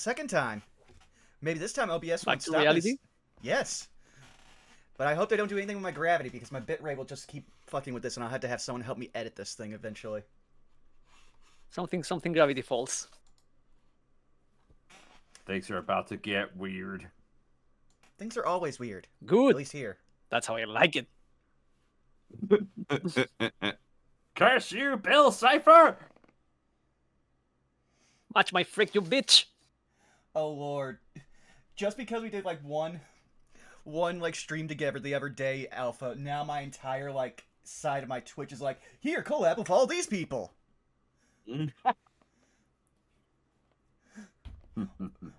second time. Maybe this time OBS Back won't to stop reality? this. Yes. But I hope they don't do anything with my gravity because my bitrate will just keep fucking with this, and I'll have to have someone help me edit this thing eventually. Something gravity falls. Things are about to get weird. Things are always weird. Good. At least here. That's how I like it. Curse you, Bill Cipher! Watch my frick, you bitch! Oh lord. Just because we did like one like stream together the other day, Alpha, now my entire like side of my Twitch is like, here, collab with all these people. One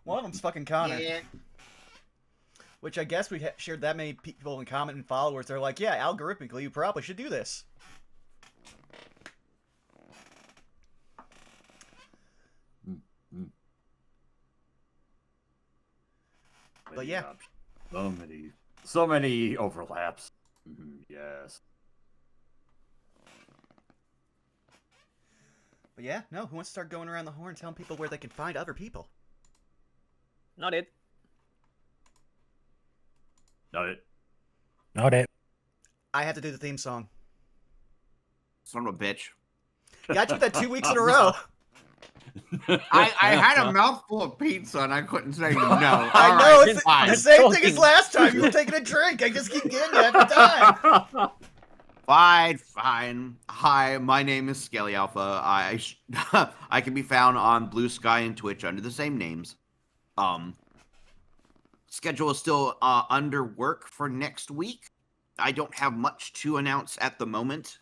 of them's fucking Connor. Yeah. Which I guess we shared that many people in comment and followers. They're like, yeah, algorithmically, you probably should do this. But yeah. So many overlaps. Yes. But yeah, no, who wants to start going around the horn telling people where they can find other people? Not it. Not it. Not it. I have to do the theme song. Son of a bitch. Got you that 2 weeks in a row. I had a mouthful of pizza and I couldn't say no. I know, Alright, it's fine. the same thing as last time. You were taking a drink. I just keep getting you every time. Fine. Hi, my name is Scaly Alpha. I can be found on Blue Sky and Twitch under the same names. Schedule is still under work for next week. I don't have much to announce at the moment.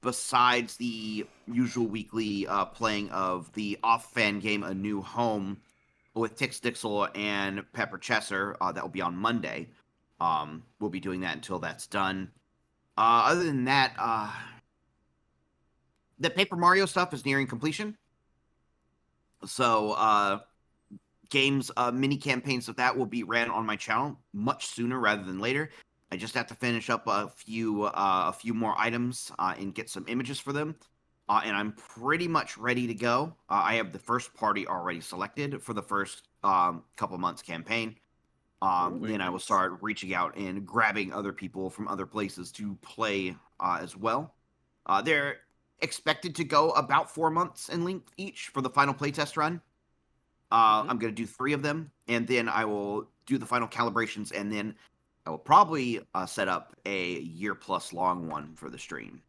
Besides the usual weekly playing of the off-fan game A New Home with Tix Dixel and Pepper Chesser, that will be on Monday. We'll be doing that until that's done. Other than that, the Paper Mario stuff is nearing completion. So, games, mini campaigns of that will be ran on my channel much sooner rather than later. I just have to finish up a few more items and get some images for them, and I'm pretty much ready to go. I have the first party already selected for the first couple months campaign. Then I will start reaching out and grabbing other people from other places to play as well. They're expected to go about 4 months in length each for the final playtest run. I'm going to do 3 of them, and then I will do the final calibrations, and then I will probably set up a year-plus long one for the stream.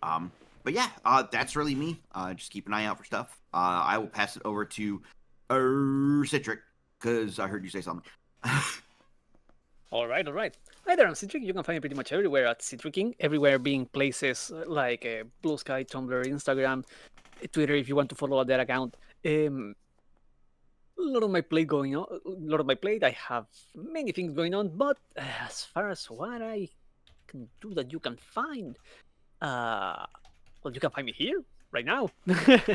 But yeah, that's really me. Just keep an eye out for stuff. I will pass it over to Citric, because I heard you say something. All right. Hi there, I'm Citric. You can find me pretty much everywhere at Citricing. Everywhere being places like Blue Sky, Tumblr, Instagram, Twitter if you want to follow that account. A lot of my plate I have many things going on, but as far as what I can do that you can find, well, you can find me here right now. But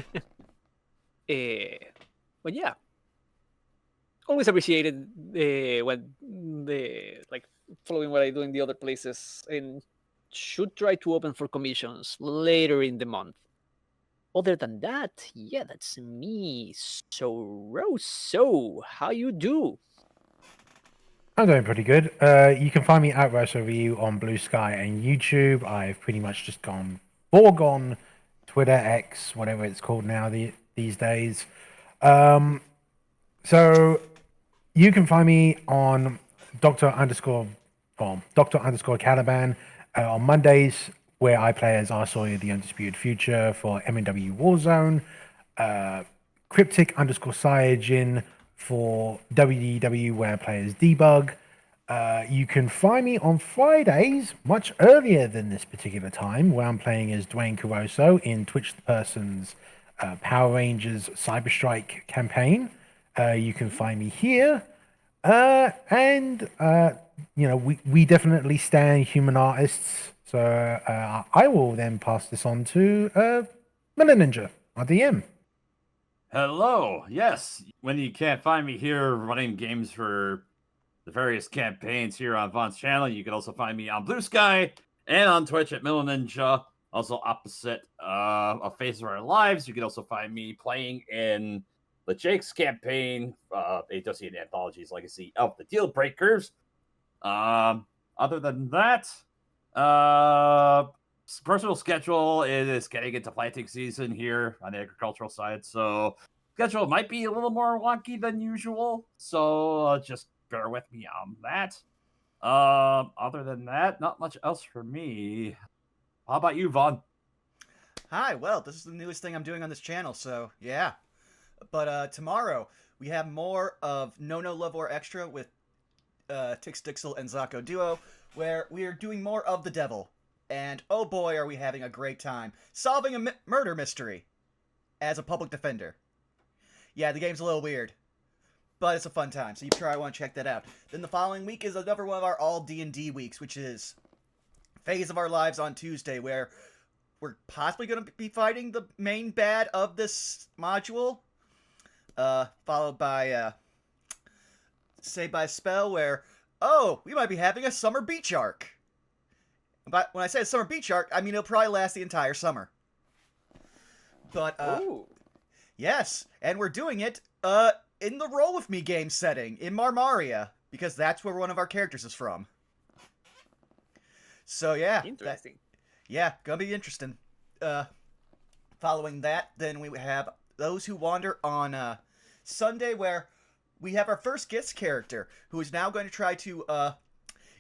yeah, always appreciated when following what I do in the other places, and should try to open for commissions later in the month. Other than that, yeah, that's me. So, how you do? I'm doing pretty good. You can find me at Rosso Review on Blue Sky and YouTube. I've pretty much just gone foregone Twitter, X, whatever it's called now these days. So you can find me on Dr. Caliban on Mondays, where I play as Arsoya, the Undisputed Future for MNW Warzone. Cryptic _Cyajin for WDW, where I play as Debug. You can find me on Fridays, much earlier than this particular time, where I'm playing as Dwayne Caruso in Twitch the Person's Power Rangers Cyberstrike campaign. You can find me here. We definitely stand human artists. So I will then pass this on to Miller Ninja, our DM. Hello. Yes, when you can't find me here running games for the various campaigns here on Vaughn's channel, you can also find me on Blue Sky and on Twitch at Miller Ninja. Also opposite of Faces of Our Lives, you can also find me playing in Jake's campaign, Aetosian Anthology's Legacy of the Deal Breakers. Other than that, personal schedule is getting into planting season here on the agricultural side, so schedule might be a little more wonky than usual. So just bear with me on that. Other than that, not much else for me. How about you, Vaughn? Hi, well, this is the newest thing I'm doing on this channel, so yeah. But tomorrow, we have more of No Love War Extra with Tix Dixel and Zako Duo, where we are doing more of the devil. And oh boy, are we having a great time solving a murder mystery as a public defender. Yeah, the game's a little weird, but it's a fun time, so you probably want to check that out. Then the following week is another one of our all D&D weeks, which is Phase of Our Lives on Tuesday, where we're possibly going to be fighting the main bad of this module, followed by Saved by a Spell, where, oh, we might be having a summer beach arc. But when I say a summer beach arc, I mean it'll probably last the entire summer. But, yes, and we're doing it, in the Roll With Me game setting, in Marmaria, because that's where one of our characters is from. So, yeah. Interesting. Yeah, gonna be interesting. Following that, then we have Those Who Wander on, Sunday, where we have our first guest character, who is now going to try to,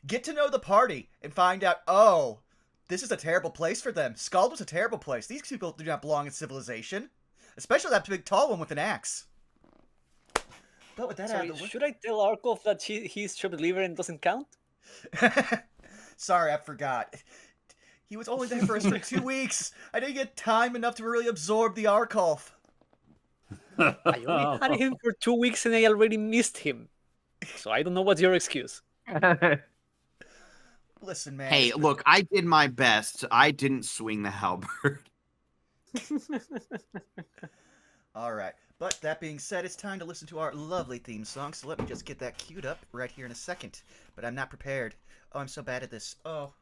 get to know the party and find out, oh, this is a terrible place for them. Skald was a terrible place. These people do not belong in civilization. Especially that big tall one with an axe. But with that out of the way... Should I tell Arkov that he's true believer and doesn't count? Sorry, I forgot. He was only there for us for 2 weeks. I didn't get time enough to really absorb the Arkov. I only had him for 2 weeks and I already missed him. So I don't know what's your excuse. Listen, man. Hey, look, I did my best. I didn't swing the halberd. All right. But that being said, it's time to listen to our lovely theme song. So let me just get that queued up right here in a second. But I'm not prepared. Oh, I'm so bad at this. Oh.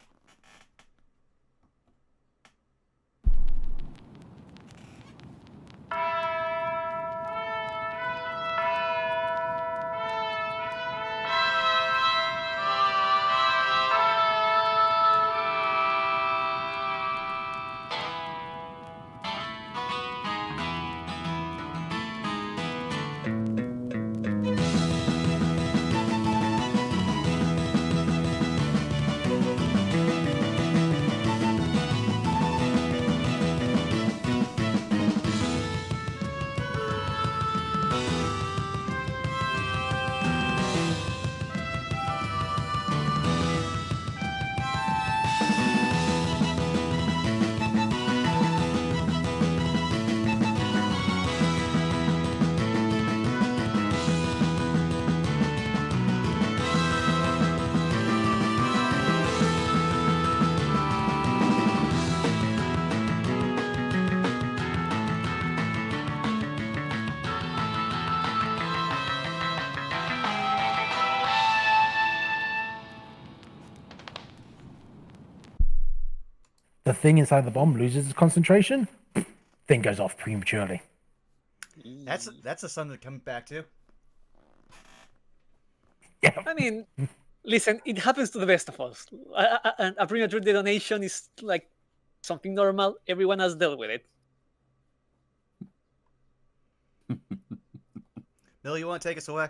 The thing inside the bomb loses its concentration, thing goes off prematurely. That's a something to come back to. Yeah. I mean, listen, it happens to the best of us. A premature detonation is like something normal. Everyone has dealt with it. Bill, you want to take us away?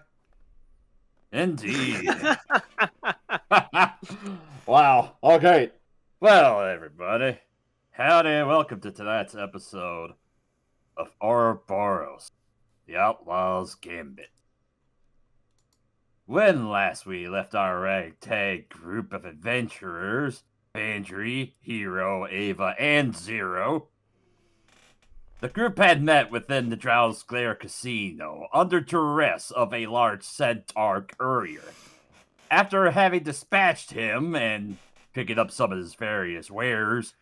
Indeed. Wow. Okay. Well, everybody, howdy and welcome to tonight's episode of Auroboros, the Outlaw's Gambit. When last we left our ragtag group of adventurers, Bandry, Hero, Ava, and Zero, the group had met within the Drow's Glare Casino under duress of a large centaur courier. After having dispatched him and picking up some of his various wares,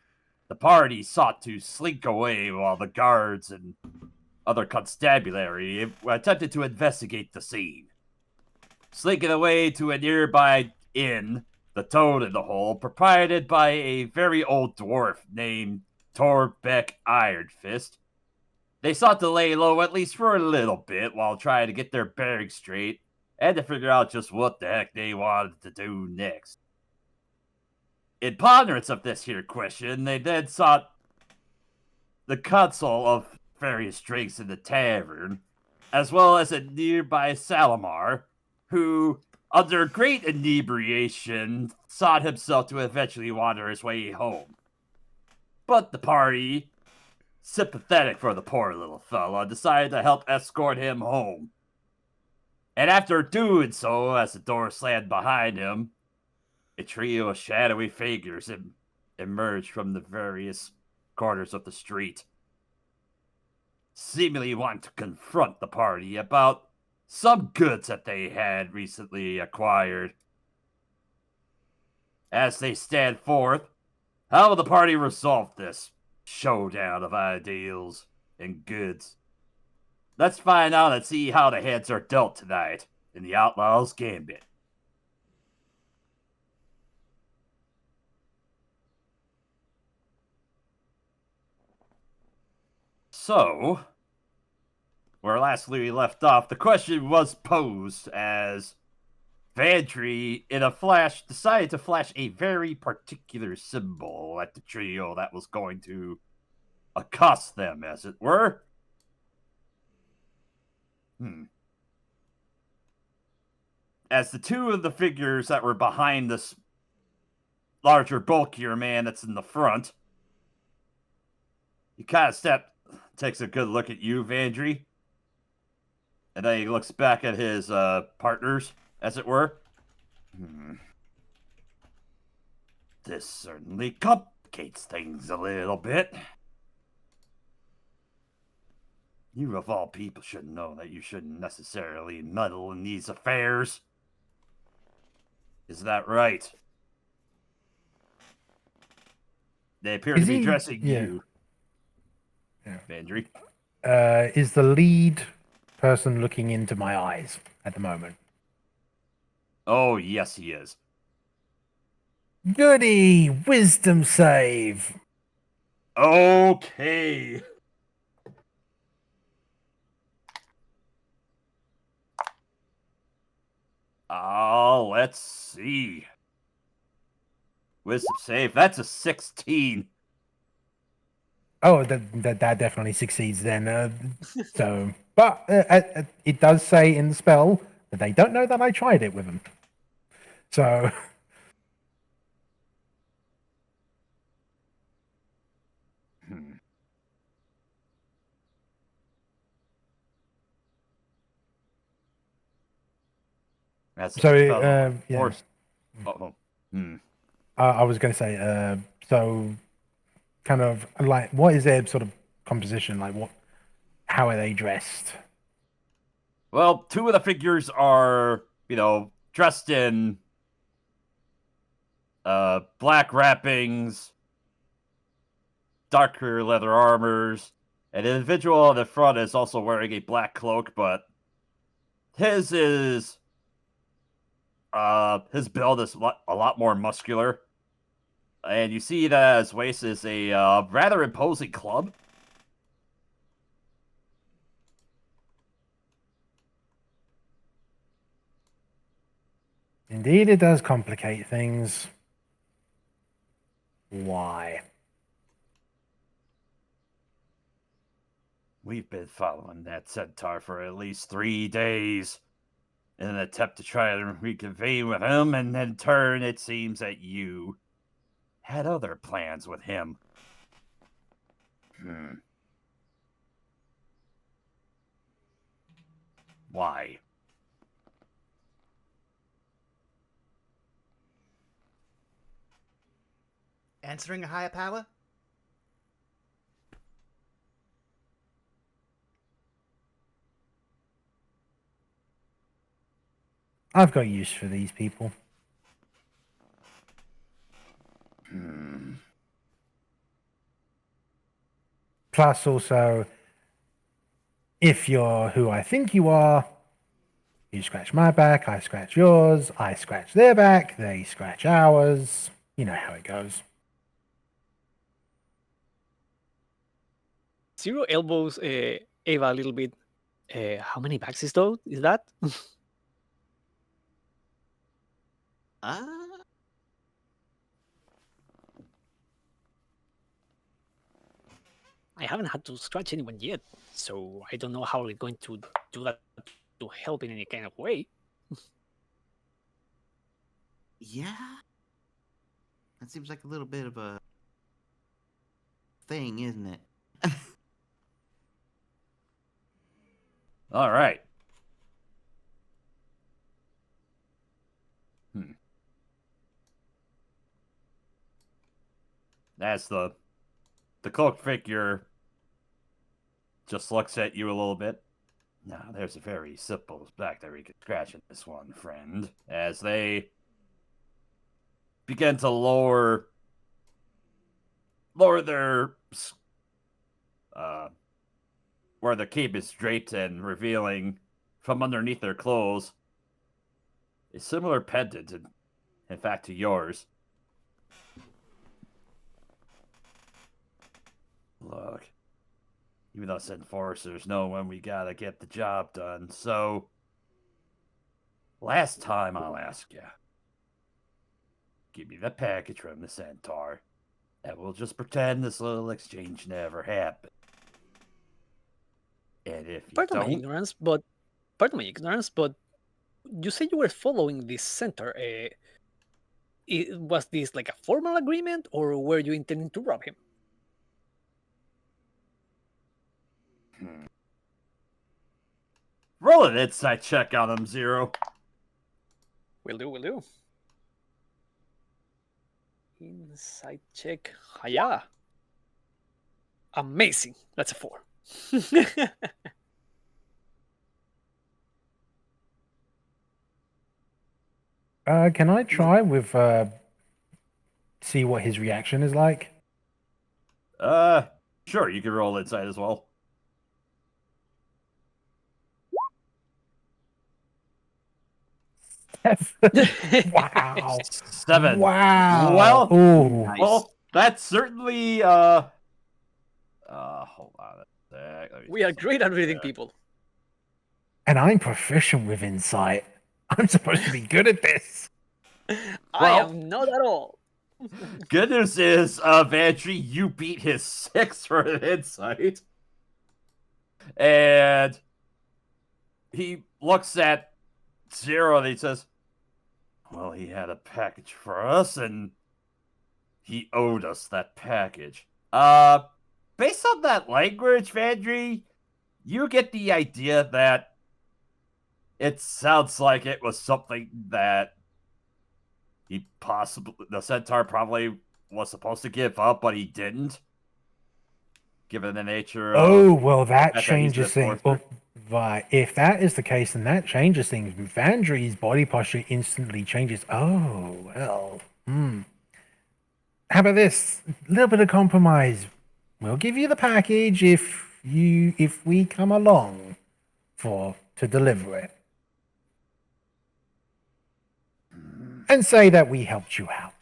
the party sought to slink away while the guards and other constabulary attempted to investigate the scene. Slinking away to a nearby inn, the Toad in the Hole, proprieted by a very old dwarf named Torbeck Ironfist, They sought to lay low at least for a little bit while trying to get their bearings straight and to figure out just what the heck they wanted to do next. In ponderance of this here question, they then sought the counsel of various drinks in the tavern, as well as a nearby Salamar, who, under great inebriation, sought himself to eventually wander his way home. But the party, sympathetic for the poor little fella, decided to help escort him home. And after doing so, as the door slammed behind him, a trio of shadowy figures emerged from the various corners of the street, seemingly wanting to confront the party about some goods that they had recently acquired. As they stand forth, how will the party resolve this showdown of ideals and goods? Let's find out and see how the hands are dealt tonight in the Outlaw's Gambit. So, where lastly we left off, the question was posed as Vandry, in a flash, decided to flash a very particular symbol at the trio that was going to accost them, as it were. As the two of the figures that were behind this larger, bulkier man that's in the front, he kind of takes a good look at you, Vandry, and then he looks back at his partners, as it were. This certainly complicates things a little bit. You, of all people, should know that you shouldn't necessarily meddle in these affairs. Is that right? They appear to be addressing you. Yeah. Vandry. Is the lead person looking into my eyes at the moment? Oh, yes, he is. Goody! Wisdom save! Okay. Oh, let's see. Wisdom save. That's a 16. Oh, that definitely succeeds then. But it does say in the spell that they don't know that I tried it with them. So, That's yeah. I was going to say, so kind of like, what is their sort of composition? Like, how are they dressed? Well, two of the figures are, dressed in black wrappings, darker leather armors. An individual in the front is also wearing a black cloak, but his is his build is a lot more muscular. And you see that his waist is a rather imposing club. Indeed, it does complicate things. Why? We've been following that centaur for at least 3 days in an attempt to try to reconvene with him, and in turn, it seems that you had other plans with him. Why? Answering a higher power? I've got use for these people. Plus, also, if you're who I think you are, you scratch my back, I scratch yours, I scratch their back, they scratch ours. You know how it goes. Zero elbows Ava a little bit. How many bags is that? Uh, I haven't had to scratch anyone yet, so I don't know how we're going to do that to help in any kind of way. yeah. That seems like a little bit of a thing, isn't it? All right. As the cloak figure just looks at you a little bit. Now, there's a very simple back that we could scratch in this one, friend. As they begin to lower their where the cape is draped and revealing from underneath their clothes a similar pendant, in fact, to yours. Look, even us enforcers know when we gotta get the job done, so last time I'll ask you. Give me the package from the Centaur, and we'll just pretend this little exchange never happened. And if you Pardon my don't, ignorance, but you said you were following this center. Was this like a formal agreement, or were you intending to rob him? roll an insight check on him, Zero. Will do. Insight check. Hiya. Amazing. That's a 4. Can I try with see what his reaction is like? Sure, you can roll insight as well. Wow. 7. Wow. Well, Ooh. Nice. well, that's certainly hold on a sec. Let me We are just- great at reading people. And I'm proficient with insight. I'm supposed to be good at this. I Well- am not at all. Good news is, Vantry, you beat his 6 for an insight. And he looks at Zero and he says, well, he had a package for us and he owed us that package. Based on that language, Vandry, you get the idea that it sounds like it was something that the Centaur probably was supposed to give up, but he didn't. Given the nature of... Oh, well, that he's changes the things. Well, enforcer. right. If that is the case, then that changes things. Vandry's body posture instantly changes. Oh, well. How about this? A little bit of compromise. We'll give you the package if we come along to deliver it. And say that we helped you out.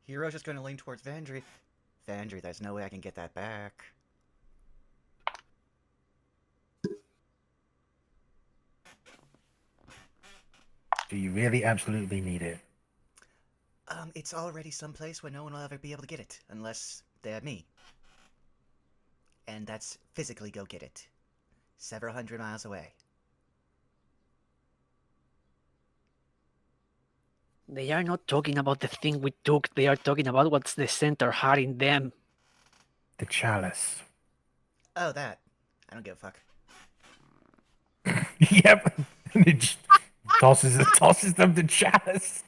Hero's just going to lean towards Vandry. Vandry, there's no way I can get that back. Do you really absolutely need it? It's already someplace where no one will ever be able to get it, unless they're me. And that's physically go get it. Several hundred miles away. They are not talking about the thing we took. They are talking about what's the center had in them. The chalice. Oh, that. I don't give a fuck. Yep. And it just tosses them the chalice.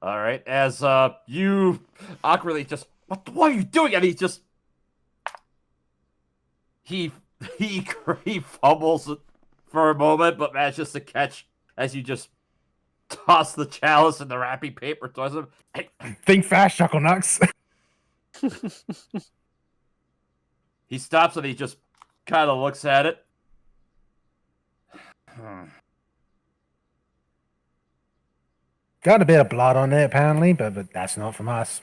All right, as you awkwardly just, what are you doing? And he fumbles for a moment, but manages to catch as you just toss the chalice and the wrapping paper towards him. Hey, Think fast, Chuckle Nuts. he stops and he just kind of looks at it. got a bit of blood on it apparently, but that's not from us.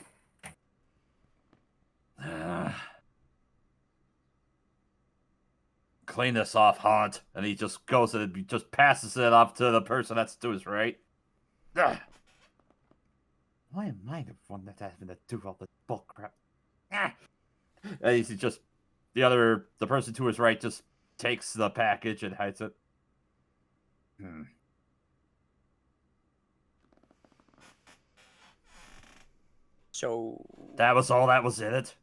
Clean this off, Haunt. And he just goes and he just passes it off to the person that's to his right. Ugh. Why am I the one that's having to do all this bull crap? And he's just the person to his right just takes the package and hides it. So That was all that was in it.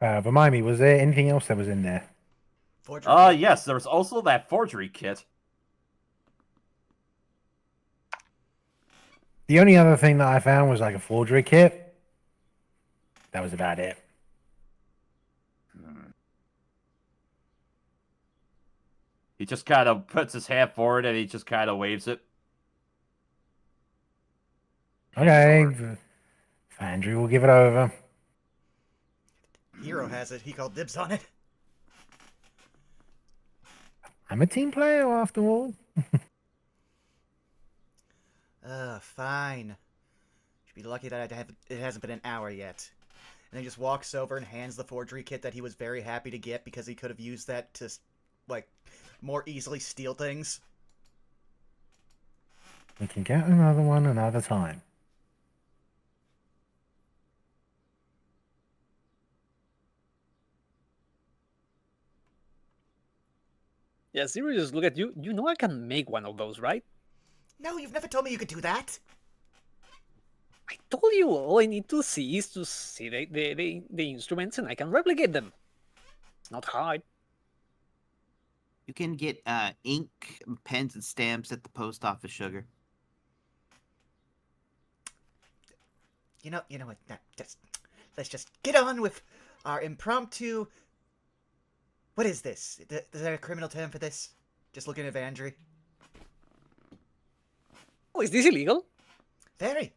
Remind me, was there anything else that was in there? Forgery. Yes, there was also that forgery kit. The only other thing that I found was like a forgery kit. That was about it. He just kind of puts his hand forward and he just kind of waves it. Okay, Andrew will give it over. Hero has it. He called dibs on it. I'm a team player after all. Fine. Should be lucky that it hasn't been an hour yet. And then he just walks over and hands the forgery kit that he was very happy to get because he could have used that to, like, more easily steal things. We can get another one another time. yeah, Zero just look at you. You know I can make one of those, right? No, you've never told me you could do that. I told you all I need to see is to see the instruments and I can replicate them. It's not hard. You can get ink, pens, and stamps at the post office, Sugar. You know what? Let's just get on with our impromptu. What is this? Is there a criminal term for this? Just looking at Vandry. Oh, is this illegal? Very.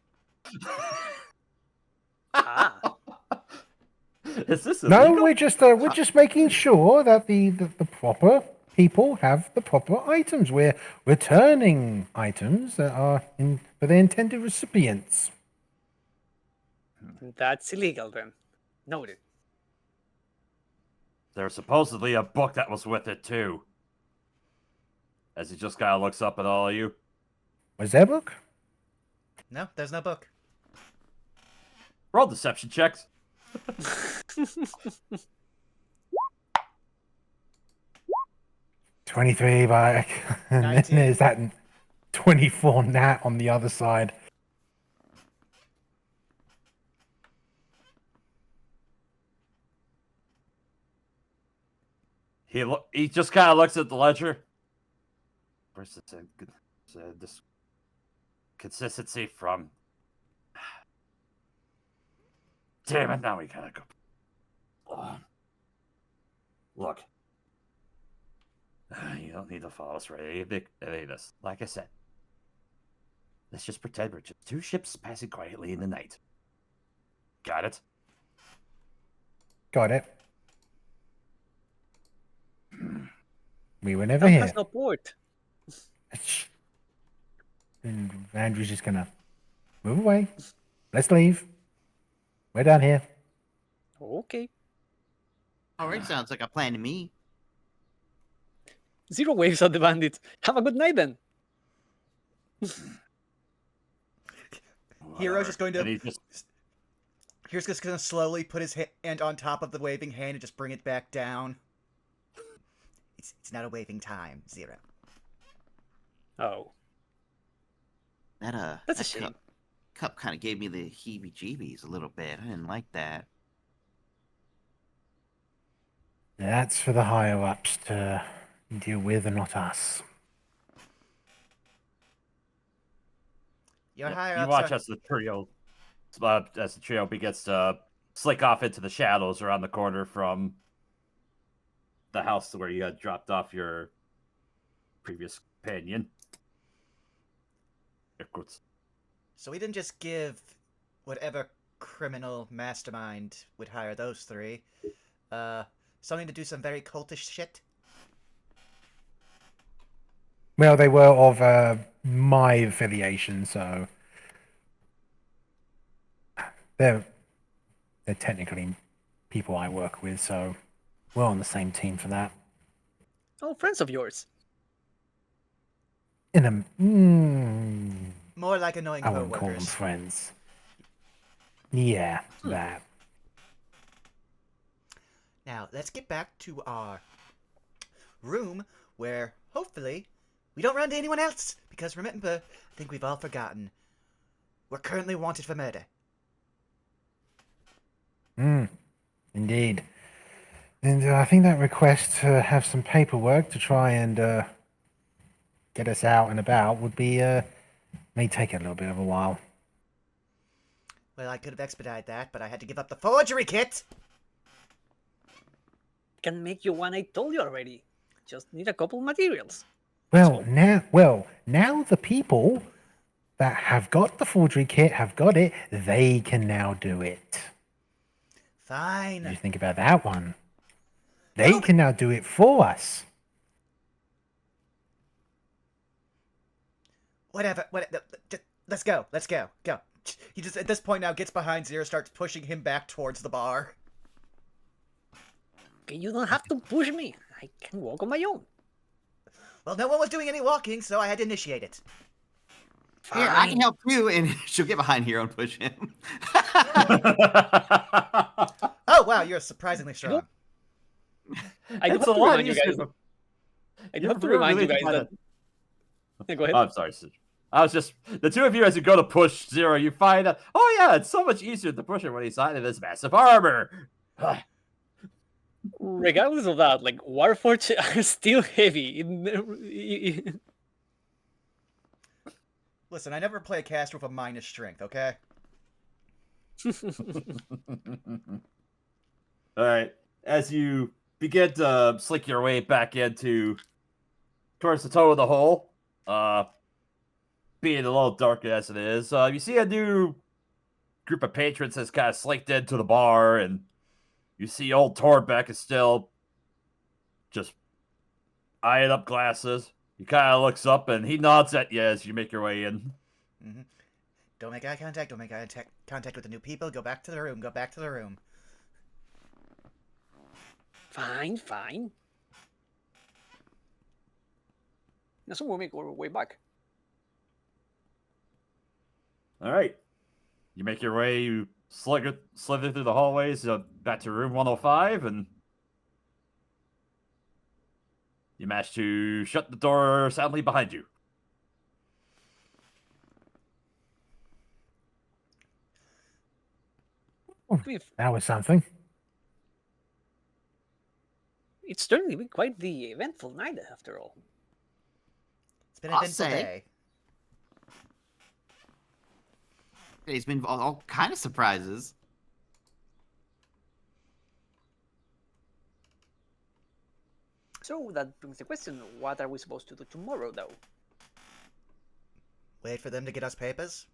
Ah, Is this No, illegal? we're just making sure that the proper people have the proper items. We're returning items that are for their intended recipients. that's illegal then. Noted. There's supposedly a book that was with it, too. As he just kind of looks up at all of you. Was there a book? No, there's no book. Roll deception checks. 23 by and then 19. there's that 24 nat on the other side. He just kind of looks at the ledger. Where's this consistency from? Damn it! Now we gotta go. Look, you don't need to follow us right any of this. Like I said, let's just pretend we're just two ships passing quietly in the night. Got it? Got it. We were never That here. has no port. And Andrew's just gonna move away. Let's leave. We're down here. Okay. All right, sounds like a plan to me. Zero waves at the bandits. Have a good night then. Hero's just going to. And he just Hero's just going to slowly put his hand on top of the waving hand and just bring it back down. It's not a waving time, Zero. Oh, That that's a that shame. cup kind of gave me the heebie-jeebies a little bit. I didn't like that. That's for the higher ups to deal with and not us. Your higher you ups watch are... as the trio begins to slick off into the shadows around the corner from the house where you had dropped off your previous companion. Air quotes. So we didn't just give whatever criminal mastermind would hire those three. Something to do some very cultish shit? Well, they were of my affiliation, so they're technically people I work with, so we're on the same team for that. Oh, friends of yours. In a, More like annoying I wouldn't call them co-workers. friends. Yeah, that. Now, let's get back to our room where, hopefully, we don't run into anyone else. Because remember, I think we've all forgotten. We're currently wanted for murder. Indeed. And I think that request to have some paperwork to try and get us out and about would be may take a little bit of a while. Well, I could have expedited that, but I had to give up the forgery kit. Can make you one I told you already. Just need a couple materials. Well, now the people that have got the forgery kit have got it. They can now do it. Fine. You think about that one. They No, can now do it for us. Whatever. Let's go. Let's go. Go. He just, at this point now, gets behind Zero, starts pushing him back towards the bar. Okay, you don't have to push me. I can walk on my own. Well, no one was doing any walking, so I had to initiate it. Here, I can help you, and she'll get behind Hero and push him. Oh, wow, you're surprisingly strong. I do It's have a to lot remind you easier guys. to- I do have to remind you guys that. Yeah, go ahead. I'm sorry, Sid. I was just the two of you as you go to push Zero, you find out. Oh yeah, it's so much easier to push him when he's hiding this massive armor. Regardless of that, like Warforged are still heavy. Listen, I never play a caster with a minus strength, okay? All right, as you begin to slick your way back towards the toe of the hole, being a little dark as it is, you see a new group of patrons has kind of slicked into the bar, and you see old Torbeck is still just eyeing up glasses. He kind of looks up and he nods at you as you make your way in. Mm-hmm. Don't make eye contact. Don't make eye contact with the new people. Go back to the room. Go back to the room. Fine, fine. Now, so we'll make our way back. All right. You make your way, you slither through the hallways back to room 105, and you manage to shut the door soundly behind you. That was something. It's certainly been quite the eventful night, after all. It's been an I'll eventful say. day. There's been all kind of surprises. So that brings the question: what are we supposed to do tomorrow, though? Wait for them to get us papers.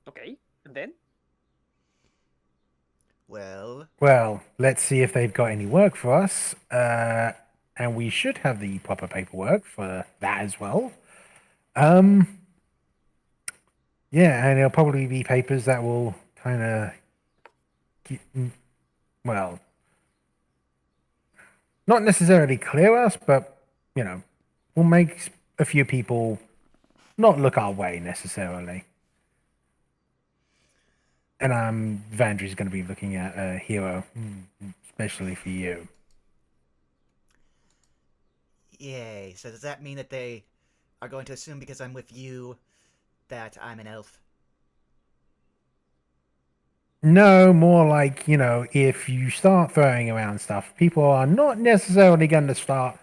Okay, and then? Well, Let's see if they've got any work for us. And we should have the proper paperwork for that as well. Yeah, and it'll probably be papers that will kind of, well, not necessarily clear us, but, will make a few people not look our way necessarily. And Vandry's going to be looking at a hero, especially for you. yay. So does that mean that they are going to assume because I'm with you that I'm an elf? No, more like, if you start throwing around stuff, people are not necessarily going to start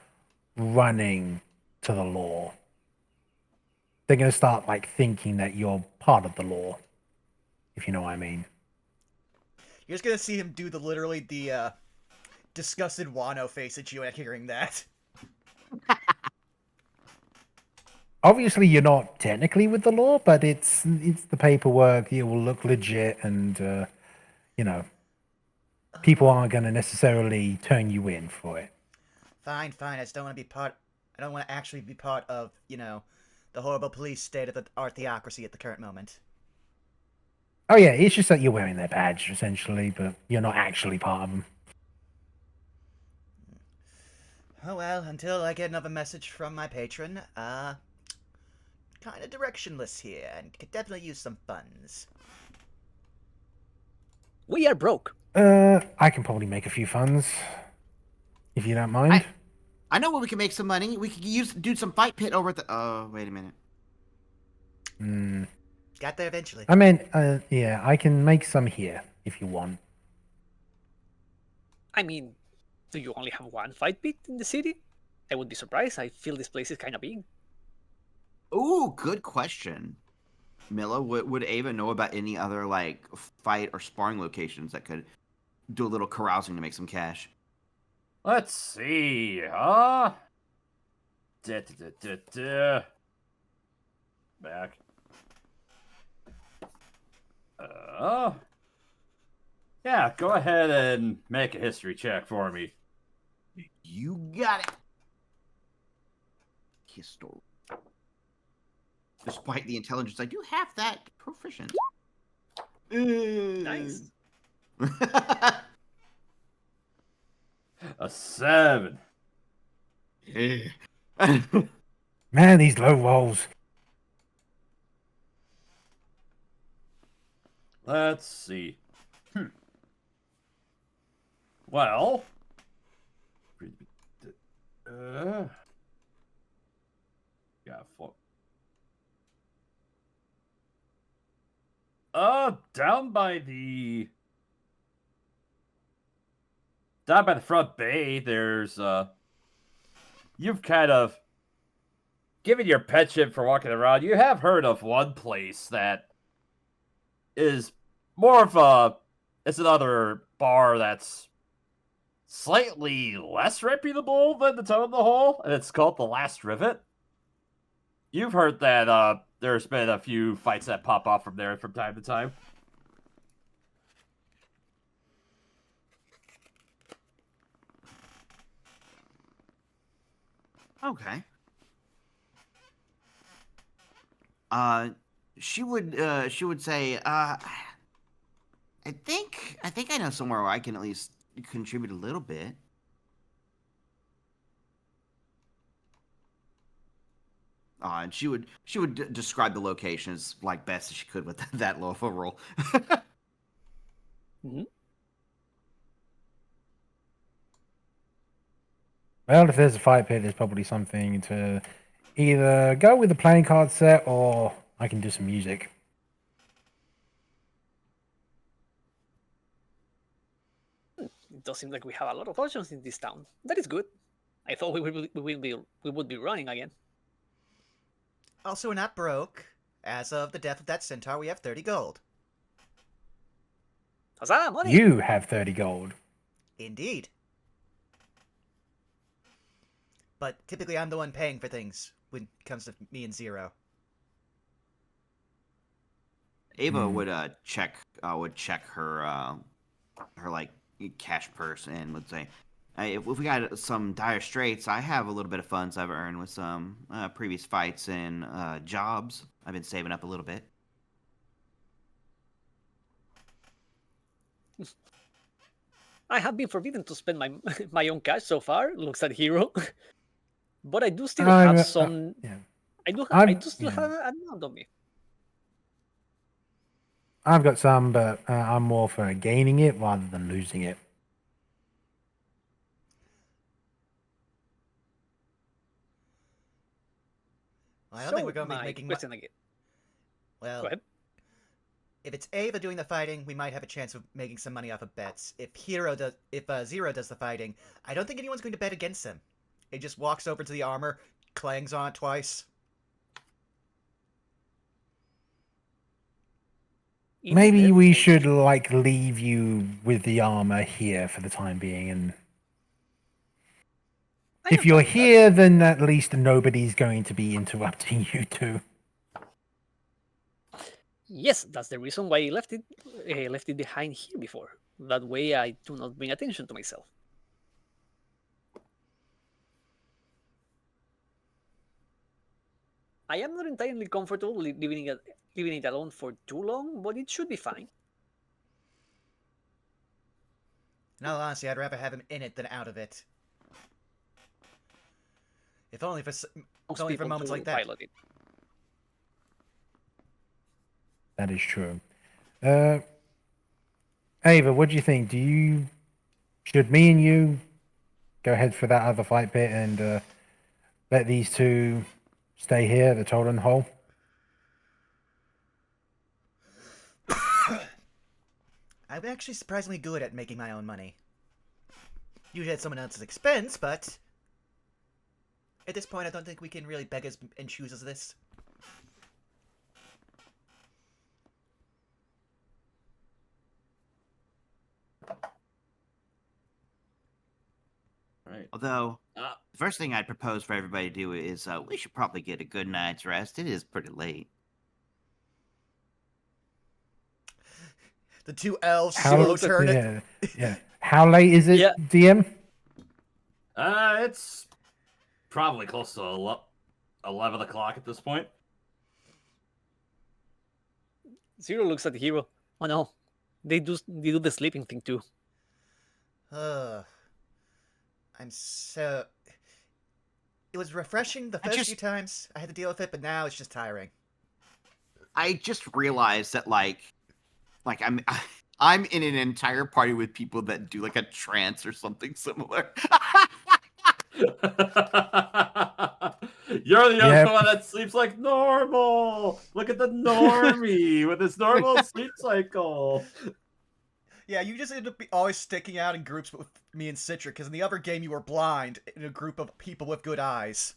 running to the law. They're going to start, thinking that you're part of the law, if you know what I mean. You're just gonna see him do literally the disgusted Wano face at you at hearing that. Obviously, you're not technically with the law, but it's the paperwork. It will look legit, and people aren't going to necessarily turn you in for it. Fine, I just don't want to be part I don't want to actually be part of, the horrible police state of our theocracy at the current moment. Oh yeah, it's just that you're wearing their badge essentially, but you're not actually part of them. Oh well, until I get another message from my patron, kind of directionless here, and could definitely use some funds. We are broke. I can probably make a few funds, if you don't mind. I know where we can make some money. We could do some fight pit over at the. Oh, wait a minute. Got there eventually. I mean, yeah, I can make some here if you want. I mean, do you only have one fight pit in the city? I would be surprised. I feel this place is kind of big. Ooh, good question. Milla, would Ava know about any other like fight or sparring locations that could do a little carousing to make some cash? Let's see, huh? Back. Yeah, go ahead and make a history check for me. You got it. History. Despite the intelligence, I do have that proficient. Nice. A 7. Man, these low rolls. Let's see. Well, yeah, 4. Down by the front bay, there's you've kind of given your penchant for walking around. You have heard of one place that is more of it's another bar that's slightly less reputable than the Toad in the Hole, and it's called The Last Rivet. You've heard that there's been a few fights that pop off from there from time to time. Okay. She would say, I think I know somewhere where I can at least contribute a little bit. And she would describe the location as like best as she could with that low of a roll. Well, if there's a fight pit, there's probably something to either go with the playing card set or I can do some music. It does seem like we have a lot of options in this town. That is good. I thought we would be running again. Also, we're not broke. As of the death of that centaur, we have 30 gold. Huzzah, money! You have 30 gold. Indeed. But typically I'm the one paying for things when it comes to me and Zero. Ava would check her like cash purse and would say, if we got some dire straits, I have a little bit of funds I've earned with some previous fights and jobs. I've been saving up a little bit. I have been forbidden to spend my own cash so far. Looks at Hero, but I do still have some. Yeah. I do still have an amount on me. I've got some, but I'm more for gaining it rather than losing it. Well, I don't think we're going to be making question again. Well, Go ahead. if it's Ava doing the fighting, we might have a chance of making some money off of bets. If Zero does the fighting, I don't think anyone's going to bet against him. He just walks over to the armor, clangs on it twice. Maybe we should like leave you with the armor here for the time being, and if you're here, then at least nobody's going to be interrupting you too. Yes, that's the reason why I left it behind here before. That way, I do not bring attention to myself. I am not entirely comfortable leaving it alone for too long, but it should be fine. In all honesty, I'd rather have him in it than out of it. If only for Most only for people moments do like that. pilot it. That is true. Ava, what do you think? Should me and you go head for that other fight pit and let these two stay here at the Tolan Hole? I'm actually surprisingly good at making my own money. Usually at someone else's expense, but at this point I don't think we can really beg us and choose us this. Right. Although, Uh, the first thing I'd propose for everybody to do is we should probably get a good night's rest. It is pretty late. The two elves How slow turn it. yeah. How late is it, Yeah. DM? it's probably close to 11 o'clock at this point. Zero looks at the hero. Oh no, they do the sleeping thing too. I'm so... It was refreshing the first few times I had to deal with it, but now it's just tiring. I just realized that like I'm in an entire party with people that do like a trance or something similar. You're the Yep. other one that sleeps like normal. Look at the normie with his normal sleep cycle. Yeah, you just end up always sticking out in groups with me and Citra, because in the other game you were blind in a group of people with good eyes.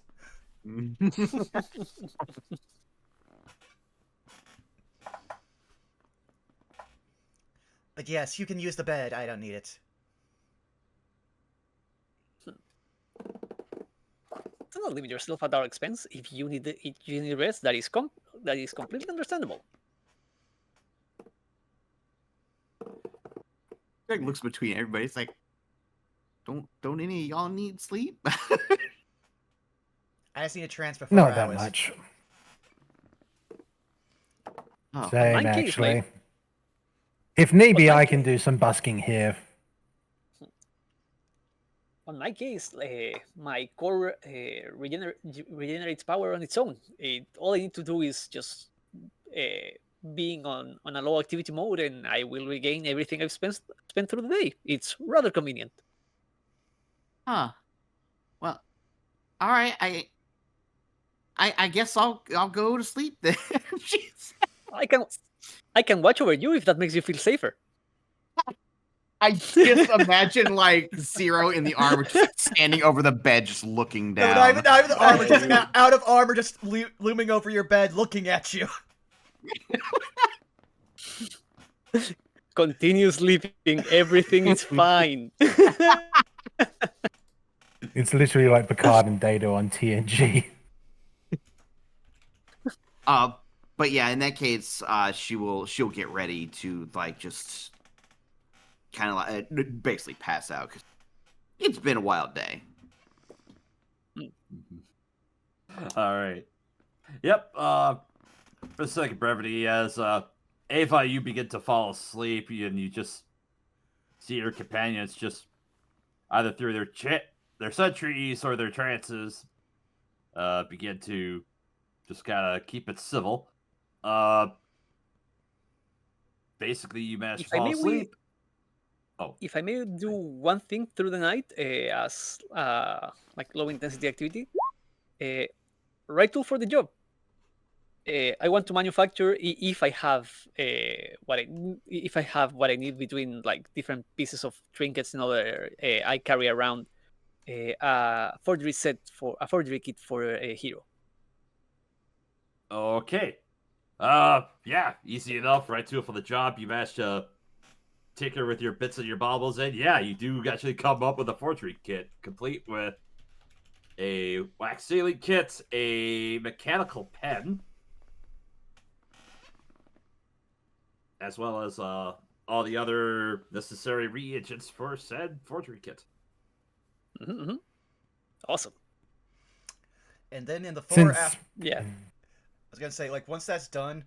But yes, you can use the bed. I don't need it. Do not limit yourself at our expense. If you need rest, that is completely understandable. Greg looks between everybody. It's like, don't any of y'all need sleep? I just need a transfer for Not 4 that hours. much. Oh, Same, my case, actually. mate. If need be, Well, my I can do some busking here. On my case, my core regenerates power on its own. All I need to do is just being on a low activity mode, and I will regain everything I've spent through the day. It's rather convenient. Huh. Well, all right. I guess I'll go to sleep then. Jeez. I can watch over you if that makes you feel safer. I just imagine like Zero in the armor just standing over the bed, just looking No, down. not even the armor, just out of armor, just looming over your bed, looking at you. Continue sleeping. Everything is fine. It's literally like Picard and Data on TNG. But yeah, in that case, she'll get ready to like just kind of like basically pass out because it's been a wild day. All right. Yep. For the sake of brevity, as Ava, you begin to fall asleep, and you just see your companions just either through their sentries or their trances begin to just kind of keep it civil. Basically, you manage to fall asleep. If I may do one thing through the night as like low intensity activity, right tool for the job. I want to manufacture if I have what I need between like different pieces of trinkets and other I carry around a forgery kit for a hero. Okay. Yeah, easy enough. Right tool for the job. You managed to tinker with your bits and your baubles, and yeah, you do actually come up with a forgery kit, complete with a wax sealing kit, a mechanical pen, as well as all the other necessary reagents for said forgery kit. Mm-hmm. Awesome. And then in the Since Yeah. was gonna say, like, once that's done,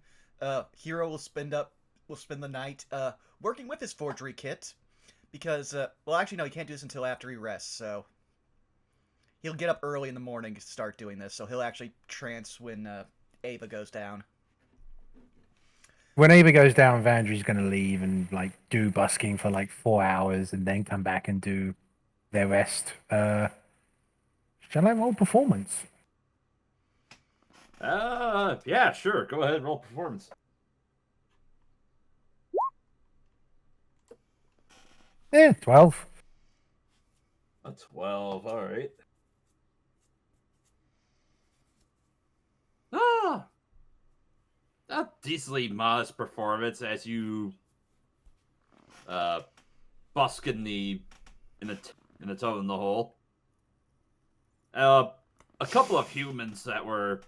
Hero will spend the night working with his forgery kit, because well, actually no, he can't do this until after he rests. So he'll get up early in the morning to start doing this. So he'll actually trance when Ava goes down. When Ava goes down, Vandry's going to leave and like do busking for like 4 hours and then come back and do their rest. Shall I roll performance? Yeah, sure. Go ahead, roll performance. Yeah, 12. A 12, alright. A decently modest performance as you busk in the toe in the hole. A couple of humans that were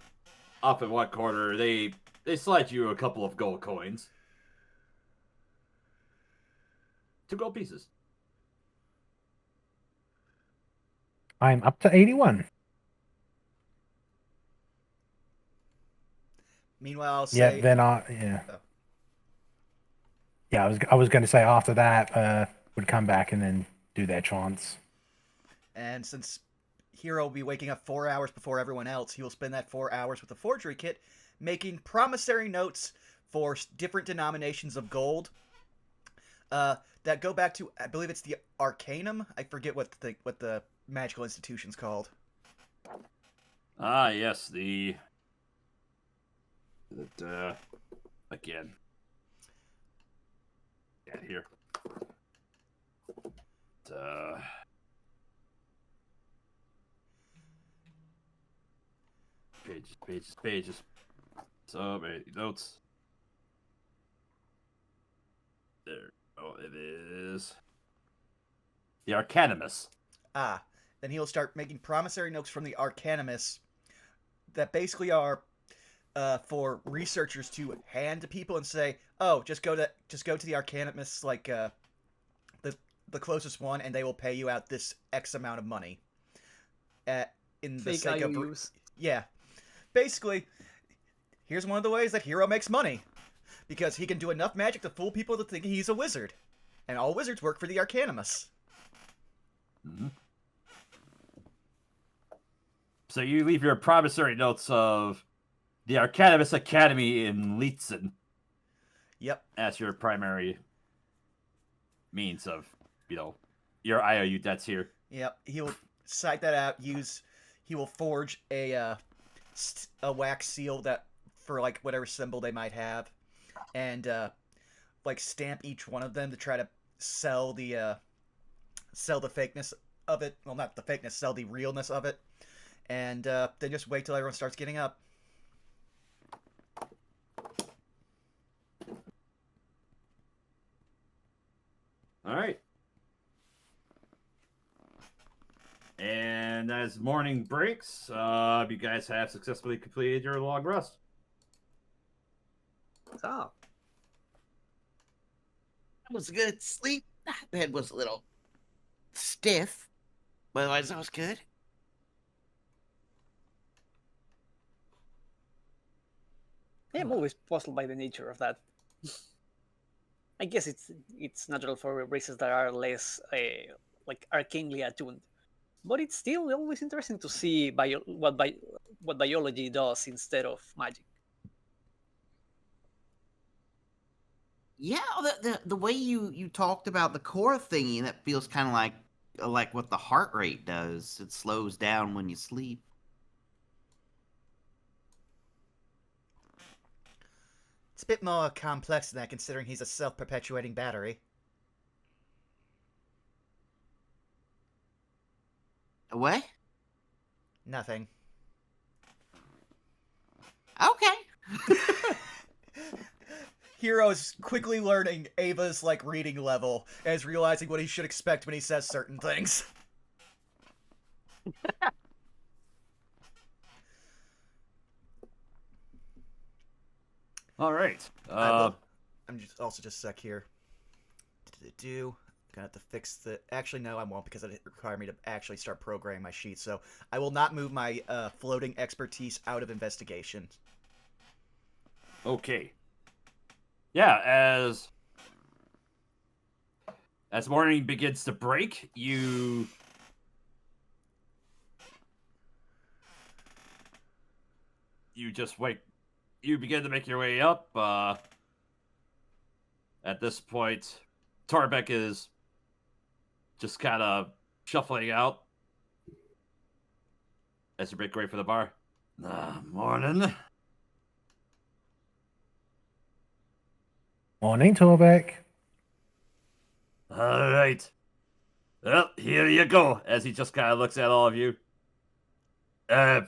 up in one corner, they slide you a couple of gold coins. 2 gold pieces. I'm up to 81. Meanwhile, I'll Yeah, say, then Oh. Yeah, I was going to say after that would come back and then do their trance. and since Hero will be waking up 4 hours before everyone else, he will spend that 4 hours with the forgery kit, making promissory notes for different denominations of gold. That go back to, I believe it's the Arcanum. I forget what the magical institution's called. Ah, yes, again. Yeah, here. Pages. So many notes. There. Oh, it is. The Arcanimus. Then he'll start making promissory notes from the Arcanimus that basically are for researchers to hand to people and say, "Oh, just go to the Arcanimus, like the closest one, and they will pay you out this X amount of money." In the Fake sake of IOUs. yeah, basically, here's one of the ways that Hero makes money, because he can do enough magic to fool people to think he's a wizard, and all wizards work for the Arcanimus. Mm-hmm. So you leave your promissory notes of the Arcanimus Academy in Lietzen. Yep. As your primary means of, your IOU debts here. Yep. He'll cite that out. He will forge a wax seal that for like whatever symbol they might have, and like stamp each one of them to try to sell the fakeness of it. Well, not the fakeness, sell the realness of it, and then just wait till everyone starts getting up. All right. And as morning breaks, you guys have successfully completed your long rest. Ah, That was a good sleep. The head was a little stiff, but otherwise that was good. I'm always puzzled by the nature of that. I guess it's natural for races that are less like arcanely attuned, but it's still always interesting to see what biology does instead of magic. Yeah, the way you talked about the core thingy, that feels kind of like what the heart rate does. It slows down when you sleep. It's a bit more complex than that, considering he's a self-perpetuating battery. What? Nothing. Okay. Hero's quickly learning Ava's like reading level and is realizing what he should expect when he says certain things. All right. I'm just also just a sec here. Gonna have to fix the. Actually, no, I won't, because it require me to actually start programming my sheet. So I will not move my floating expertise out of investigation. Okay. Yeah, as morning begins to break, you just wake. You begin to make your way up. At this point, Torbeck is just kind of shuffling out as you make way for the bar. Morning. Morning, Torbeck. All right. Well, here you go. As he just kind of looks at all of you. And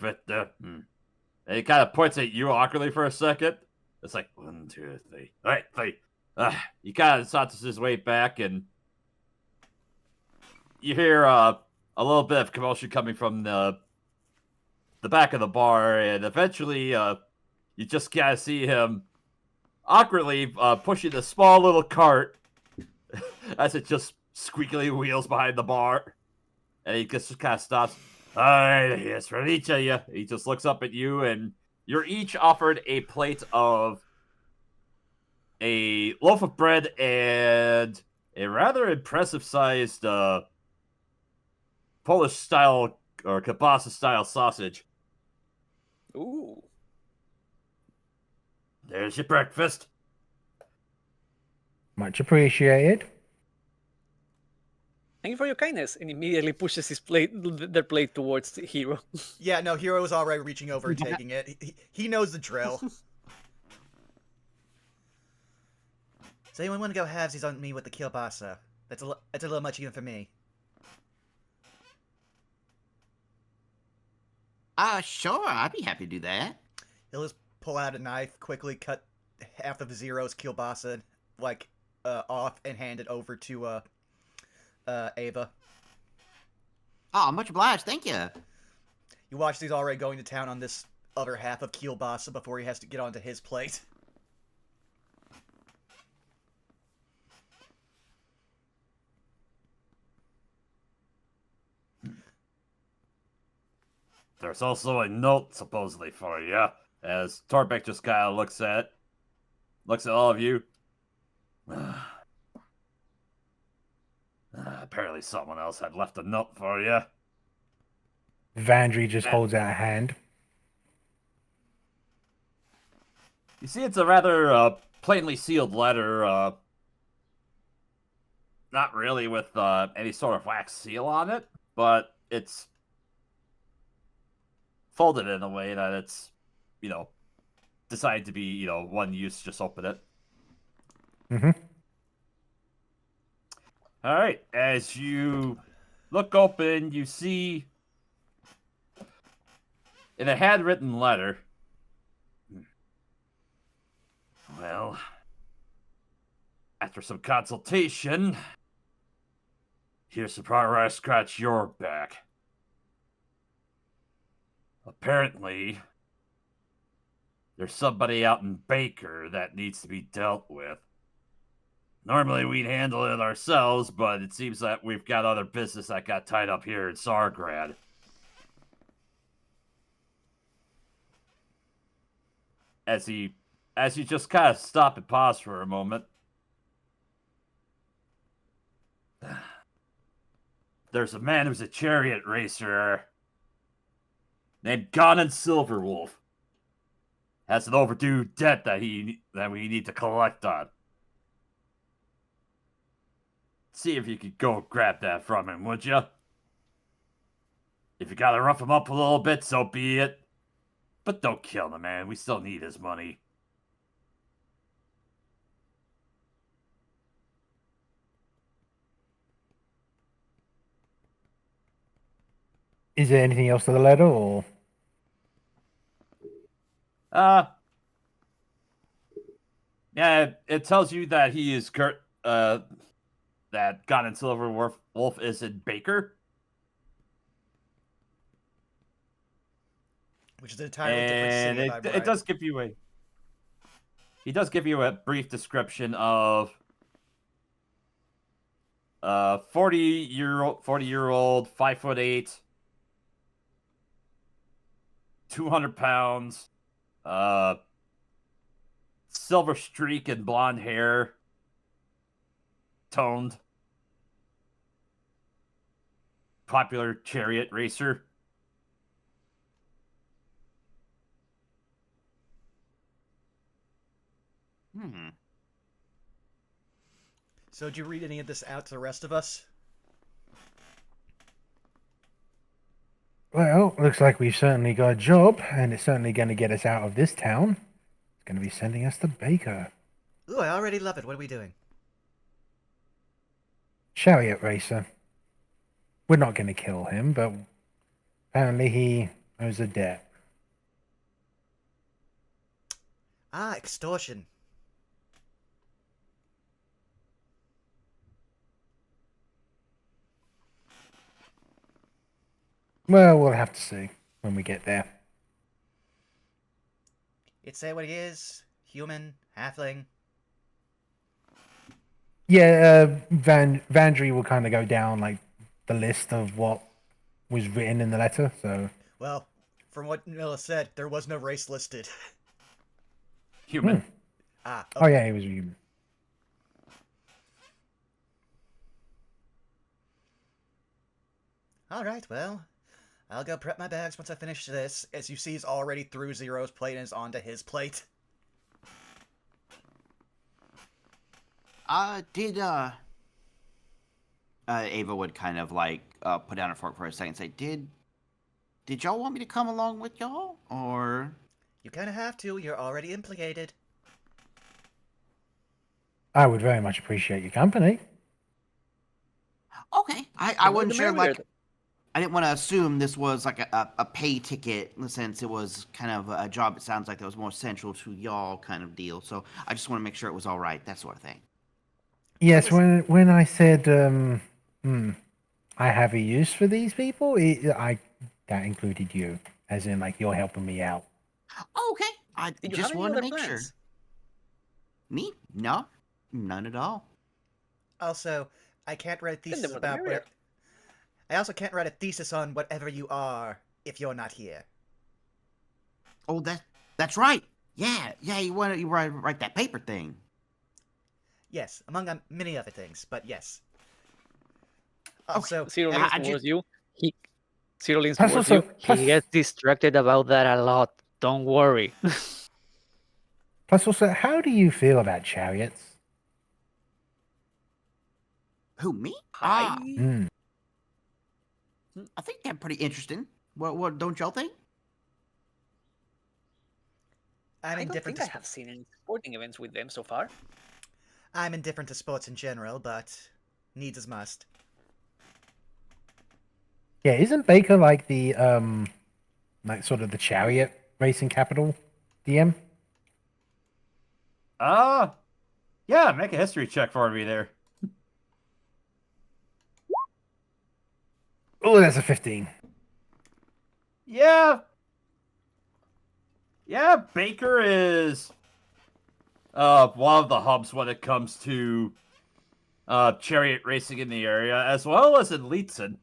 he kind of points at you awkwardly for a second. It's like 1, 2, 3. All right, 3. He kind of saunters his way back, and you hear a little bit of commotion coming from the back of the bar, and eventually you just kind of see him awkwardly pushing a small little cart as it just squeakily wheels behind the bar, and he just kind of stops. All right, here's for each of you. He just looks up at you, and you're each offered a plate of a loaf of bread and a rather impressive sized Polish style or kielbasa style sausage. Ooh. There's your breakfast. Much appreciated. Thank you for your kindness. And immediately pushes their plate towards the hero. Yeah, no, Hero was already reaching over and taking it. He knows the drill. Does anyone want to go halvesies on me with the kielbasa? That's a little much even for me. Sure, I'd be happy to do that. He'll just pull out a knife, quickly cut half of Zero's kielbasa, like, off and hand it over to, Ava. Oh, much obliged, thank you. You watch he's already going to town on this other half of kielbasa before he has to get onto his plate. There's also a note supposedly for you. As Torbeck just kind of looks at all of you. Apparently someone else had left a note for you. Vandry just holds out a hand. You see, it's a rather plainly sealed letter. Not really with any sort of wax seal on it, but it's folded in a way that it's, designed to be, one use. Just open it. Mm-hmm. All right. As you look open, you see in a handwritten letter. Well, after some consultation, here's the part where I scratch your back. Apparently, there's somebody out in Baker that needs to be dealt with. Normally, we'd handle it ourselves, but it seems that we've got other business that got tied up here in Sargrad. As you just kind of stop and pause for a moment. There's a man who's a chariot racer named Ganon Silverwolf. Has an overdue debt that we need to collect on. See if you could go grab that from him, would you? If you gotta rough him up a little bit, so be it. But don't kill the man. We still need his money. Is there anything else to the letter, or? Yeah, it tells you that he is that God and Silver Wolf is in Baker. Which is an entirely different city. And it does give you he does give you a brief description of 40-year-old, 5'8", 200 pounds, silver streak and blonde hair, toned, popular chariot racer. So did you read any of this out to the rest of us? Well, looks like we've certainly got a job, and it's certainly going to get us out of this town. It's going to be sending us to Baker. Ooh, I already love it. What are we doing? Chariot racer. We're not going to kill him, but apparently he owes a debt. Ah, extortion. Well, we'll have to see when we get there. It say what he is. Human, halfling. Yeah, Vandry will kind of go down like the list of what was written in the letter. So Well, from what Milla said, there was no race listed. Human. Ah, oh yeah, he was human. Alright, well, I'll go prep my bags once I finish this. As you see, he's already through Zero's plate and is onto his plate. Ava would kind of like put down her fork for a second and say, Did y'all want me to come along with y'all? Or You kind of have to. You're already implicated. I would very much appreciate your company. okay. I wasn't sure like I didn't want to assume this was like a pay ticket in the sense it was kind of a job. It sounds like that was more central to y'all kind of deal. So I just want to make sure it was all right, that sort of thing. Yes, when I said I have a use for these people, that included you, as in like you're helping me out. Okay. I Did you just have any wanted to other make sure. plans? Me? No. None at all. Also, I can't write a Then thesis the about merrier. what... I also can't write a thesis on whatever you are if you're not here. Oh, that's right. Yeah, you want to write that paper thing. Yes, among many other things, but yes. Okay. Also, Zero I- leans I towards just- you. Zero leans Plus towards also- you. plus- He gets distracted about that a lot. Don't worry. Plus, also, how do you feel about chariots? Who, me? I Hmm. I think they're pretty interesting. What don't y'all think? I'm don't indifferent think I to have seen any sporting events with them so far. I'm indifferent to sports in general, but needs as must. Yeah, isn't Baker like the like sort of the chariot racing capital, DM? Yeah, make a history check for me there. Oh, that's a 15. Yeah. Yeah, Baker is one of the hubs when it comes to chariot racing in the area, as well as in Leetzen.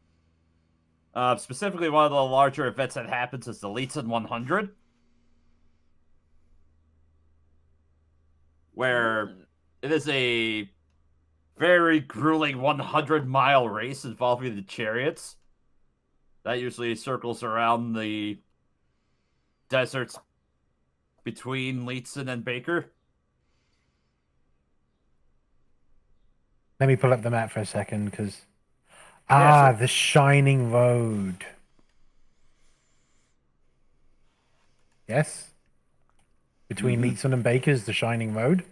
Specifically, one of the larger events that happens is the Leetzen 100, where it is a very grueling 100-mile race involving the chariots. That usually circles around the deserts between Leetzen and Baker. Let me pull up the map for a second, because Yeah, sure. the Shining Road. Yes, between Leetzen and Baker's the Shining Road.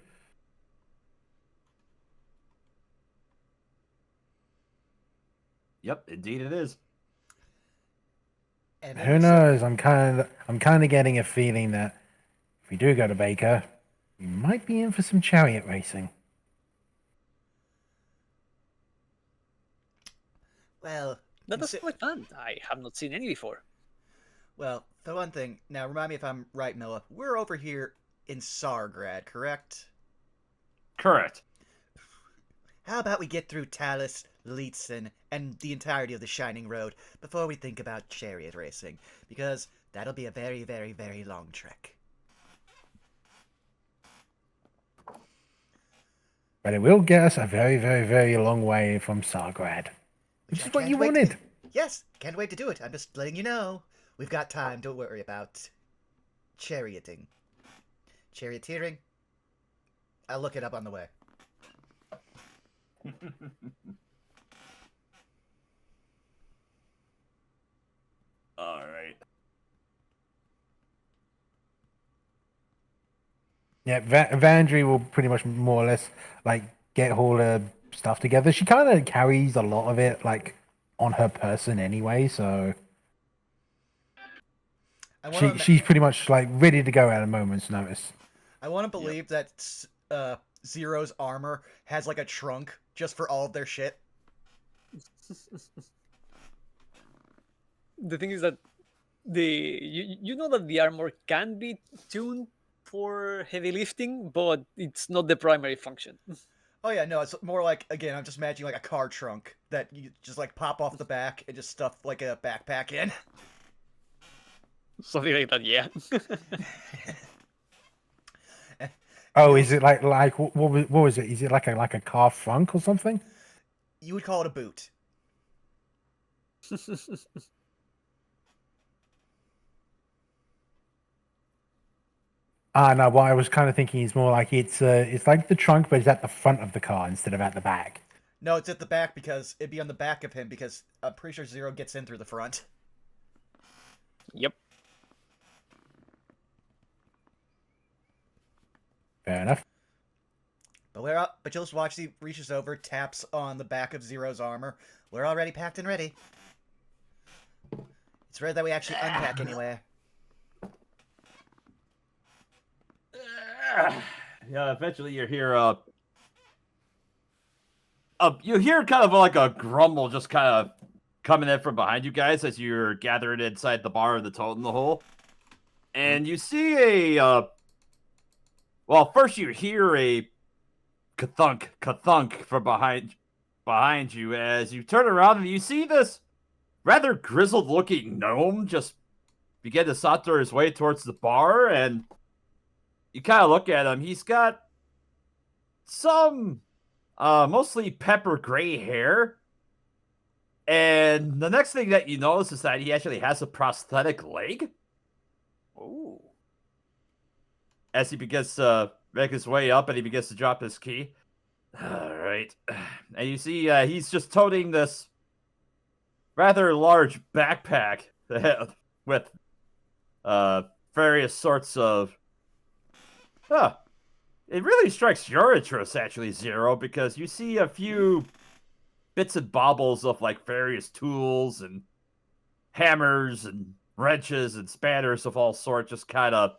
Yep, indeed it is. And Who knows? I'm kind of getting a feeling that if we do go to Baker, we might be in for some chariot racing. Well, That was quite fun. I have not seen any before. well, for one thing, now remind me if I'm right, Milla. We're over here in Sargrad, correct? Correct. How about we get through Talus, Leetzen, and the entirety of the Shining Road before we think about chariot racing? Because that'll be a very, very, very long trek. but it will get us a very, very, very long way from Sargrad, which I is what can't you wait wanted. Yes, can't wait to do it. I'm just letting you know. We've got time. Don't worry about charioting. Charioteering? I'll look it up on the way. All right. Yeah, Vandry will pretty much more or less like get all her stuff together. She kind of carries a lot of it like on her person anyway, so she's pretty much like ready to go at a moment's notice. I want to believe that Zero's armor has like a trunk just for all of their shit. The thing is that you know that the armor can be tuned for heavy lifting, but it's not the primary function. Oh yeah, no, it's more like, again, I'm just imagining like a car trunk that you just like pop off the back and just stuff like a backpack in. Something like that, yeah. Oh, is it like what was it? Is it like a car frunk or something? You would call it a boot. No, what I was kind of thinking is more like it's like the trunk, but it's at the front of the car instead of at the back. No, it's at the back because it'd be on the back of him because I'm pretty sure Zero gets in through the front. Yep. Fair enough. But but you'll just watch he reaches over, taps on the back of Zero's armor. We're already packed and ready. It's rare that we actually unpack anywhere. Yeah, eventually you hear you hear kind of like a grumble just kind of coming in from behind you guys as you're gathered inside the bar of the Toad in the Hole. And you see well, first you hear a ka-thunk from behind you as you turn around and you see this rather grizzled looking gnome just begin to saunter his way towards the bar, and you kind of look at him. He's got some mostly pepper gray hair. And the next thing that you notice is that he actually has a prosthetic leg. Ooh. As he begins to make his way up and he begins to drop his key. All right. And you see he's just toting this rather large backpack with various sorts of... It really strikes your interest, actually, Zero, because you see a few bits and baubles of like various tools and hammers and wrenches and spanners of all sorts just kind of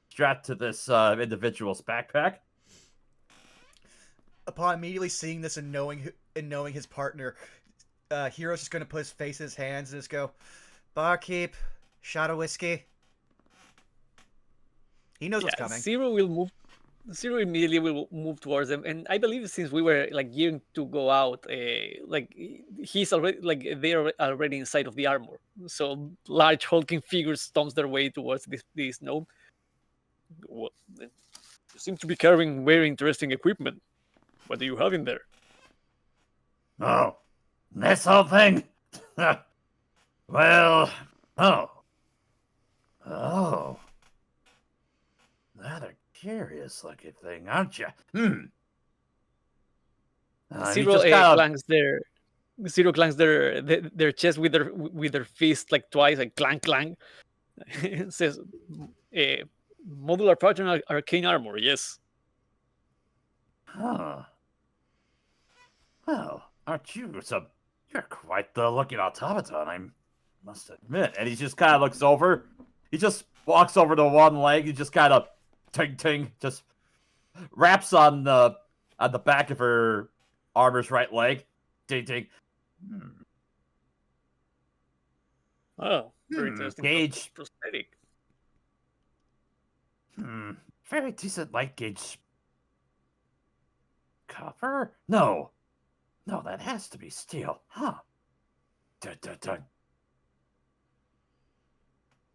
strapped to this individual's backpack. Upon immediately seeing this and knowing his partner, Hero's just gonna put his face in his hands and just go, "Barkeep, shot of whiskey." He knows what's coming. Zero immediately will move towards them, and I believe since we were like gearing to go out, like he's already like they're already inside of the armor. So large hulking figures stomps their way towards this gnome. Well, you seem to be carrying very interesting equipment. What do you have in there? Oh, this whole thing? Well, oh. Rather curious looking thing, aren't you? Zero clanks their chest with their fist like twice, like clank clank. It says, "Modular pattern arcane armor." Yes. Huh. Well, aren't you you're quite the looking automaton, I must admit. And he just kind of looks over. He just walks over to one leg. He just kind of ting, just wraps on the back of her armor's right leg. Ting. Oh, very interesting. Gauge. Prosthetic. Very decent light gauge. Copper? No, that has to be steel. Huh. Dun.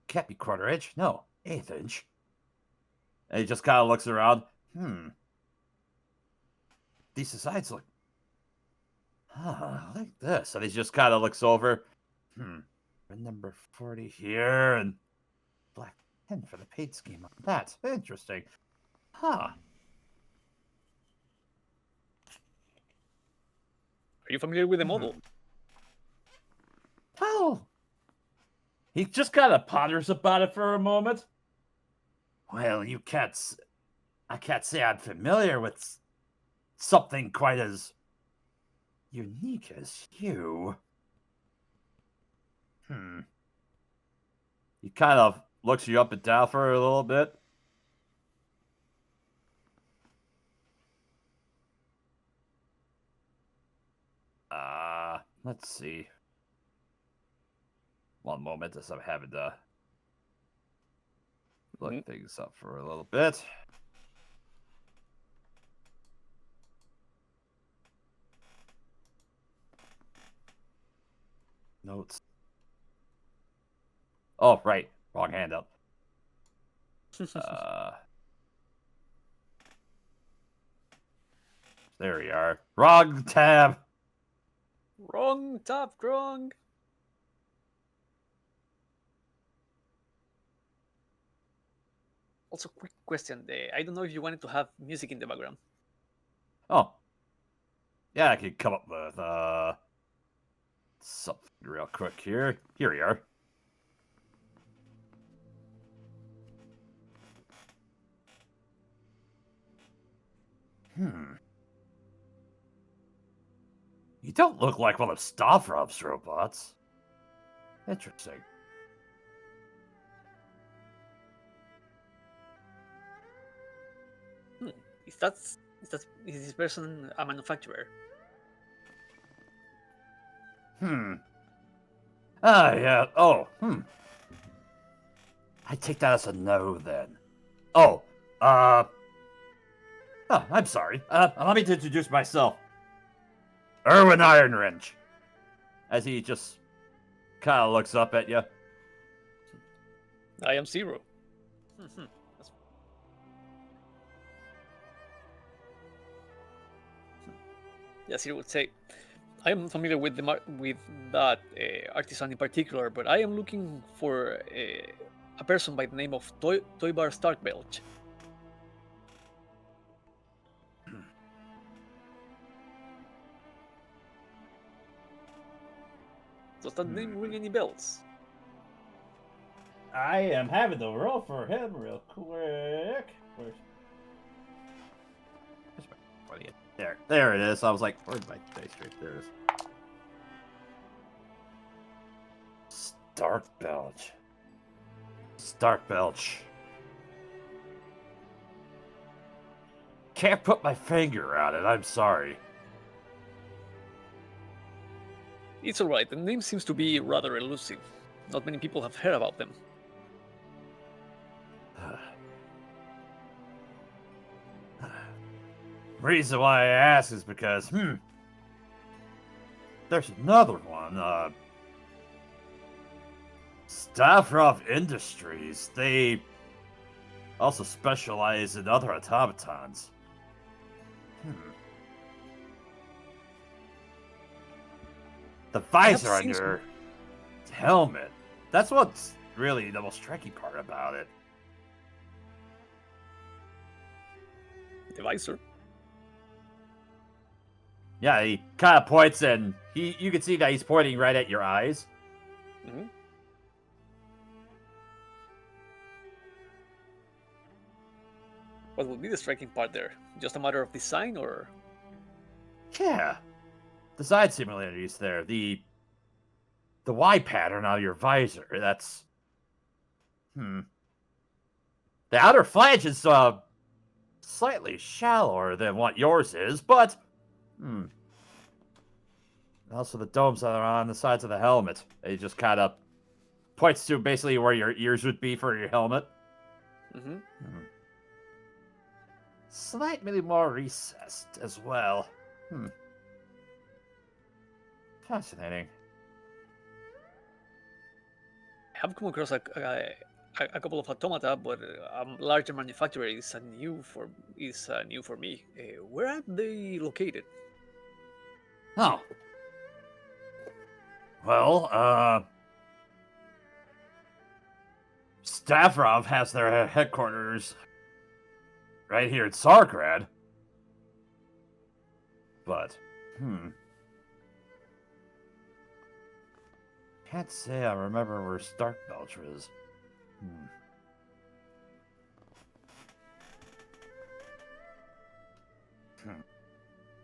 Can't be quarter inch. No, eighth inch. And he just kind of looks around. these designs look... like this. And he just kind of looks over. Red number 40 here, and black 10 for the paid scheme on that. Interesting. Huh. Are you familiar with the model? Well, he just kind of ponders about it for a moment. Well, I can't say I'm familiar with something quite as unique as you. He kind of looks you up and down for a little bit. Let's see. One moment as I'm having to look things up for a little bit. Notes. Oh, right. Wrong hand up. There we are. Wrong tab. Wrong tab, wrong. Also, quick question. I don't know if you wanted to have music in the background. Oh. Yeah, I could come up with something real quick here. Here we are. You don't look like one of Stavrov's robots. Interesting. Is this person a manufacturer? Yeah. Oh, I take that as a no, then. Oh, I'm sorry. Allow me to introduce myself. Erwin Ironwrench. As he just kind of looks up at you. I am Zero. Yes, he would say, I am familiar with that artisan in particular, but I am looking for a person by the name of Toibar Starkbelch. Does that name ring any bells? I am having to roll for him real quick. There it is. I was like, where's my dice tray? There it is. Starkbelch. Can't put my finger on it. I'm sorry. It's alright, the name seems to be rather elusive. Not many people have heard about them. Reason why I ask is because, there's another one, Stavrov Industries. They also specialize in other automatons. The visor on your helmet. That's what's really the most striking part about it. The visor? Yeah, he kind of points and you can see that he's pointing right at your eyes. What would be the striking part there? Just a matter of design, or? Yeah. Design similarities there. The Y pattern on your visor, that's... The outer flange is, slightly shallower than what yours is, but... Also the domes that are on the sides of the helmet. It just kind of points to basically where your ears would be for your helmet. Slightly more recessed as well. Fascinating. I have come across a a couple of automata, but a larger manufacturer is new for me. Where are they located? Oh. Well, Stavrov has their headquarters right here in Sargrad. But, can't say I remember where Starkbelch is.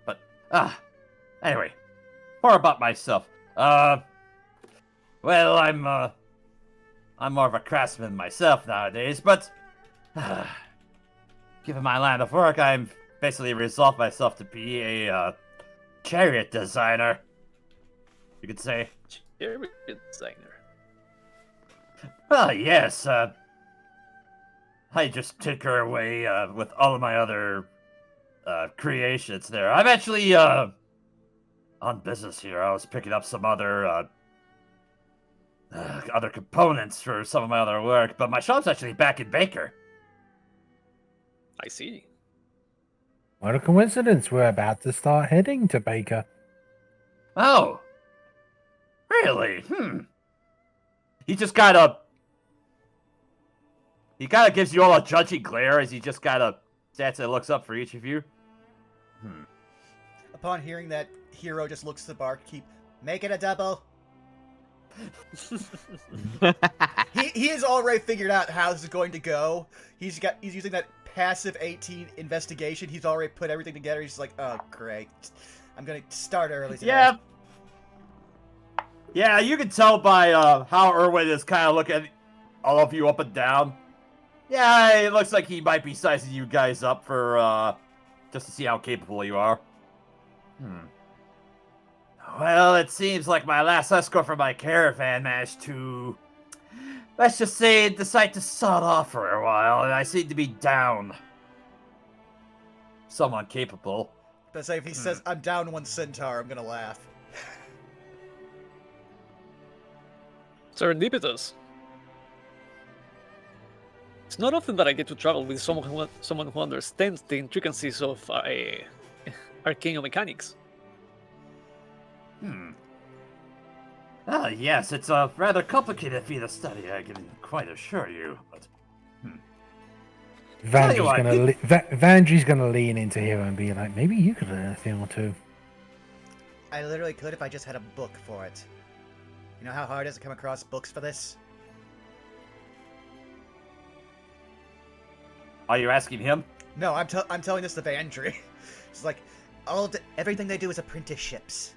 But, anyway, more about myself. Well, I'm more of a craftsman myself nowadays, but given my line of work, I'm basically resolved myself to be a chariot designer. You could say. Chariot designer. Well, yes. I just tinker away with all of my other creations there. I'm actually on business here. I was picking up some other components for some of my other work, but my shop's actually back in Baker. I see. What a coincidence. We're about to start heading to Baker. Oh. Really? He just kind of gives you all a judgy glare as he just kind of sits and looks up for each of you. Upon hearing that, Hero just looks at the barkeep. Make it a double. he has already figured out how this is going to go. He's using that passive 18 investigation. He's already put everything together. He's like, oh great, I'm gonna start early today. Yeah, you can tell by how Erwin is kind of looking at all of you up and down. Yeah, it looks like he might be sizing you guys up for just to see how capable you are. Well, it seems like my last escort from my caravan managed to, let's just say, decide to sod off for a while, and I seem to be down. Someone capable. But say if he says, I'm down one centaur, I'm gonna laugh. Serendipitous. It's not often that I get to travel with someone who understands the intricacies of arcane mechanics. Yes, it's a rather complicated feat of study, I can quite assure you, but... Vandry's gonna lean into Hero and be like, maybe you could learn a thing or two. I literally could if I just had a book for it. You know how hard it is to come across books for this? Are you asking him? No, I'm telling this to Vandry. It's like, everything they do is apprenticeships.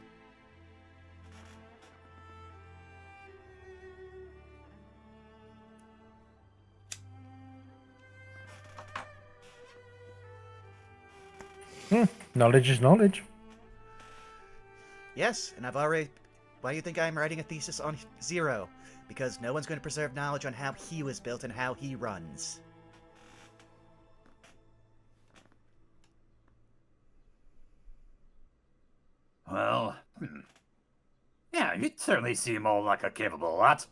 Knowledge is knowledge. Yes, and I've already... Why do you think I'm writing a thesis on Zero? Because no one's going to preserve knowledge on how he was built and how he runs. Well, yeah, you certainly seem all like a capable lot.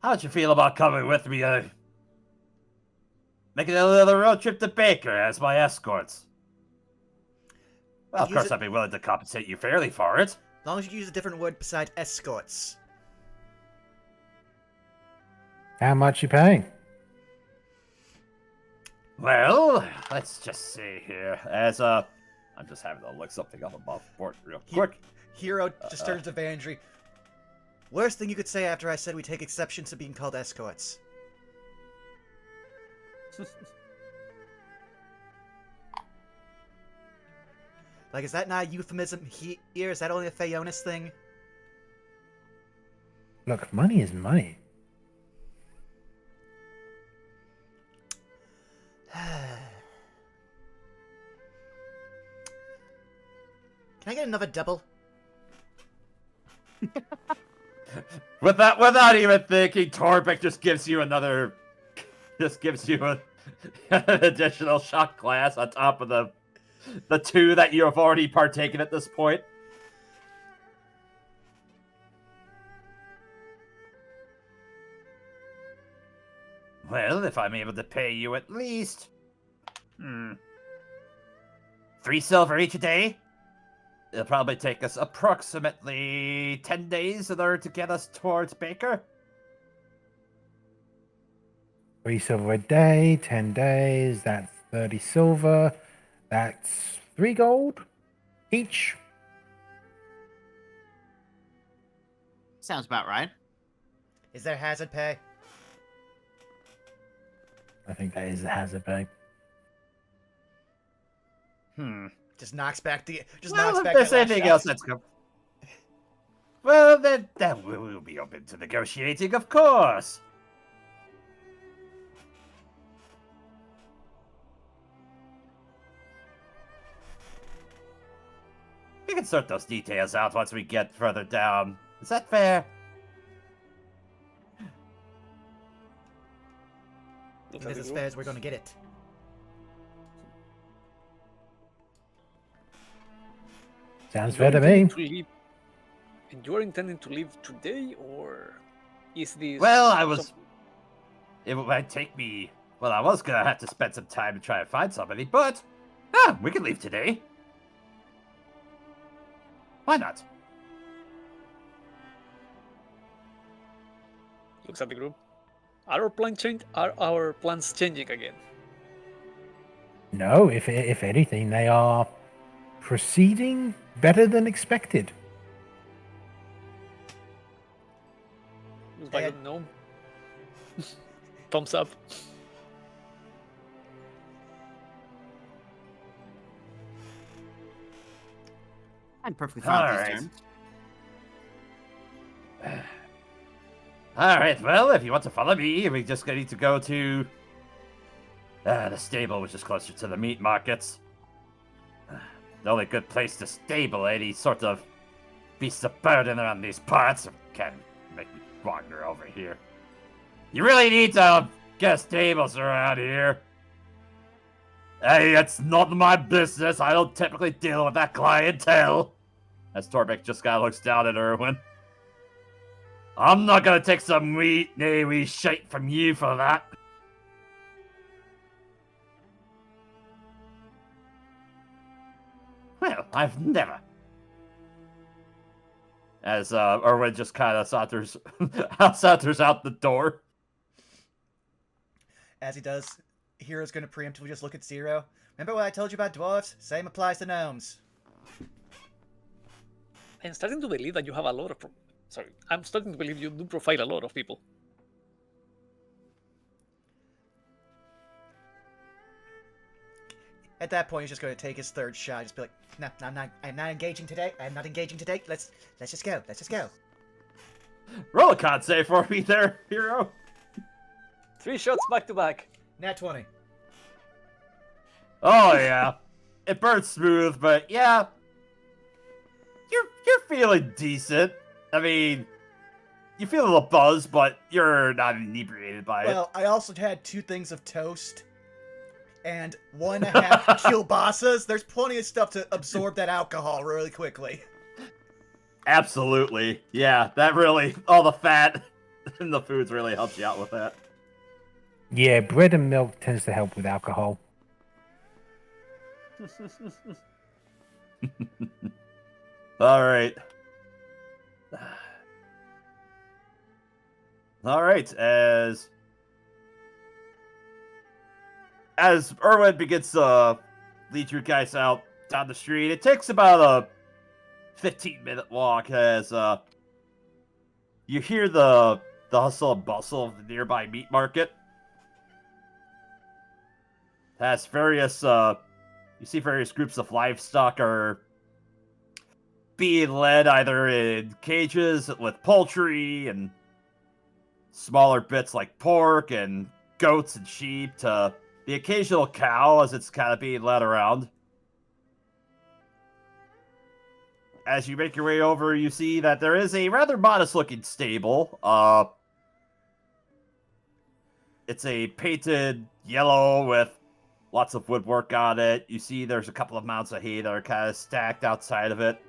How'd you feel about coming with me, making a little road trip to Baker as my escorts? Well, of course, I'd be willing to compensate you fairly for it. As long as you use a different word beside escorts. How much you paying? Well, let's just see here. As I'm just having to look something up above board real quick. Hero just turns to Vandry. Worst thing you could say after I said we take exception to being called escorts. Like, is that not a euphemism here? Is that only a Phaeonis thing? Look, money is money. Can I get another double? Without even thinking, Torbeck just gives you an additional shot glass on top of the two that you have already partaken at this point. Well, if I'm able to pay you at least... 3 silver each a day, it'll probably take us approximately 10 days in order to get us towards Baker. 3 silver a day, 10 days, that's 30 silver. That's 3 gold each. Sounds about right. Is there hazard pay? I think that is a hazard pay. Just knocks back the. Just Well, knocks if back there's that last anything shot. else that's come... Well, then we'll be open to negotiating, of course. We can sort those details out once we get further down. Is that fair? Looks Because like as the fair as we're gonna get it. Sounds group. fair to me. And you're intending to leave today, or is this? Well, I was... some- It might take me... Well, I was gonna have to spend some time to try and find somebody, but... we can leave today. Why not? Looks at the group. Are our plans changing again? No, if anything, they are proceeding better than expected. Looks like a And- no. Thumbs up. I'm perfectly fine with Alright. these terms. Alright, well, if you want to follow me, we just need to go to... the stable, which is closer to the meat markets. The only good place to stable any sort of beast of burden around these parts. Can't make me wander over here. You really need to get stables around here. Hey, it's not my business. I don't typically deal with that clientele. As Torbeck just kind of looks down at Erwin. I'm not gonna take some wee shite from you for that. Well, I've never. As Erwin just kind of saunters out the door. As he does, Hero's gonna preemptively just look at Zero. Remember what I told you about dwarves? Same applies to gnomes. I'm starting to believe that you have a lot of. I'm starting to believe you do profile a lot of people. At that point, he's just gonna take his third shot. Just be like, "No, I'm not engaging today. I'm not engaging today. Let's just go. Let's just go." Roll a con save for me there, Hero. 3 shots back to back. Nat 20. Oh yeah, it burns smooth, but yeah, you're feeling decent. I mean, you feel a little buzz, but you're not inebriated by it. Well, I also had 2 things of toast and 1.5 kielbasas. There's plenty of stuff to absorb that alcohol really quickly. Absolutely, yeah. That really, all the fat in the foods really helps you out with that. Yeah, bread and milk tends to help with alcohol. All right. All right, as Erwin begins to lead you guys out down the street, it takes about a 15-minute walk as you hear the hustle and bustle of the nearby meat market. It has various you see various groups of livestock are being led either in cages with poultry and smaller bits like pork and goats and sheep to the occasional cow as it's kind of being led around. As you make your way over, you see that there is a rather modest-looking stable. It's a painted yellow with lots of woodwork on it. You see there's a couple of mounts of hay that are kind of stacked outside of it.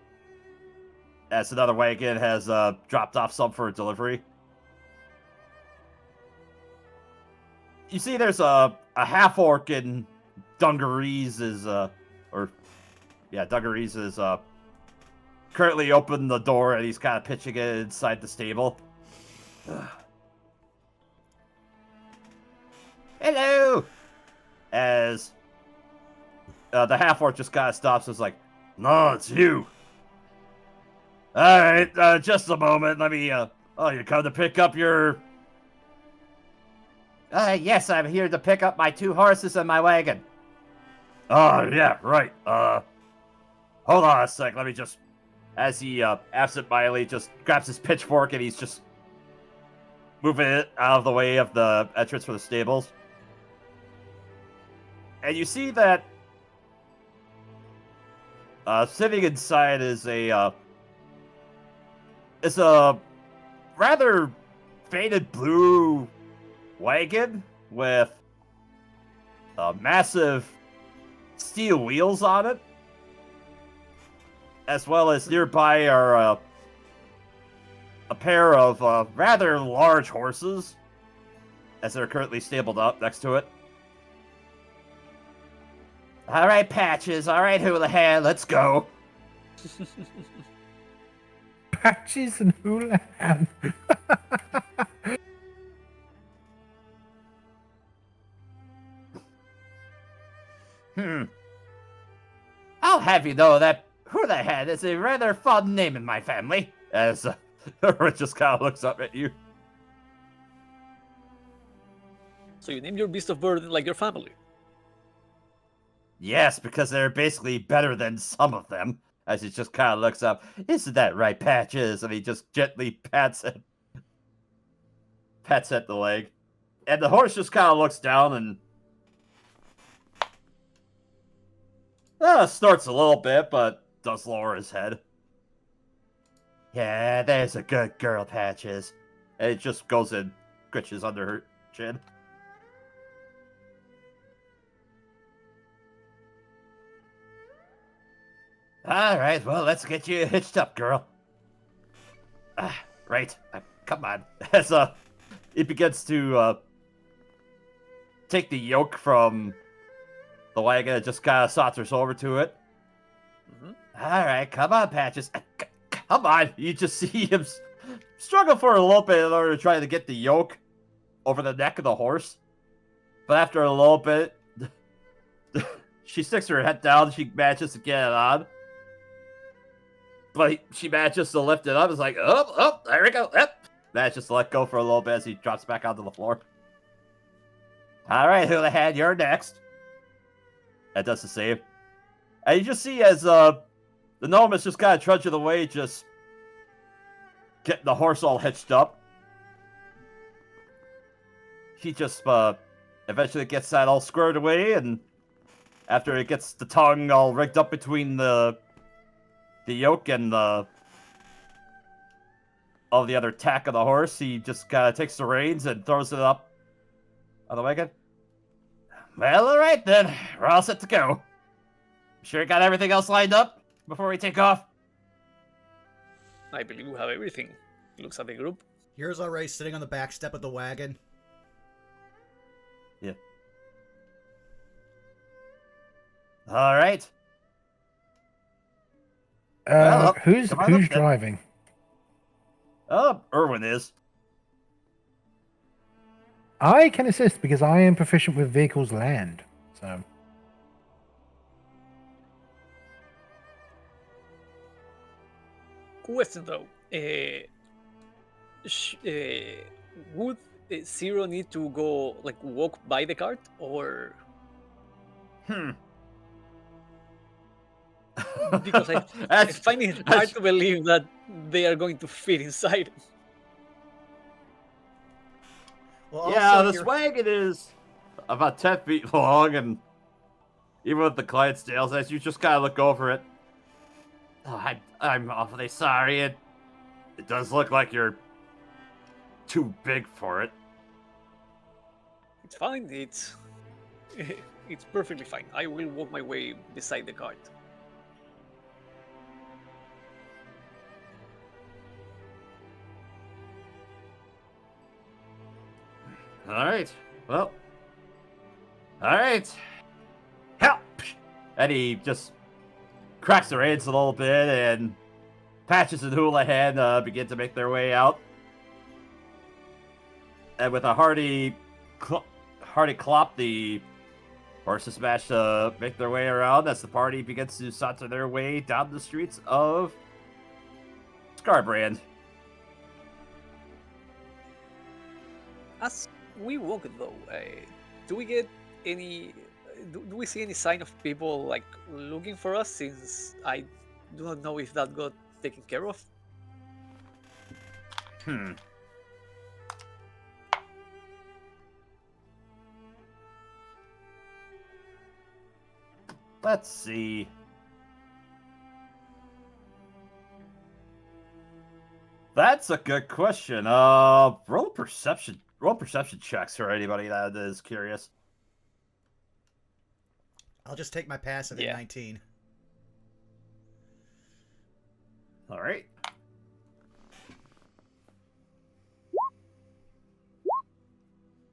As another wagon has dropped off some for delivery. you see there's a half orc in Dungarees Dungarees is currently opened the door and he's kind of pitching it inside the stable. Hello! As the half orc just kind of stops and is like, no, it's you. Alright, just a moment. Let me, you come to pick up your... yes, I'm here to pick up my 2 horses and my wagon. Oh, yeah, right. Hold on a sec. Let me just... As he, absentmindedly just grabs his pitchfork and he's just moving it out of the way of the entrance for the stables. And you see that sitting inside is a rather faded blue wagon with massive steel wheels on it, as well as nearby are a pair of rather large horses, as they're currently stabled up next to it. All right, Patches. All right, Houlihan. Let's go. Patches and Houlihan. I'll have you know that Houlihan is a rather fun name in my family. As Rich just kind of looks up at you. So you name your beast of burden like your family. Yes, because they're basically better than some of them. As he just kind of looks up, isn't that right, Patches? And he just gently pats at the leg. And the horse just kind of looks down and snorts a little bit, but does lower his head. Yeah, there's a good girl, Patches. And it just goes and scritches under her chin. All right, well, let's get you hitched up, girl. Right. Come on. As it begins to take the yoke from the wagon and just kind of saunters over to it. Mm-hmm. All right, come on, Patches. Come on. You just see him struggle for a little bit in order to try to get the yoke over the neck of the horse. But after a little bit, she sticks her head down. She manages to get it on. But she manages to lift it up. It's like, oh, there we go. Yep. Manages to let go for a little bit as he drops back onto the floor. All right, Houlihan, you're next. That does the same. And you just see as the gnome is just kind of trudging away, just getting the horse all hitched up. He just eventually gets that all squared away, and after it gets the tongue all rigged up between the yoke and of the other tack of the horse, he just kind of takes the reins and throws it up on the wagon. Well, all right then. We're all set to go. Sure you got everything else lined up before we take off? I believe we have everything. Looks at the group. Here's our race sitting on the back step of the wagon. Yeah. All right. Who's driving? Erwin is. I can assist because I am proficient with vehicles land. So Question though, would Zero need to go like walk by the cart or? Because I find it hard to believe that they are going to fit inside. Well, Yeah, also this wagon is about 10 feet long, and even with the Clydesdales, as you just kind of look over it, I'm awfully sorry. It does look like you're too big for it. It's fine. It's perfectly fine. I will walk my way beside the cart. All right. Well, All right. Help! And he just cracks their reins a little bit, and Patches and Houlihan begin to make their way out. And with a hearty clop, the horses smash to make their way around as the party begins to saunter their way down the streets of Scarbrand. As we walk, though, do we get any? Do we see any sign of people like looking for us? Since I do not know if that got taken care of. Let's see. That's a good question. Roll perception checks for anybody that is curious. I'll just take my passive at 19. All right.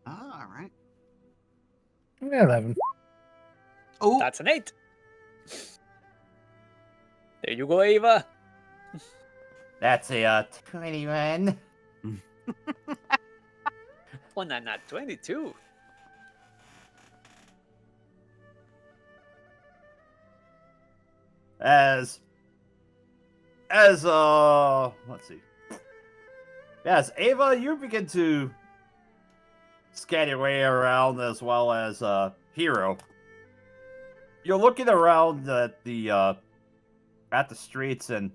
All right. 11. Oh, That's an 8. There you go, Ava. That's a 21. Oh, not 22. As let's see. Yes, Ava, you begin to scan your way around as well as Hero. You're looking around at the streets, and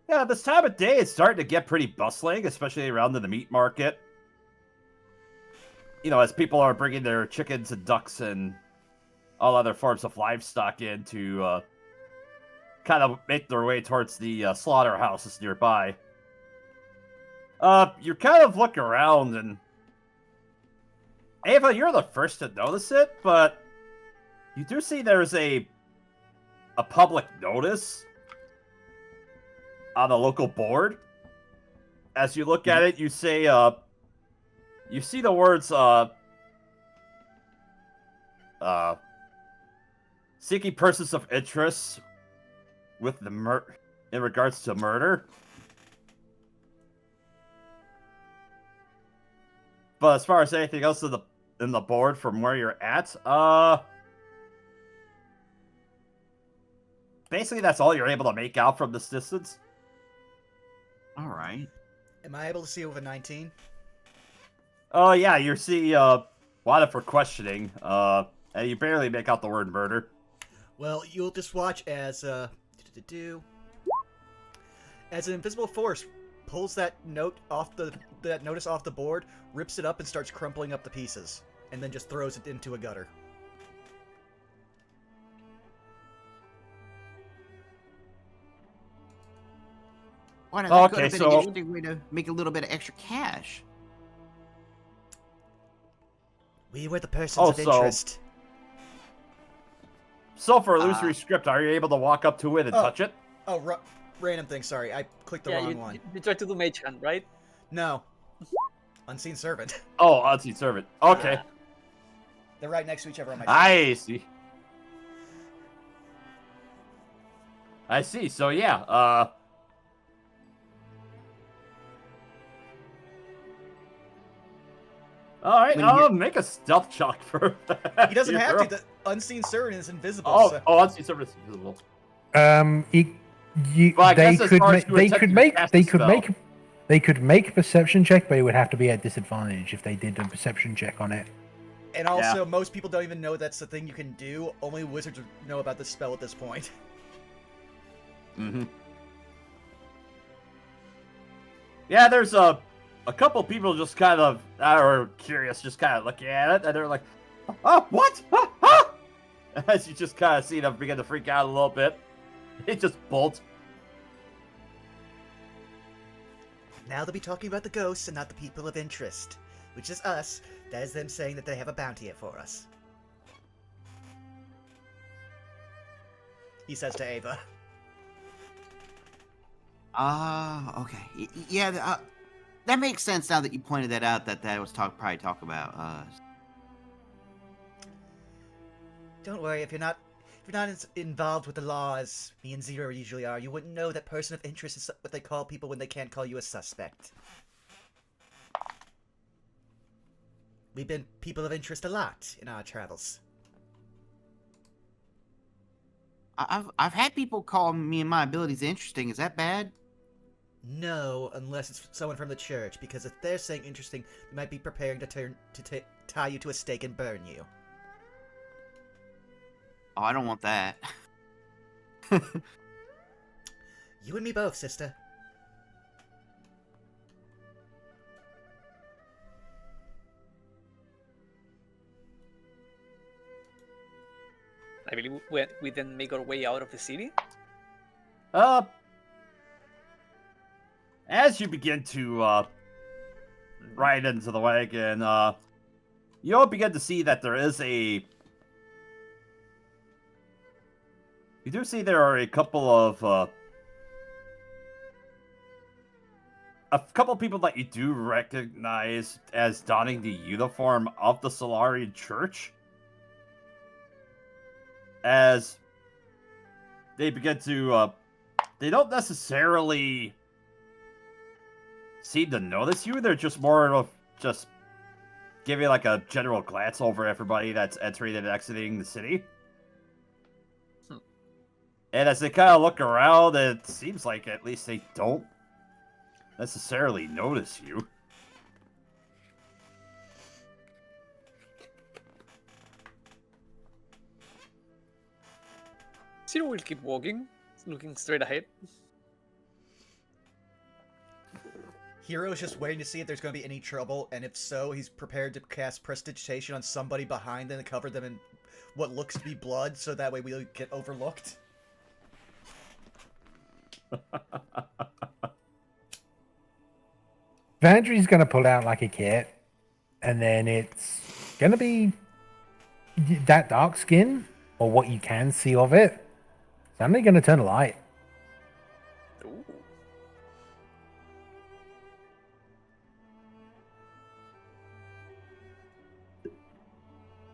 yeah, this time of day it's starting to get pretty bustling, especially around in the meat market. You know, as people are bringing their chickens and ducks and all other forms of livestock in to kind of make their way towards the slaughterhouses nearby. You kind of look around, and Ava, you're the first to notice it, but you do see there's a public notice on the local board. As you look at it, you say, you see the words, seeking persons of interest with the in regards to murder. But as far as anything else in the board from where you're at, basically that's all you're able to make out from this distance. all right. Am I able to see over 19? Oh yeah, you see wanted for questioning, and you barely make out the word murder. Well, you'll just watch as as an invisible force pulls that notice off the board, rips it up, and starts crumpling up the pieces, and then just throws it into a gutter. Why not? That could Okay, have been so- an interesting way to make a little bit of extra cash. We were the persons Oh, of so- interest. So for illusory script, are you able to walk up to it and Oh. touch it? Oh, random thing. Sorry, I clicked the Yeah, wrong you, one. you tried to do mage hand, right? No, unseen servant. Oh, unseen servant. Okay, Ah. They're right next to each other on my. I see. I see. So yeah, all right, When you- make a stealth check for. He doesn't your have girl. to. The unseen servant is invisible. Oh, so- unseen servant is invisible. Well, I guess as far as you attempt to cast a spell. they could make a perception check, but it would have to be at disadvantage if they did a perception check on it. And also, most people don't even know that's the thing you can do. Only wizards know about this spell at this point. Mm-hmm. Yeah, there's a couple people just kind of are curious, just kind of looking at it, and they're like, "Oh, what? Ah, ah!" As you just kind of see them begin to freak out a little bit. It just bolts. Now they'll be talking about the ghosts and not the people of interest, which is us. That is them saying that they have a bounty for us. He says to Ava. Okay. Yeah, that makes sense now that you pointed that out. That was probably talk about. Don't worry, if you're not as involved with the law as me and Zero usually are, you wouldn't know that person of interest is what they call people when they can't call you a suspect. We've been people of interest a lot in our travels. I've had people call me and my abilities interesting. Is that bad? No, unless it's someone from the church, because if they're saying interesting, they might be preparing to tie you to a stake and burn you. Oh, I don't want that. You and me both, sister. I believe we then make our way out of the city. As you begin to ride into the wagon, you'll begin to see that there is a. You do see there are a couple of people that you do recognize as donning the uniform of the Solarian Church. As they begin to, they don't necessarily seem to notice you. They're just more of just giving like a general glance over everybody that's entering and exiting the city. And as they kind of look around, it seems like at least they don't necessarily notice you. Zero will keep walking, looking straight ahead. Hero's just waiting to see if there's going to be any trouble, and if so, he's prepared to cast Prestidigitation on somebody behind them and cover them in what looks to be blood, so that way we don't get overlooked. Vandry's gonna pull out like a kit, and then it's gonna be that dark skin, or what you can see of it. Suddenly gonna turn a light. Ooh.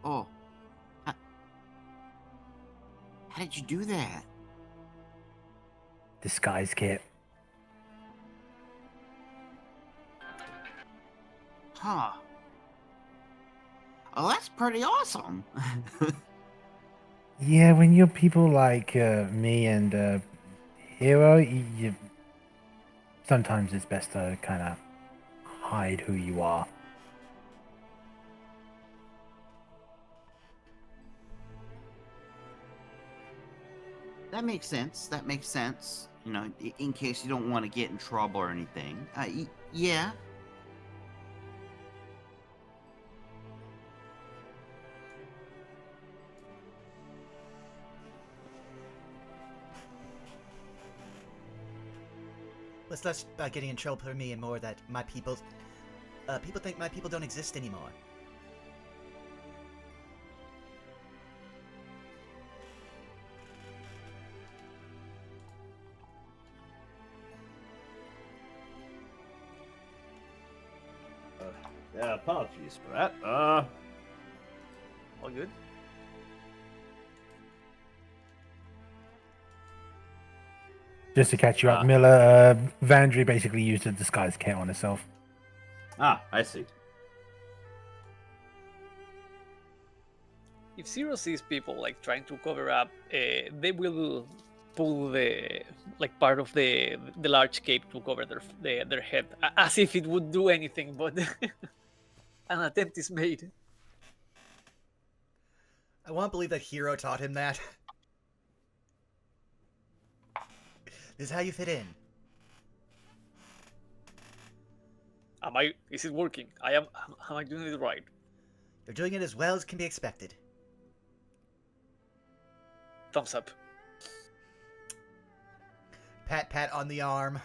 Oh. How did you do that? Disguise kit. Huh. Oh, that's pretty awesome. Yeah, when you're people like me and Hero, you sometimes it's best to kind of hide who you are. That makes sense. That makes sense. You know, in case you don't want to get in trouble or anything. Yeah. It's less about getting in trouble for me and more that my people... people think my people don't exist anymore. Yeah, apologies for that. All good. Just to catch you up, Miller, Vandry basically used a disguise kit on herself. I see. If Zero sees people like trying to cover up, they will pull the part of the large cape to cover their head, as if it would do anything. But an attempt is made. I want to believe that Hero taught him that. This is how you fit in. Is it working? Am I doing it right? You're doing it as well as can be expected. Thumbs up. Pat, pat on the arm.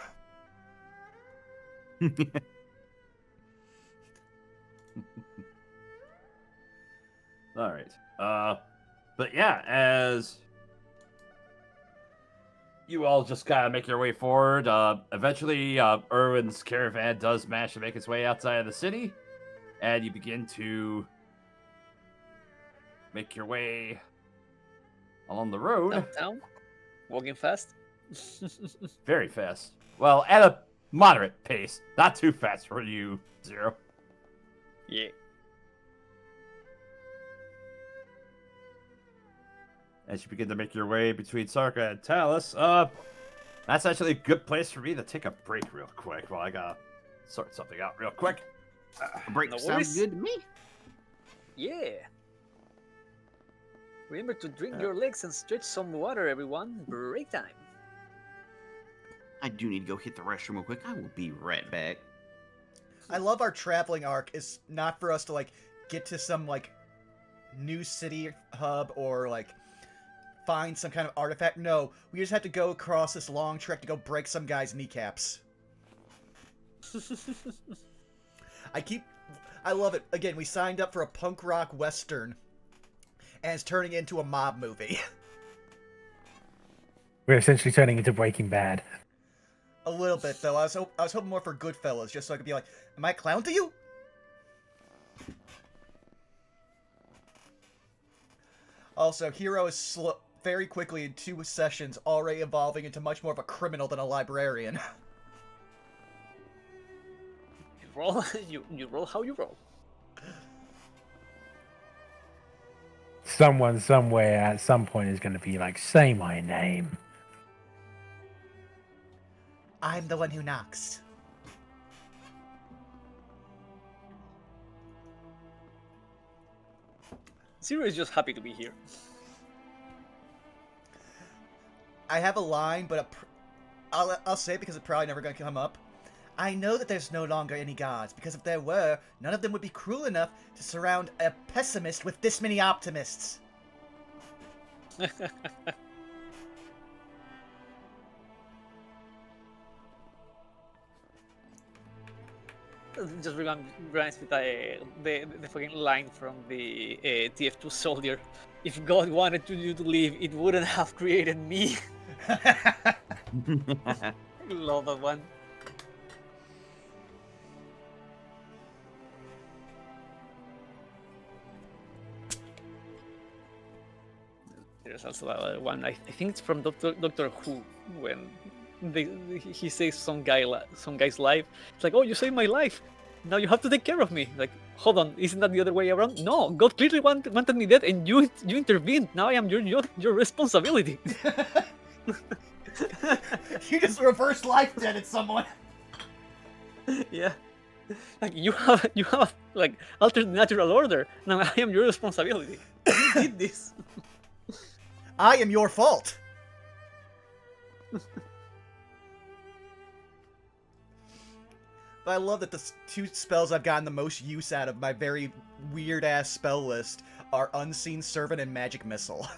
All right. But yeah, as you all just kind of make your way forward, eventually Erwin's caravan does manage to make its way outside of the city, and you begin to make your way along the road. Downtown, walking fast. Very fast. Well, at a moderate pace. Not too fast for you, Zero. Yeah. As you begin to make your way between Sarka and Talus, that's actually a good place for me to take a break real quick while I gotta sort something out real quick. A break No sounds worries. good to me. Yeah. Remember to drink your legs and stretch some water, everyone. Break time. I do need to go hit the restroom real quick. I will be right back. I love our traveling arc is not for us to like get to some like new city hub or like find some kind of artifact. No, we just have to go across this long trek to go break some guy's kneecaps. I love it. Again, we signed up for a punk rock western, and it's turning into a mob movie. We're essentially turning into Breaking Bad. A little bit, though. I was hoping more for Goodfellas, just so I could be like, am I a clown to you? Also, Hero is very quickly in 2 sessions already evolving into much more of a criminal than a librarian. You roll, you roll how you roll. Someone somewhere at some point is going to be like, say my name. I'm the one who knocks. Zero is just happy to be here. I have a line, but I'll say it because it's probably never going to come up. I know that there's no longer any gods, because if there were, none of them would be cruel enough to surround a pessimist with this many optimists. Just reminds me the fucking line from the TF2 soldier. If God wanted you to live, it wouldn't have created me. Love that one. There's also one. I think it's from Doctor Who when he saves some guy's life. It's like, oh, you saved my life. Now you have to take care of me. Like, hold on, isn't that the other way around? No, God clearly wanted me dead, and you intervened. Now I am your responsibility. You just reverse life dead at someone. Yeah, like you have like altered the natural order. Now I am your responsibility. You did this. I am your fault. But I love that the 2 spells I've gotten the most use out of my very weird-ass spell list are Unseen Servant and Magic Missile.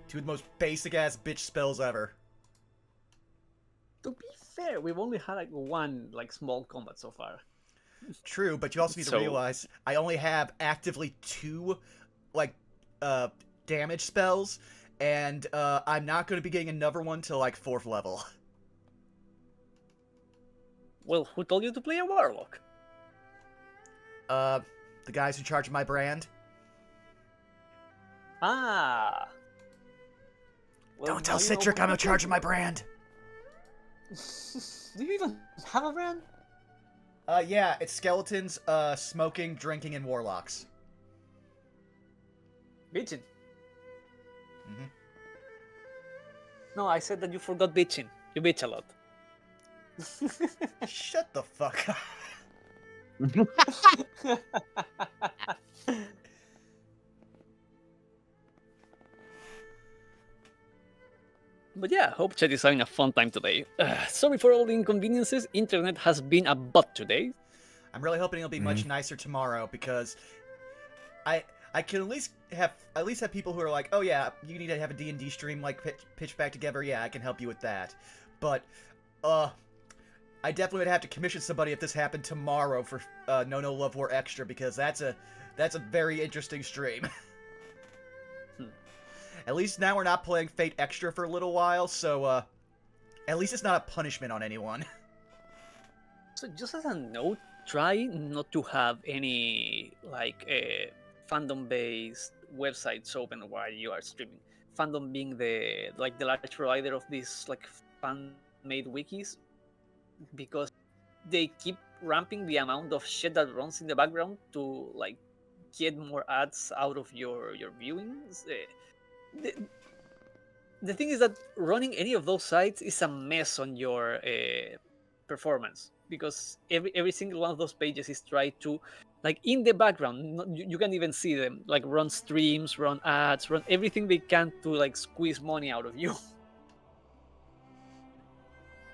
2 of the most basic-ass bitch spells ever. To be fair, we've only had like one small combat so far. True, but you also need to realize I only have actively 2 damage spells, and I'm not going to be getting another one till 4th level. Well, who told you to play a warlock? The guys who charge my brand. Ah. Well, Don't tell now you know Citric what I'm to in charge of my brand. Do you even have a brand? Yeah, it's skeletons, smoking, drinking, and warlocks. Bitching. Mhm. No, I said that you forgot bitching. You bitch a lot. Shut the fuck up. But yeah, hope chat is having a fun time today. Sorry for all the inconveniences. Internet has been a butt today. I'm really hoping it'll be much nicer tomorrow because I can at least have people who are like, oh yeah, you need to have a D&D stream pitch back together. Yeah, I can help you with that. But I definitely would have to commission somebody if this happened tomorrow for No Love War Extra because that's a very interesting stream. At least now we're not playing Fate Extra for a little while, so at least it's not a punishment on anyone. So just as a note, try not to have any fandom-based websites open while you are streaming. fandom being the large provider of these like fan-made wikis, because they keep ramping the amount of shit that runs in the background to like get more ads out of your viewings. The, the thing is that running any of those sites is a mess on your performance, because every single one of those pages is tried to, like, in the background, you can't even see them, like, run streams, run ads, run everything they can to like squeeze money out of you.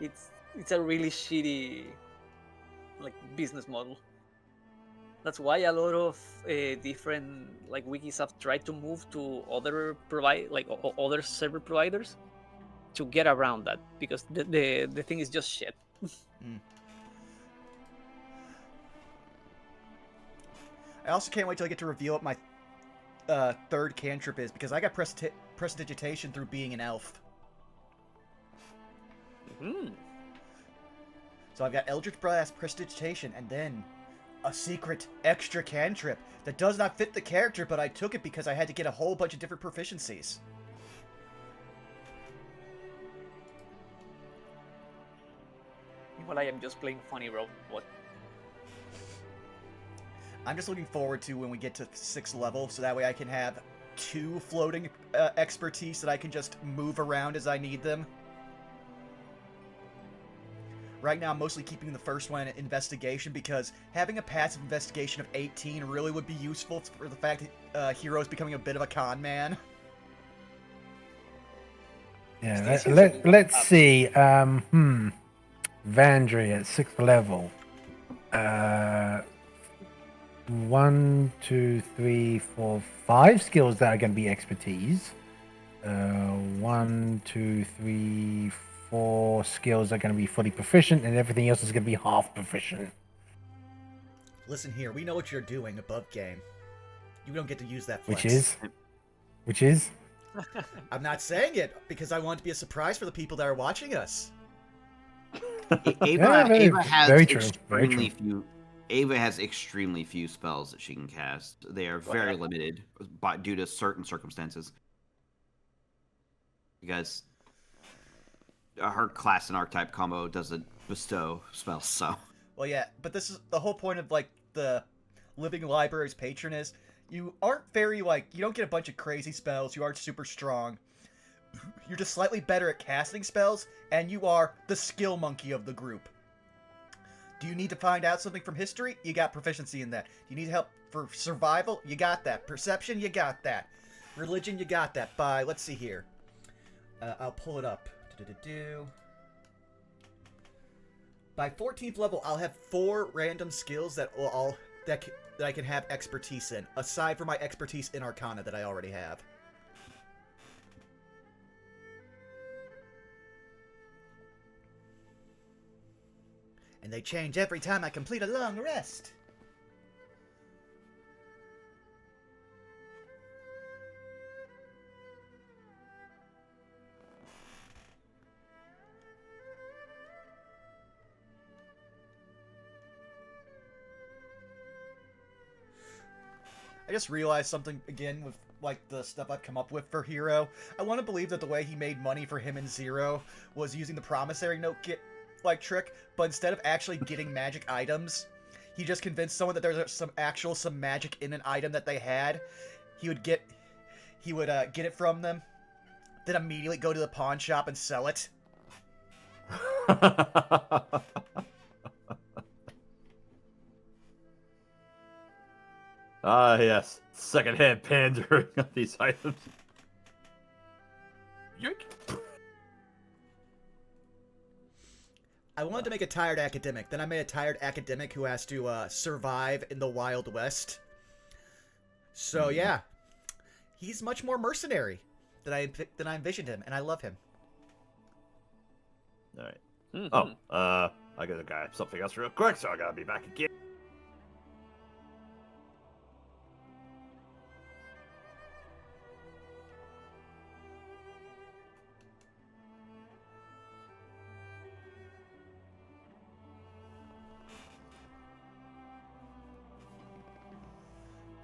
It's a really shitty like business model. That's why a lot of different like wikis have tried to move to other other server providers to get around that, because the thing is just shit. I also can't wait till I get to reveal what my third cantrip is, because I got prestidigitation through being an elf. So I've got Eldritch Blast, prestidigitation, and then a secret extra cantrip that does not fit the character, but I took it because I had to get a whole bunch of different proficiencies. Well, I am just playing funny robot. I'm just looking forward to when we get to 6th level, so that way I can have 2 floating expertise that I can just move around as I need them. Right now, I'm mostly keeping the first one investigation, because having a passive investigation of 18 really would be useful for the fact that Hero's becoming a bit of a con man. Yeah, let's see. Vandry at 6th level. 1, 2, 3, 4, 5 skills that are going to be expertise. 1, 2, 3, 4 skills are going to be fully proficient, and everything else is going to be half proficient. Listen here, we know what you're doing above game. You don't get to use that flex. Which is? I'm not saying it, because I want it to be a surprise for the people that are watching us. Ava has very true. extremely few. Ava has extremely few spells that she can cast. They are very limited due to certain circumstances. Because her class and archetype combo doesn't bestow spells, so. Well, yeah, but this is the whole point of, like, the Living Library's patron is you aren't very, like, you don't get a bunch of crazy spells, you aren't super strong. You're just slightly better at casting spells, and you are the skill monkey of the group. Do you need to find out something from history? You got proficiency in that. Do you need help for survival? You got that. Perception? You got that. Religion? You got that. By, let's see here. I'll pull it up. By 14th level, I'll have 4 random skills that I can have expertise in, aside from my expertise in Arcana that I already have. And they change every time I complete a long rest. I just realized something again with, like, the stuff I've come up with for Hero. I want to believe that the way he made money for him and Zero was using the promissory note trick, but instead of actually getting magic items, he just convinced someone that there's some magic in an item that they had. He would get it from them, then immediately go to the pawn shop and sell it. Yes. Secondhand pandering of these items. Yoink. I wanted to make a tired academic. Then I made a tired academic who has to survive in the Wild West. So yeah, he's much more mercenary than I envisioned him, and I love him. All right. Mm-hmm. I gotta grab something else real quick, so I gotta be back again.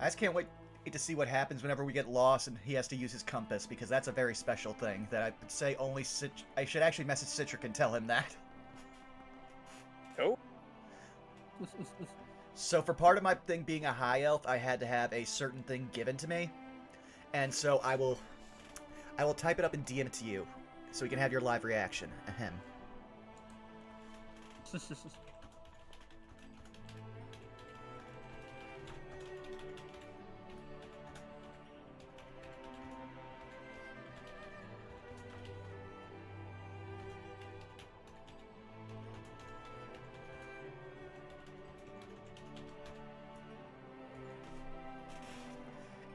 I just can't wait. to see what happens whenever we get lost and he has to use his compass, because that's a very special thing that I would say only I should actually message Citric and tell him that. Oh. So for part of my thing being a high elf, I had to have a certain thing given to me, and so I will type it up and DM it to you, so we can have your live reaction. Ahem.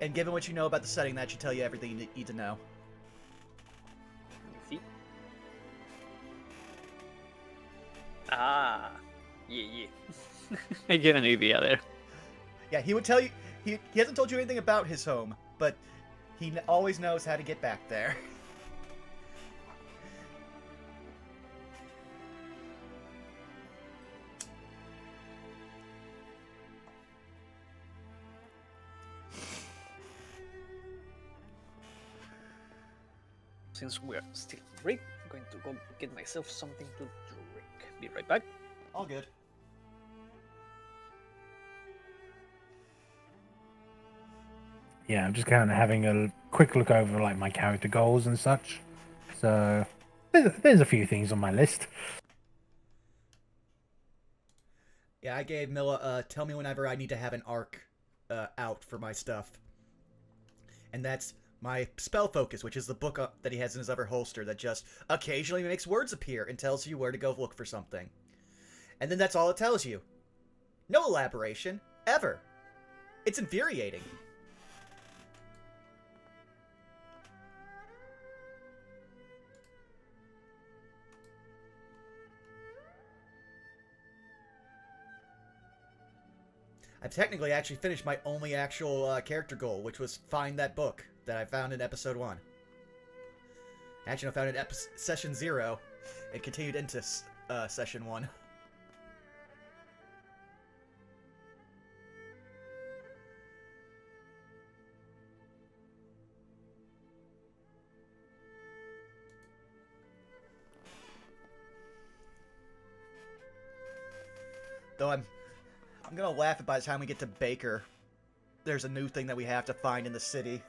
And given what you know about the setting, that should tell you everything you need to know. Let me see. Ah, yeah. I get an idea there. Yeah, he would tell you. He hasn't told you anything about his home, but he always knows how to get back there. Since we're still on break, I'm going to go get myself something to drink. Be right back. All good. Yeah, I'm just kind of having a quick look over like my character goals and such. So there's a few things on my list. Yeah, I gave Milla, tell me whenever I need to have an arc out for my stuff. And that's my spell focus, which is the book that he has in his other holster that just occasionally makes words appear and tells you where to go look for something. And then that's all it tells you. No elaboration, ever. It's infuriating. I've technically actually finished my only actual character goal, which was find that book that I found in episode 1. Actually, I found it in session 0. It continued into session 1. Though I'm gonna laugh at by the time we get to Baker. There's a new thing that we have to find in the city.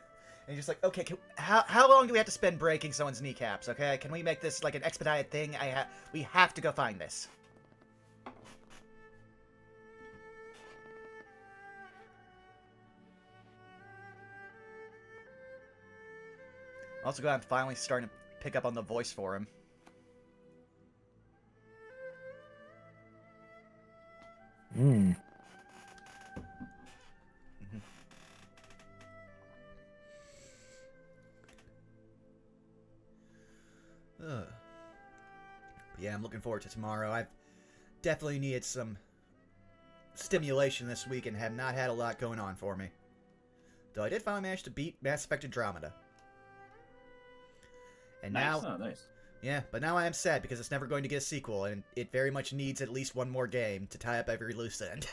And you're just like, okay, how long do we have to spend breaking someone's kneecaps, okay? Can we make this like an expedited thing? We have to go find this. I'm also glad I'm finally starting to pick up on the voice for him. Hmm. But yeah, I'm looking forward to tomorrow. I've definitely needed some stimulation this week and have not had a lot going on for me. Though I did finally manage to beat Mass Effect Andromeda. And Nice. now, Oh, nice. yeah, but now I am sad because it's never going to get a sequel, and it very much needs at least one more game to tie up every loose end.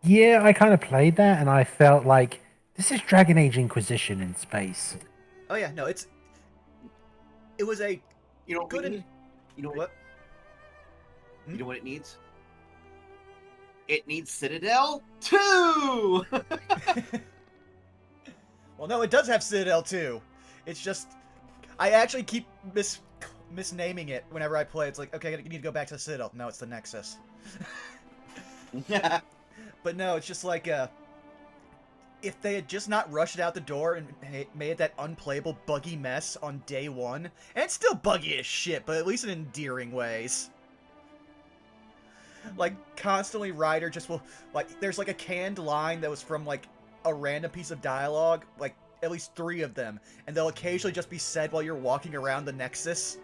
Yeah, I kind of played that, and I felt like this is Dragon Age Inquisition in space. Oh yeah, no, it was a You know what good we and need? You know what? You know what it needs? It needs Citadel 2! Well, no, it does have Citadel too. It's just I actually keep misnaming it whenever I play. It's like, okay, you need to go back to the Citadel. No, it's the Nexus. But no, it's just like if they had just not rushed it out the door and made it that unplayable, buggy mess on day one, and it's still buggy as shit, but at least in endearing ways. Like, constantly Ryder just will, like, there's like a canned line that was from like a random piece of dialogue, like at least 3 of them, and they'll occasionally just be said while you're walking around the Nexus.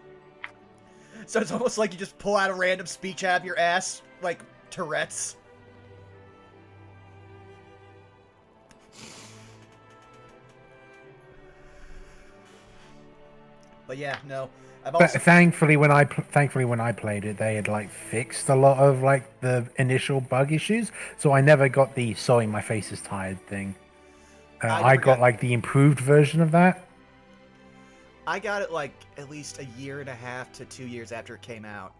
So it's almost like you just pull out a random speech out of your ass, like Tourette's. But yeah, no. I've But also thankfully, when I played it, they had like fixed a lot of like the initial bug issues, so I never got the "sorry, my face is tired" thing. I I never got got- like the improved version of that. I got it like at least a year and a half to 2 years after it came out.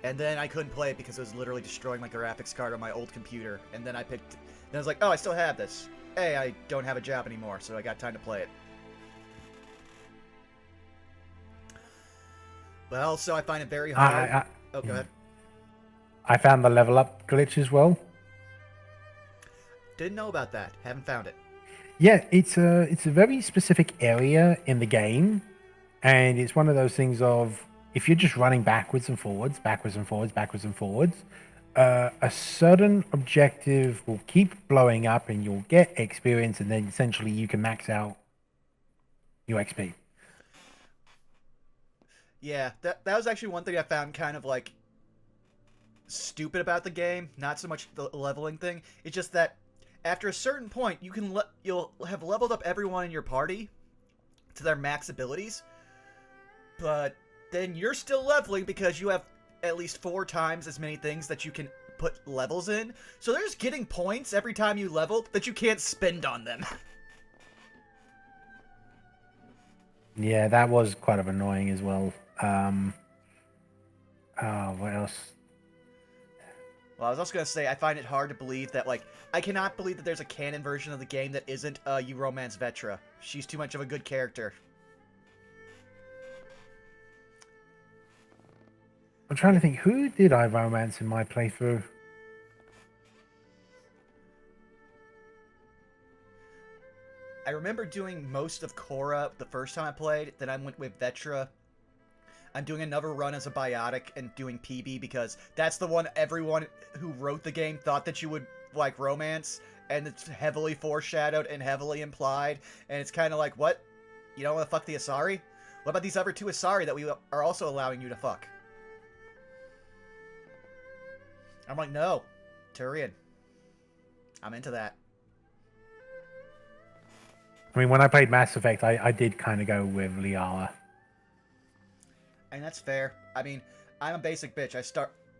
And then I couldn't play it because it was literally destroying my graphics card on my old computer. And then then I was like, oh, I still have this. Hey, I don't have a job anymore, so I got time to play it. But also, I find it very hard. Oh, go ahead. I found the level up glitch as well. Didn't know about that. Haven't found it. Yeah, it's a very specific area in the game, and it's one of those things of if you're just running backwards and forwards, backwards and forwards, backwards and forwards, a certain objective will keep blowing up, and you'll get experience, and then essentially you can max out your XP. Yeah, that was actually one thing I found kind of like stupid about the game. Not so much the leveling thing. It's just that after a certain point, you'll have leveled up everyone in your party to their max abilities, but then you're still leveling because you have at least 4 times as many things that you can put levels in. So they're just getting points every time you level that you can't spend on them. Yeah, that was quite of annoying as well. What else? Well, I was also going to say, I find it hard to believe that, like, I cannot believe that there's a canon version of the game that isn't You Romance Vetra. She's too much of a good character. I'm trying to think, who did I romance in my playthrough? I remember doing most of Korra the first time I played, then I went with Vetra. I'm doing another run as a Biotic and doing PB because that's the one everyone who wrote the game thought that you would like romance, and it's heavily foreshadowed and heavily implied, and it's kind of like, what? You don't want to fuck the Asari? What about these other 2 Asari that we are also allowing you to fuck? I'm like, no, Turian. I'm into that. I mean, when I played Mass Effect, I did kind of go with Liara. And that's fair. I mean, I'm a basic bitch.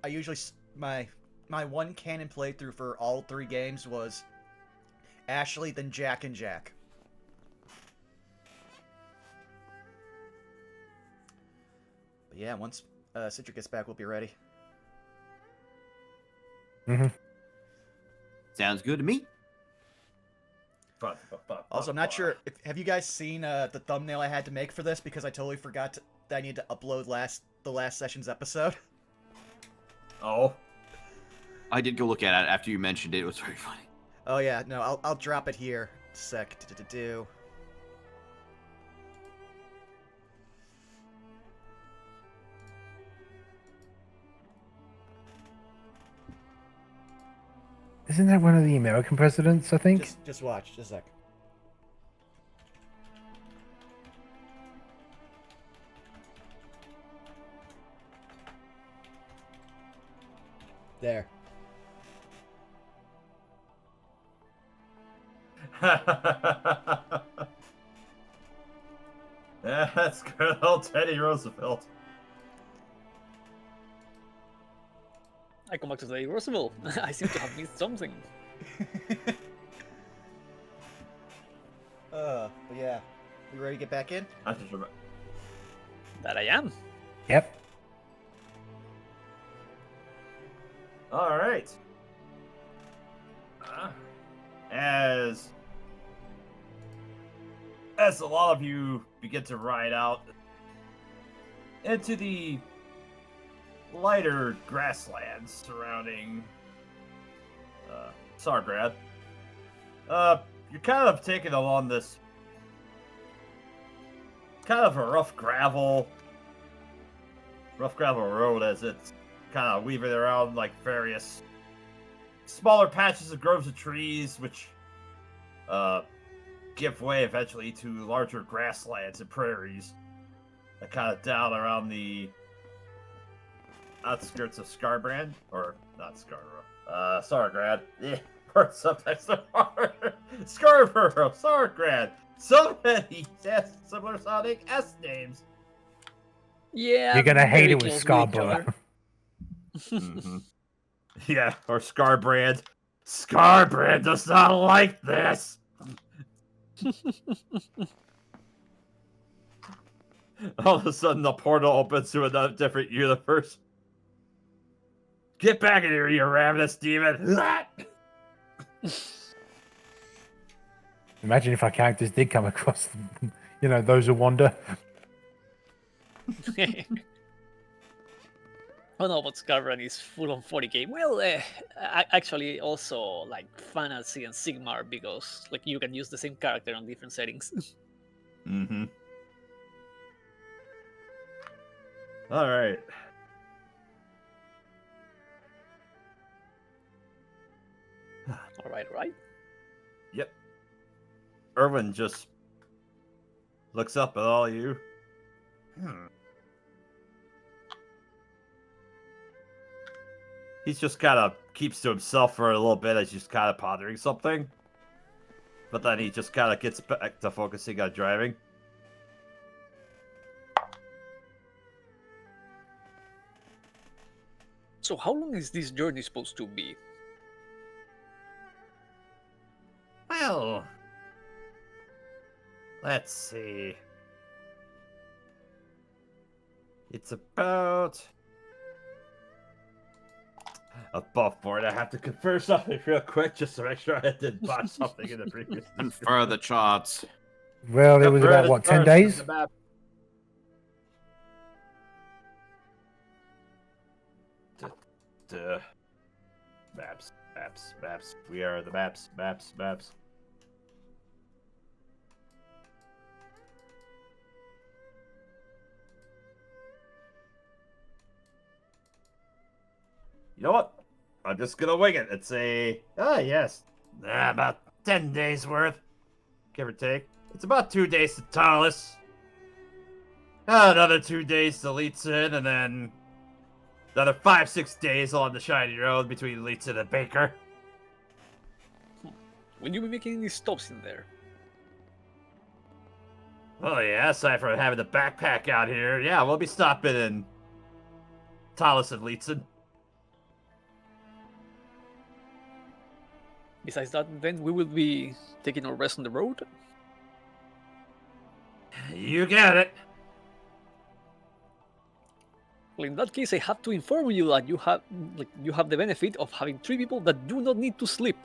I usually, my one canon playthrough for all 3 games was Ashley, then Jack and Jack. But yeah, once Citric gets back, we'll be ready. Mm-hmm. Sounds good to me. Also, I'm not sure have you guys seen the thumbnail I had to make for this because I totally forgot that I need to upload the last session's episode. Oh. I did go look at it after you mentioned it. It was very funny. Oh yeah, no, I'll drop it here. Sec. Isn't that one of the American presidents, I think? Just watch, just a sec. There. That's good old Teddy Roosevelt. I come back to say, Roosevelt, I seem to have missed something. But yeah. We ready to get back in? I just remember. That I am. Yep. All right. As a lot of you begin to ride out into the lighter grasslands surrounding Sargrad, you're kind of taking along this kind of a rough gravel road as it's kind of weaving around like various smaller patches of groves of trees, which give way eventually to larger grasslands and prairies that kind of down around the outskirts of Scarbrand, or not Sargrad. Yeah, or sometimes they're hard. Scarborough, Sargrad. So many similar sounding S names. Yeah, You're gonna hate very it with close each Scarborough. other. Mhm. Yeah, or Scarbrand. Scarbrand does not like this. All of a sudden, the portal opens to another different universe. Get back in here, you ravenous demon! Imagine if our characters did come across, those who wander. Oh no, but Scarbrand is full on 40k. Well, actually, also like Fantasy and Sigmar because like you can use the same character on different settings. Mm-hmm. All right. All right. Yep. Erwin just looks up at all you. He's just kind of keeps to himself for a little bit as he's kind of pondering something. But then he just kind of gets back to focusing on driving. So how long is this journey supposed to be? Well, let's see. It's about above board. I have to confirm something real quick just to make sure I didn't botch something in the previous. Confer the charts. Well, it was about, what, 10 days? Maps. We are the maps. You know what? I'm just gonna wing it. It's yes. About 10 days worth. Give or take. It's about 2 days to Talus. Another 2 days to Leetson, and then another 5-6 days along the shiny road between Leetson and Baker. Will you be making any stops in there? Oh yeah, aside from having the backpack out here, yeah, we'll be stopping in Talus and Leetson. Besides that, then we will be taking our rest on the road. You get it. Well, in that case, I have to inform you that you have the benefit of having 3 people that do not need to sleep.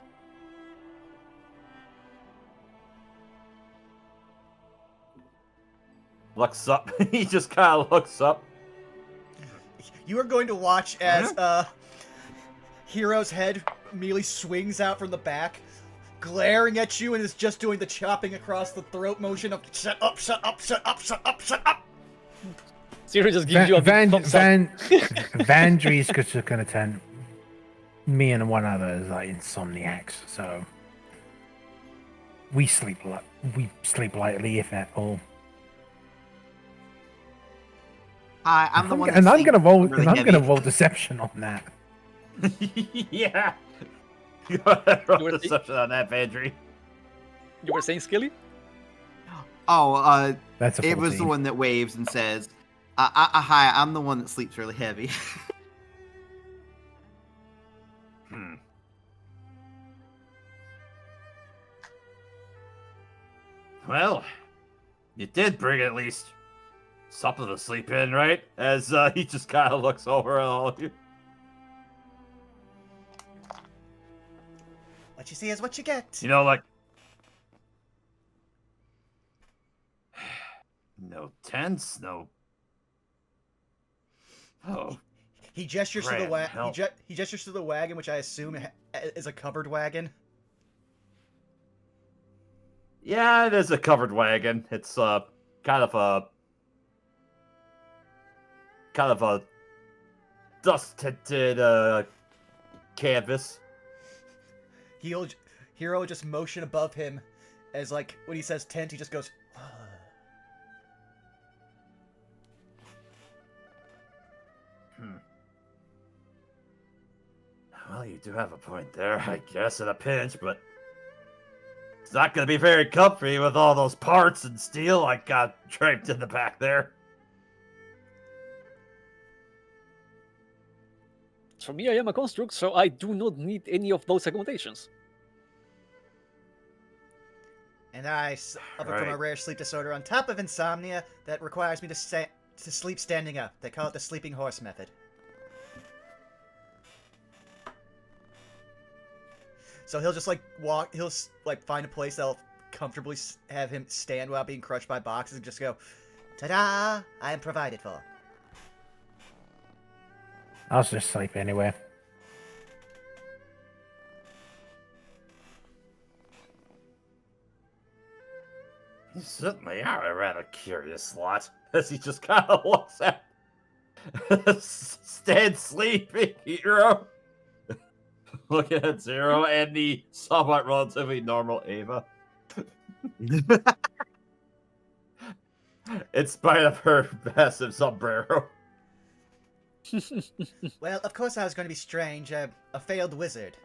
Looks up. He just kind of looks up. You are going to watch as Hero's head immediately swings out from the back, glaring at you, and is just doing the chopping across the throat motion of shut up, shut up, shut up, shut up, shut up. Zero just gives you a big thumbs up. Vandry's just going to turn me and one other as like insomniacs, so we sleep lightly, if at all. Hi, I'm the one. And I'm gonna roll. really And I'm heavy. gonna roll deception on that. Yeah. Go ahead, roll You were deception on that, Vandry. You were saying, Skilly? Oh, That's a 14. it was the one that waves and says, "Hi, I'm the one that sleeps really heavy." Well, you did bring at least something to sleep in, right? As he just kind of looks over at all of you. What you see is what you get. You know, like, no tents, no. Oh, He gestures to the Graham, help. he gestures to the wagon, which I assume is a covered wagon. yeah, it is a covered wagon. It's kind of a dust tinted canvas. Hero will just motion above him as, like, when he says tent, he just goes, Well, you do have a point there, I guess, in a pinch, but It's not going to be very comfy with all those parts and steel I got draped in the back there. For me, I am a construct, so I do not need any of those accommodations. And I suffer from a Right. rare sleep disorder on top of insomnia that requires me to sleep standing up. They call it the sleeping horse method. So he'll just like walk. He'll like find a place that'll comfortably have him stand without being crushed by boxes, and just go, "Ta-da! I am provided for." I'll just sleep anywhere. You certainly are a rather curious lot, as he just kind of looks at Stand sleeping, hero. Looking at Zero and the somewhat relatively normal Ava. In spite of her massive sombrero. Well, of course I was going to be strange. A failed wizard.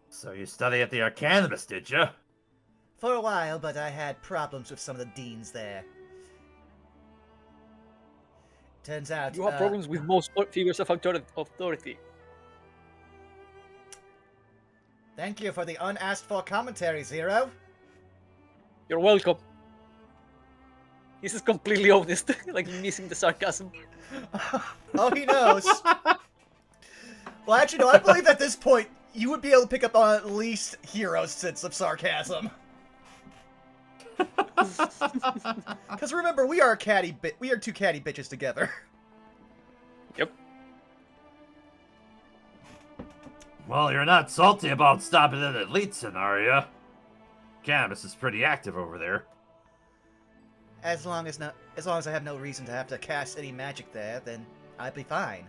So you study at the Arcanibus, did you? For a while, but I had problems with some of the deans there. Turns out... You have problems with most figures of authority. Thank you for the unasked for commentary, Zero. You're welcome. This is completely honest, like missing the sarcasm. Oh, he knows. Well, actually, no, I believe at this point, you would be able to pick up on at least Hero's sense of sarcasm. Because remember, we are two catty bitches together. Yep. Well, you're not salty about stopping in at Leetson, are you? Cannabis is pretty active over there. As long as I have no reason to have to cast any magic there, then I'd be fine.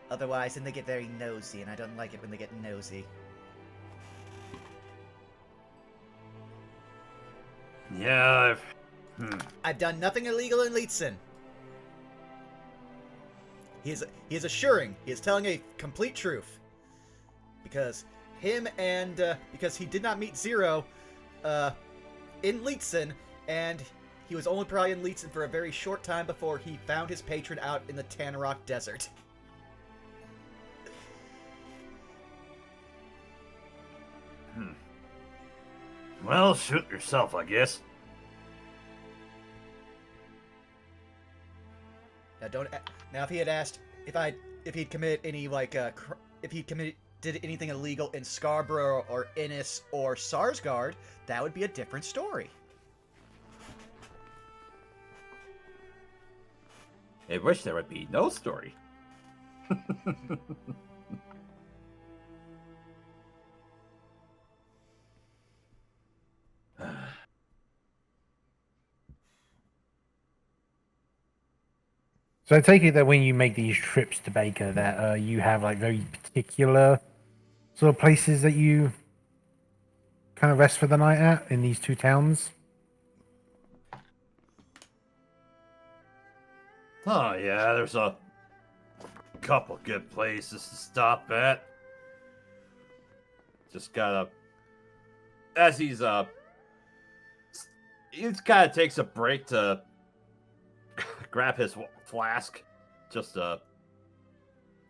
Otherwise, then they get very nosy, and I don't like it when they get nosy. Yeah, I've done nothing illegal in Leetson. He is assuring, he is telling a complete truth. Because because he did not meet Zero, in Leetson, and he was only probably in Leetson for a very short time before he found his patron out in the Tanrock Desert. Well, shoot yourself, I guess. Now, if he had asked if he'd committed any did anything illegal in Scarborough or Innis or Sarsgaard, that would be a different story. I wish there would be no story. So I take it that when you make these trips to Baker, that you have like very particular sort of places that you kind of rest for the night at in these two towns. Oh yeah, there's a couple good places to stop at. Just gotta, as he kind of takes a break to grab his flask, just to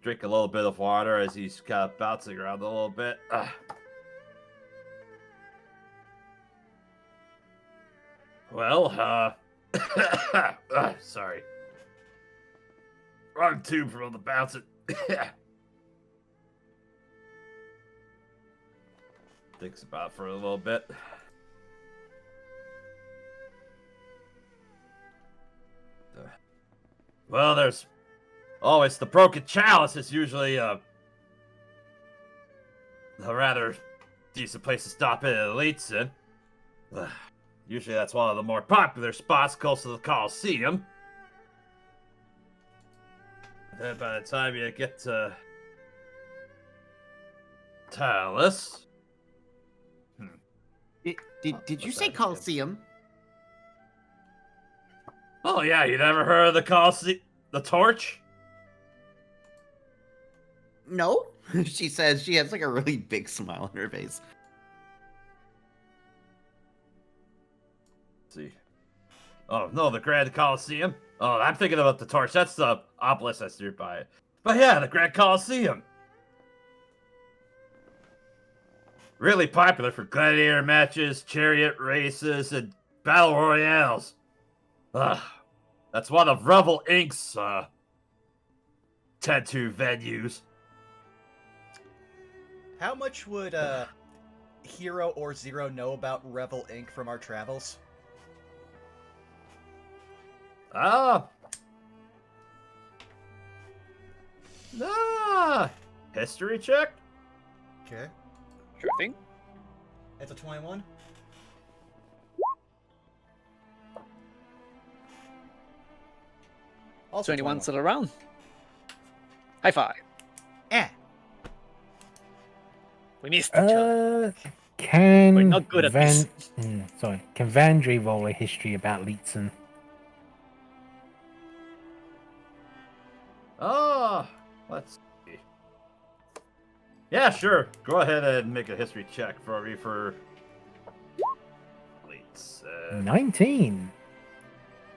drink a little bit of water as he's kind of bouncing around a little bit. Well, sorry. Wrong tube for all the bouncing. Thinks about it for a little bit. Well, there's always the broken chalice is usually a rather decent place to stop in at Leetson. Usually that's one of the more popular spots close to the Coliseum. Then by the time you get to Talus... Did you say Coliseum? Oh yeah, you never heard of the torch? No, she says. She has like a really big smile on her face. Let's see. Oh no, the Grand Coliseum. Oh, I'm thinking about the torch. That's the obelisk that's nearby it. But yeah, the Grand Coliseum. Really popular for gladiator matches, chariot races, and battle royales. That's one of Revel Inc.'s tattoo venues. How much would Hero or Zero know about Revel Inc. from our travels? History check? Okay. Sure thing. It's a 21. Also 21 21. still around. High five. Eh. We missed each other. Can We're not good at this. Can Vandry roll a history about Leetzen? Let's see. Yeah, sure. Go ahead and make a history check for me for. Let's. 19.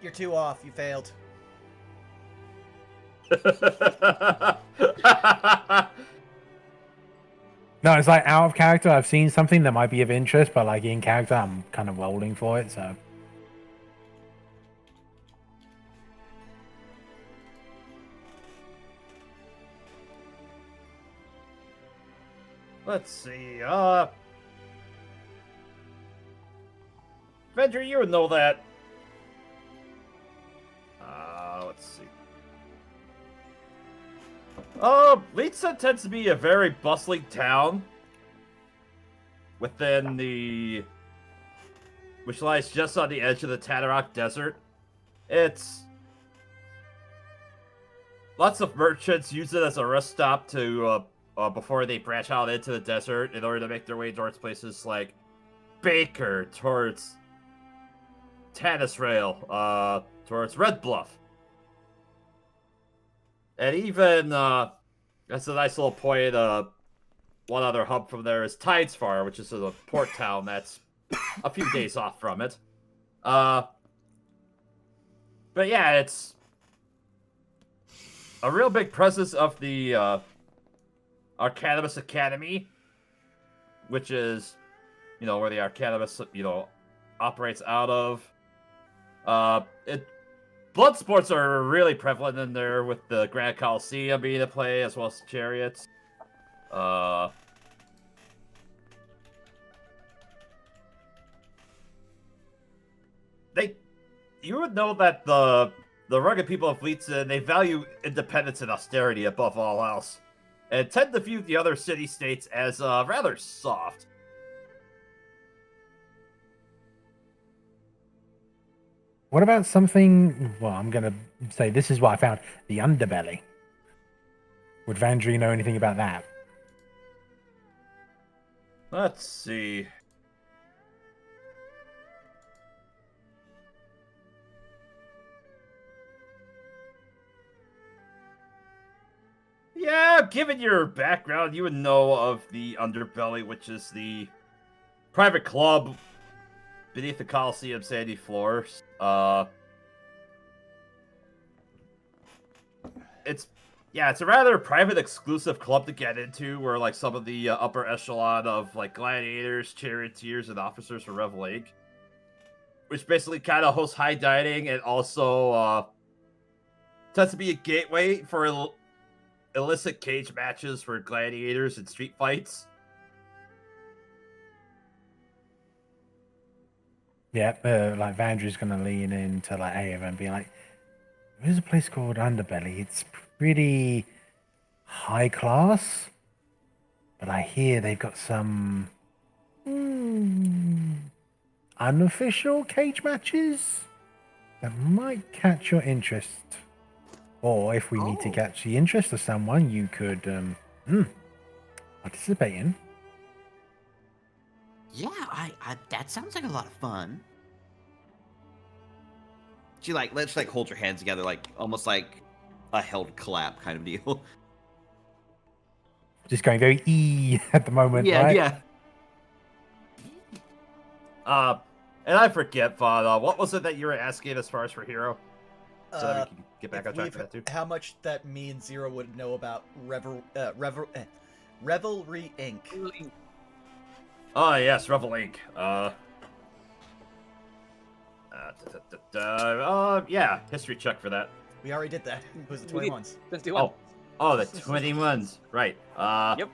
You're too off. You failed. No, it's like out of character. I've seen something that might be of interest, but like in character, I'm kind of rolling for it. So Let's see. Vendor, you would know that. Let's see. Litsa tends to be a very bustling town within which lies just on the edge of the Tatarok Desert. It's lots of merchants use it as a rest stop to before they branch out into the desert in order to make their way towards places like Baker, towards Tanisrael, towards Red Bluff. And even, that's a nice little point, one other hub from there is Tidesfar, which is a port town that's a few days off from it. But yeah, it's a real big presence of the, Arcanibus Academy, which is, where the Arcanibus, operates out of. Blood sports are really prevalent in there with the Grand Coliseum being at play, as well as chariots. You would know that the rugged people of Leetzen, they value independence and austerity above all else, and tend to view the other city-states as rather soft. what about something? Well, I'm gonna say this is what I found: the underbelly. Would Vandry know anything about that? Let's see. Yeah, given your background, you would know of the Underbelly, which is the private club beneath the Coliseum sandy floors. It's a rather private, exclusive club to get into, where like some of the upper echelon of like gladiators, charioteers, and officers from Revel Inc., which basically kind of hosts high dining and also tends to be a gateway for illicit cage matches for gladiators and street fights. Yeah, like Vandry's gonna lean into like Ava and be like, "There's a place called Underbelly. It's pretty high class, but I hear they've got some unofficial cage matches that might catch your interest. Or if we need to catch the interest of someone, you could participate in." Yeah, I that sounds like a lot of fun. She let's hold your hands together, almost like a held collab kind of deal. Just going very at the moment, Yeah, right? yeah. And I forget, Vaughn, what was it that you were asking as far as for Hero? So that we can get back on track for that too. How much that me and Zero would know about Revelry Inc. Oh yes, Revel Inc. Yeah, history check for that. We already did that. It was the We did. 21s. 21. Oh, the 21s, right? Yep.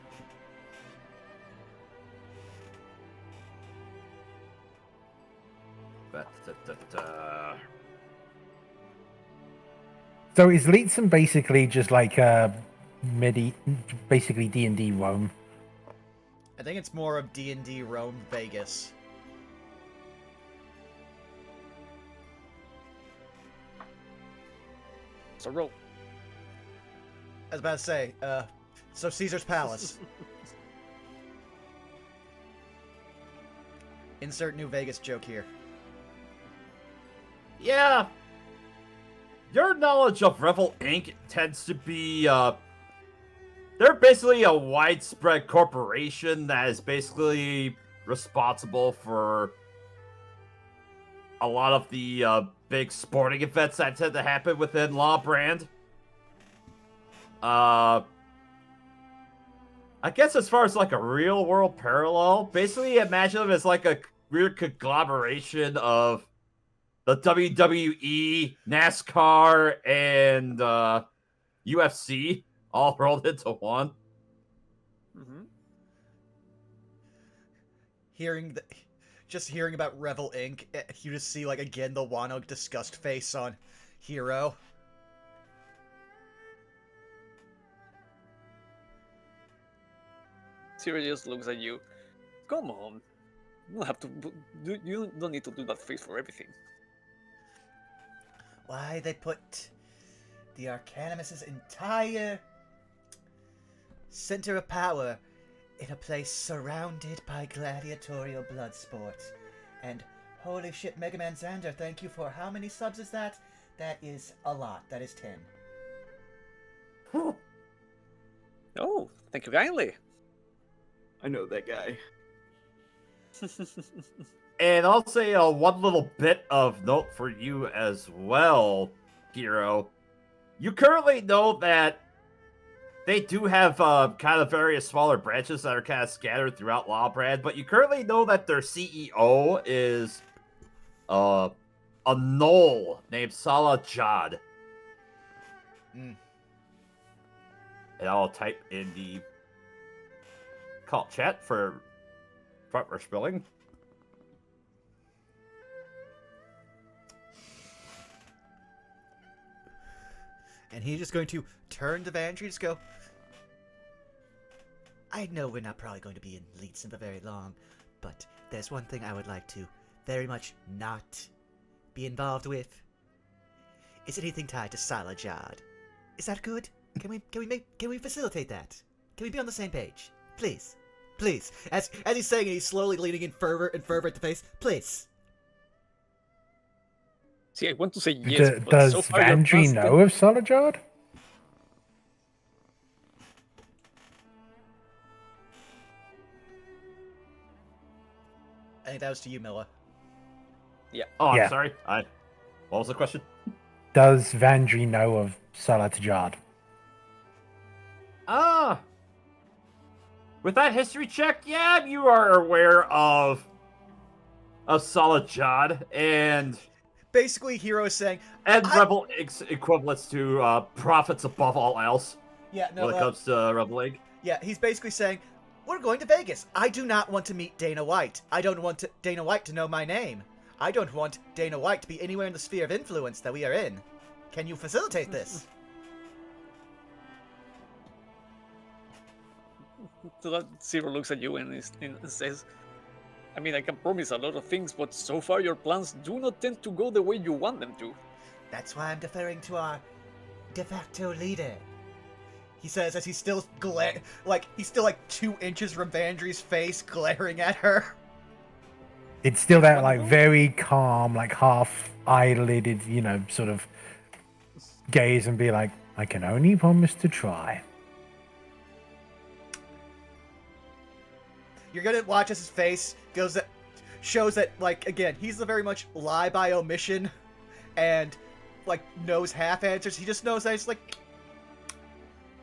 So is Leetzen basically just like basically D&D Rome? I think it's more of D&D Rome Vegas. So roll. I was about to say, so Caesar's Palace. Insert new Vegas joke here. Yeah. Your knowledge of Revel Inc. tends to be, they're basically a widespread corporation that is basically responsible for a lot of the big sporting events that tend to happen within Law Brand. I guess as far as like a real world parallel, basically imagine them as like a weird conglomeration of the WWE, NASCAR, and UFC all rolled into one. Mm-hmm. Just hearing about Revel Inc., you just see, like, again, the Wano disgust face on Hero. Siri just looks at you. Come on. You don't have to. You don't need to do that face for everything. Why, they put the Arcanimus's entire center of power in a place surrounded by gladiatorial blood sports. And holy shit, Mega Man Xander, thank you for how many subs is that? That is a lot. That is 10. Oh, thank you kindly. I know that guy. And I'll say one little bit of note for you as well, Hero. You currently know that they do have kind of various smaller branches that are kind of scattered throughout Lawbrand, but you currently know that their CEO is a gnoll named Salah Jad. Mm. And I'll type in the call chat for proper spelling. And he's just going to turn to Vandry and just go, I know we're not probably going to be in Leetzen for very long, but there's one thing I would like to very much not be involved with. Is anything tied to Salajad? Is that good? Can we facilitate that? Can we be on the same page? Please. Please. As he's saying it, he's slowly leaning in fervor at the face. Please. See, I want to say yes, but Does so far your Vandry plans know of Salajad? I think that was to you, Milla. Oh, Yeah. I'm sorry. What was the question? Does Vandry know of Salajad? With that history check, yeah, you are aware of Salajad and Basically, Hero is saying, Rebel equivalents to profits above all else yeah, no, when it comes to Rebel League. yeah, he's basically saying, we're going to Vegas. I do not want to meet Dana White. I don't want Dana White to know my name. I don't want Dana White to be anywhere in the sphere of influence that we are in. Can you facilitate this? So that Zero looks at you and says, I mean, I can promise a lot of things, but so far your plans do not tend to go the way you want them to. That's why I'm deferring to our de facto leader. He says as he's still he's still like 2 inches from Vandry's face, glaring at her. It's still that like very calm, like half eyelidded, sort of gaze and be like, I can only promise to try. You're gonna watch as his face shows that, like, again, he's a very much lie by omission and, like, knows half answers. He just knows that he's like,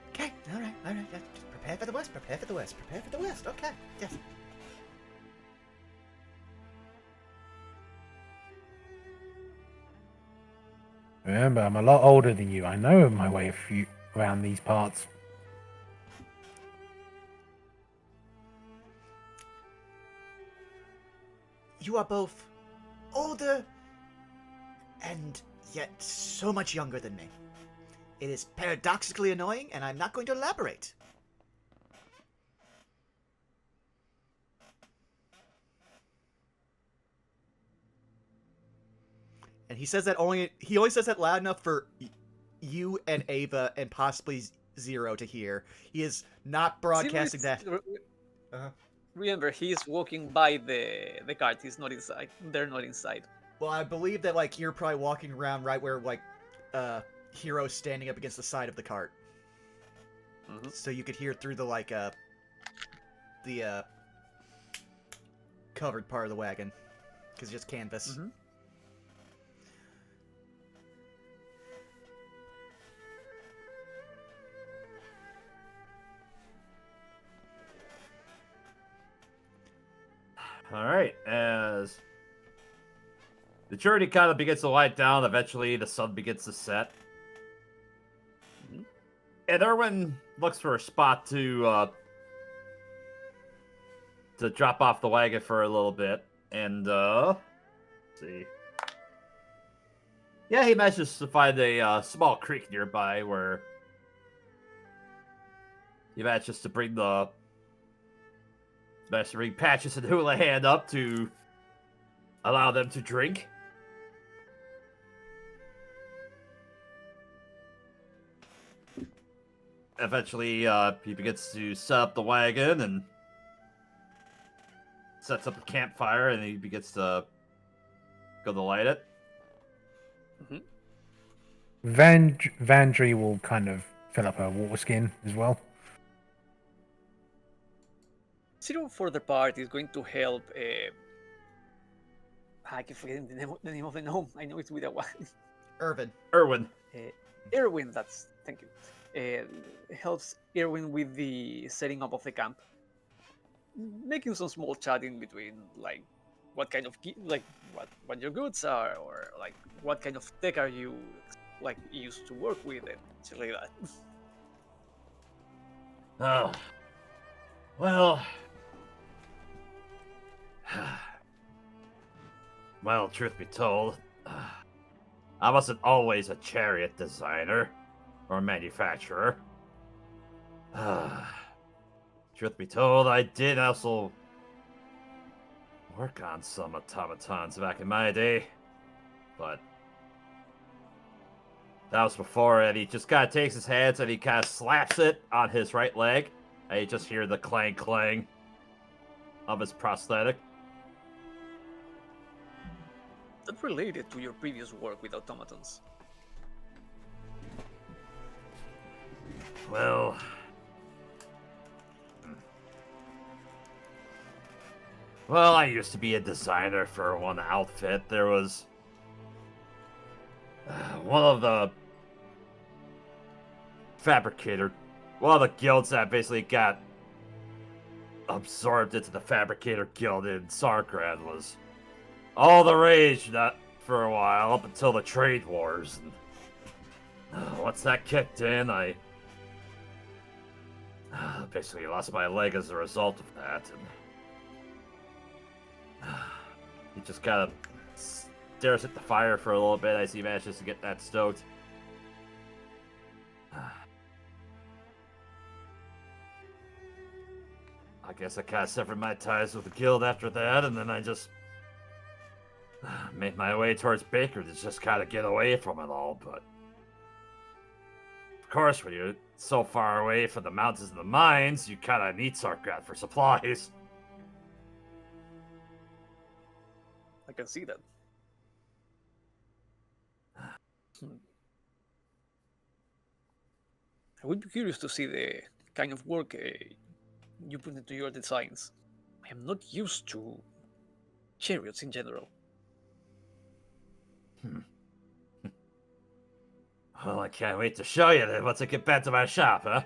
okay, all right, just prepare for the West, prepare for the West, prepare for the West, okay, yes. Remember, I'm a lot older than you. I know my way around these parts. You are both older and yet so much younger than me. It is paradoxically annoying, and I'm not going to elaborate. And he only says that loud enough for you and Ava and possibly Zero to hear. He is not broadcasting that. Remember, he's walking by the cart. He's not inside. They're not inside. Well, I believe that, like, you're probably walking around right where, like, Hero's standing up against the side of the cart. Mm-hmm. So you could hear through the, like, the covered part of the wagon. Because it's just canvas. Mm-hmm. All right, as the journey kind of begins to wind down, eventually the sun begins to set. And Erwin looks for a spot to drop off the wagon for a little bit. And, let's see. Yeah, he manages to find a small creek nearby where he manages to bring the Patches and Houlihan up to allow them to drink. Eventually, he begins to set up the wagon and sets up a campfire, and he begins to go to light it. Mm-hmm. Vandry will kind of fill up her water skin as well. Zero, for their part, is going to help. I keep forgetting the name of the gnome. I know it's with a one. Erwin. Erwin, thank you. Helps Erwin with the setting up of the camp, making some small chat in between, like what kind of what your goods are, or like what kind of tech are you like used to work with, and shit like that. Oh, well. Well, truth be told, I wasn't always a chariot designer or manufacturer. Truth be told, I did also work on some automatons back in my day, but that was before, and he just kind of takes his hands and he kind of slaps it on his right leg, and you just hear the clang clang of his prosthetic. That related to your previous work with automatons. Well, I used to be a designer for one outfit. There was one of the guilds that basically got absorbed into the Fabricator Guild in Sargrad was all the rage for a while, up until the trade wars. And once that kicked in, I basically lost my leg as a result of that. And he just kind of stares at the fire for a little bit as he manages to get that stoked. I guess I kind of severed my ties with the guild after that, and then I just made my way towards Baker to just kind of get away from it all. But of course, when you're so far away from the mountains and the mines, you kind of need Sarkrat for supplies. can see that. I would be curious to see the kind of work you put into your designs. I am not used to chariots in general. Well, I can't wait to show you then once I get back to my shop, huh?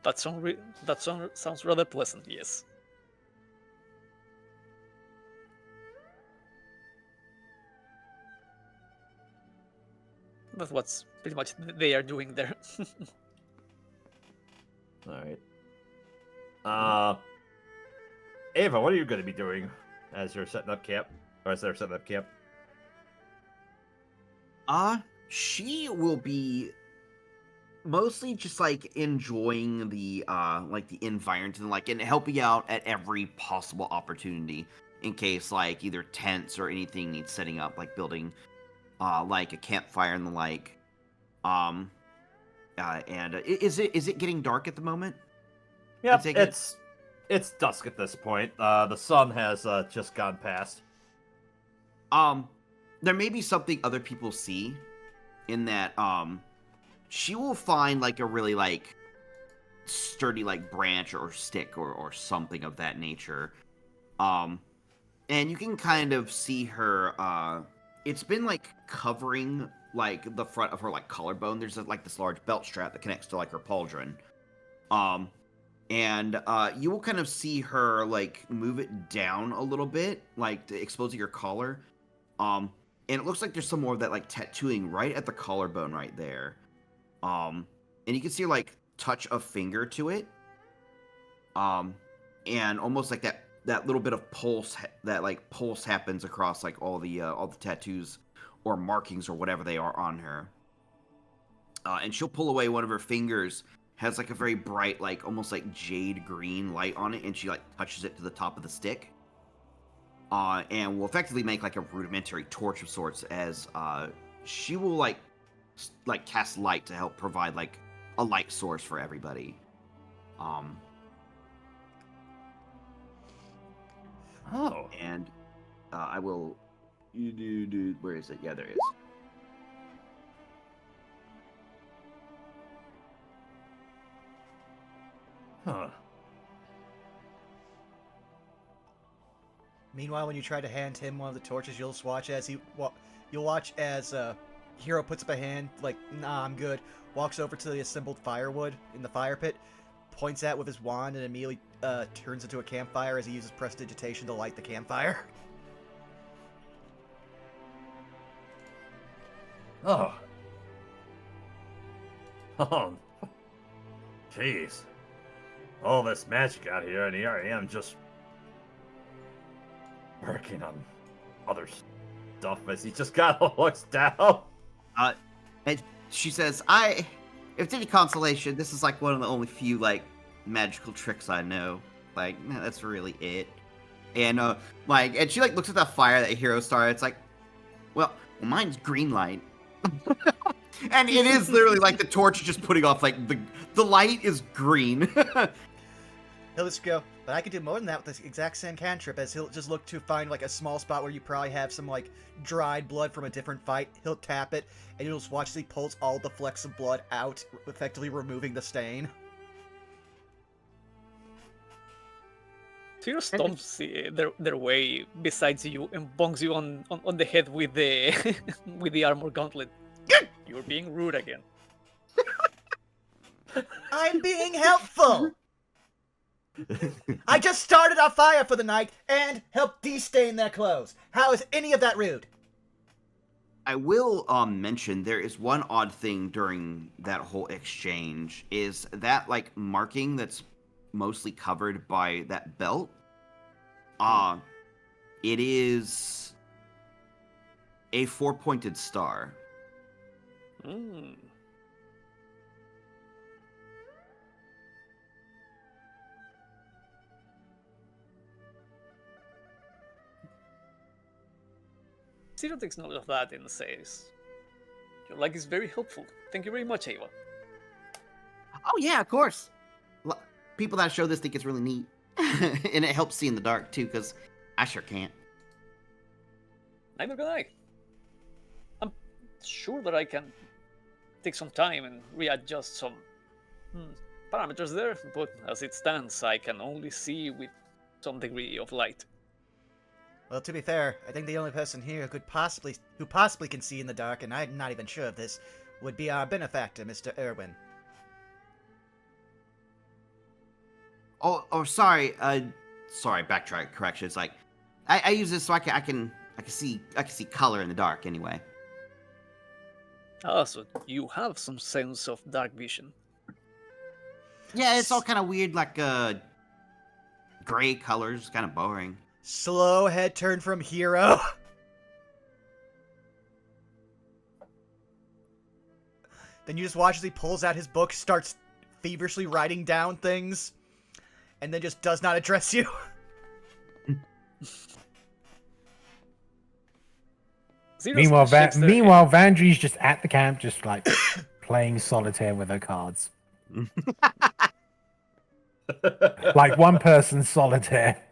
That sounds rather pleasant, yes. That's what's pretty much they are doing there. Alright. Ava, what are you going to be doing as you're setting up camp? Or as they're setting up camp? She will be mostly just like enjoying the the environment and and helping out at every possible opportunity in case like either tents or anything needs setting up, like building like a campfire and the like. Is it getting dark at the moment? Yep, it's dusk at this point. The sun has just gone past. There may be something other people see in that she will find like a really like sturdy like branch or stick or something of that nature. And you can kind of see her it's been like covering like the front of her like collarbone. There's like this large belt strap that connects to like her pauldron. And you will kind of see her like move it down a little bit, like exposing her collar. And it looks like there's some more of that like tattooing right at the collarbone right there. And you can see her like touch a finger to it. And almost like that little bit of pulse that like pulse happens across like all the tattoos or markings or whatever they are on her. And she'll pull away one of her fingers, has like a very bright, like almost like jade green light on it, and she like touches it to the top of the stick. And will effectively make like a rudimentary torch of sorts as she will like cast light to help provide like a light source for everybody. Oh. And I will. Where is it? Yeah, there is. Huh. Meanwhile, when you try to hand him one of the torches, you'll just watch as Hero puts up a hand, like, nah, I'm good, walks over to the assembled firewood in the fire pit, points at with his wand, and immediately turns into a campfire as he uses prestidigitation to light the campfire. Oh. Oh. Jeez. All this magic out here, and here I am just working on other stuff as he just kind of looks down. And she says, if it's any consolation, this is like one of the only few like magical tricks I know. Like, that's really it. And and she like looks at that fire that Hero started. It's like, well, mine's green light. And it is literally like the torch is just putting off like the light is green. He'll just go, but I can do more than that with this exact same cantrip, as he'll just look to find like a small spot where you probably have some like dried blood from a different fight. He'll tap it, and you'll just watch as he pulls all the flecks of blood out, effectively removing the stain. Tiro stomps their way besides you and bonks you on the head with the with the armor gauntlet. You're being rude again. I'm being helpful! I just started a fire for the night and helped de-stain their clothes. How is any of that rude? I will mention there is one odd thing during that whole exchange is that like marking that's mostly covered by that belt. It is a 4-pointed star. Mm. Zero takes note of that and says, "Your like is very helpful. Thank you very much, Ava." Oh yeah, of course. People that show this think it's really neat. And it helps see in the dark too, because I sure can't. Neither can I. I'm sure that I can take some time and readjust some parameters there, but as it stands, I can only see with some degree of light. Well, to be fair, I think the only person here who possibly can see in the dark, and I'm not even sure of this, would be our benefactor, Mr. Irwin. Oh, sorry. Sorry. Backtrack. Correction. It's like I use this so I can see color in the dark. Anyway. Ah, so you have some sense of dark vision. Yeah, it's all kind of weird, like gray colors, kind of boring. Slow head turn from Hero. Then you just watch as he pulls out his book, starts feverishly writing down things, and then just does not address you. Zero Meanwhile, shakes their head. Vandry's just at the camp, just like playing solitaire with her cards. Like one person solitaire.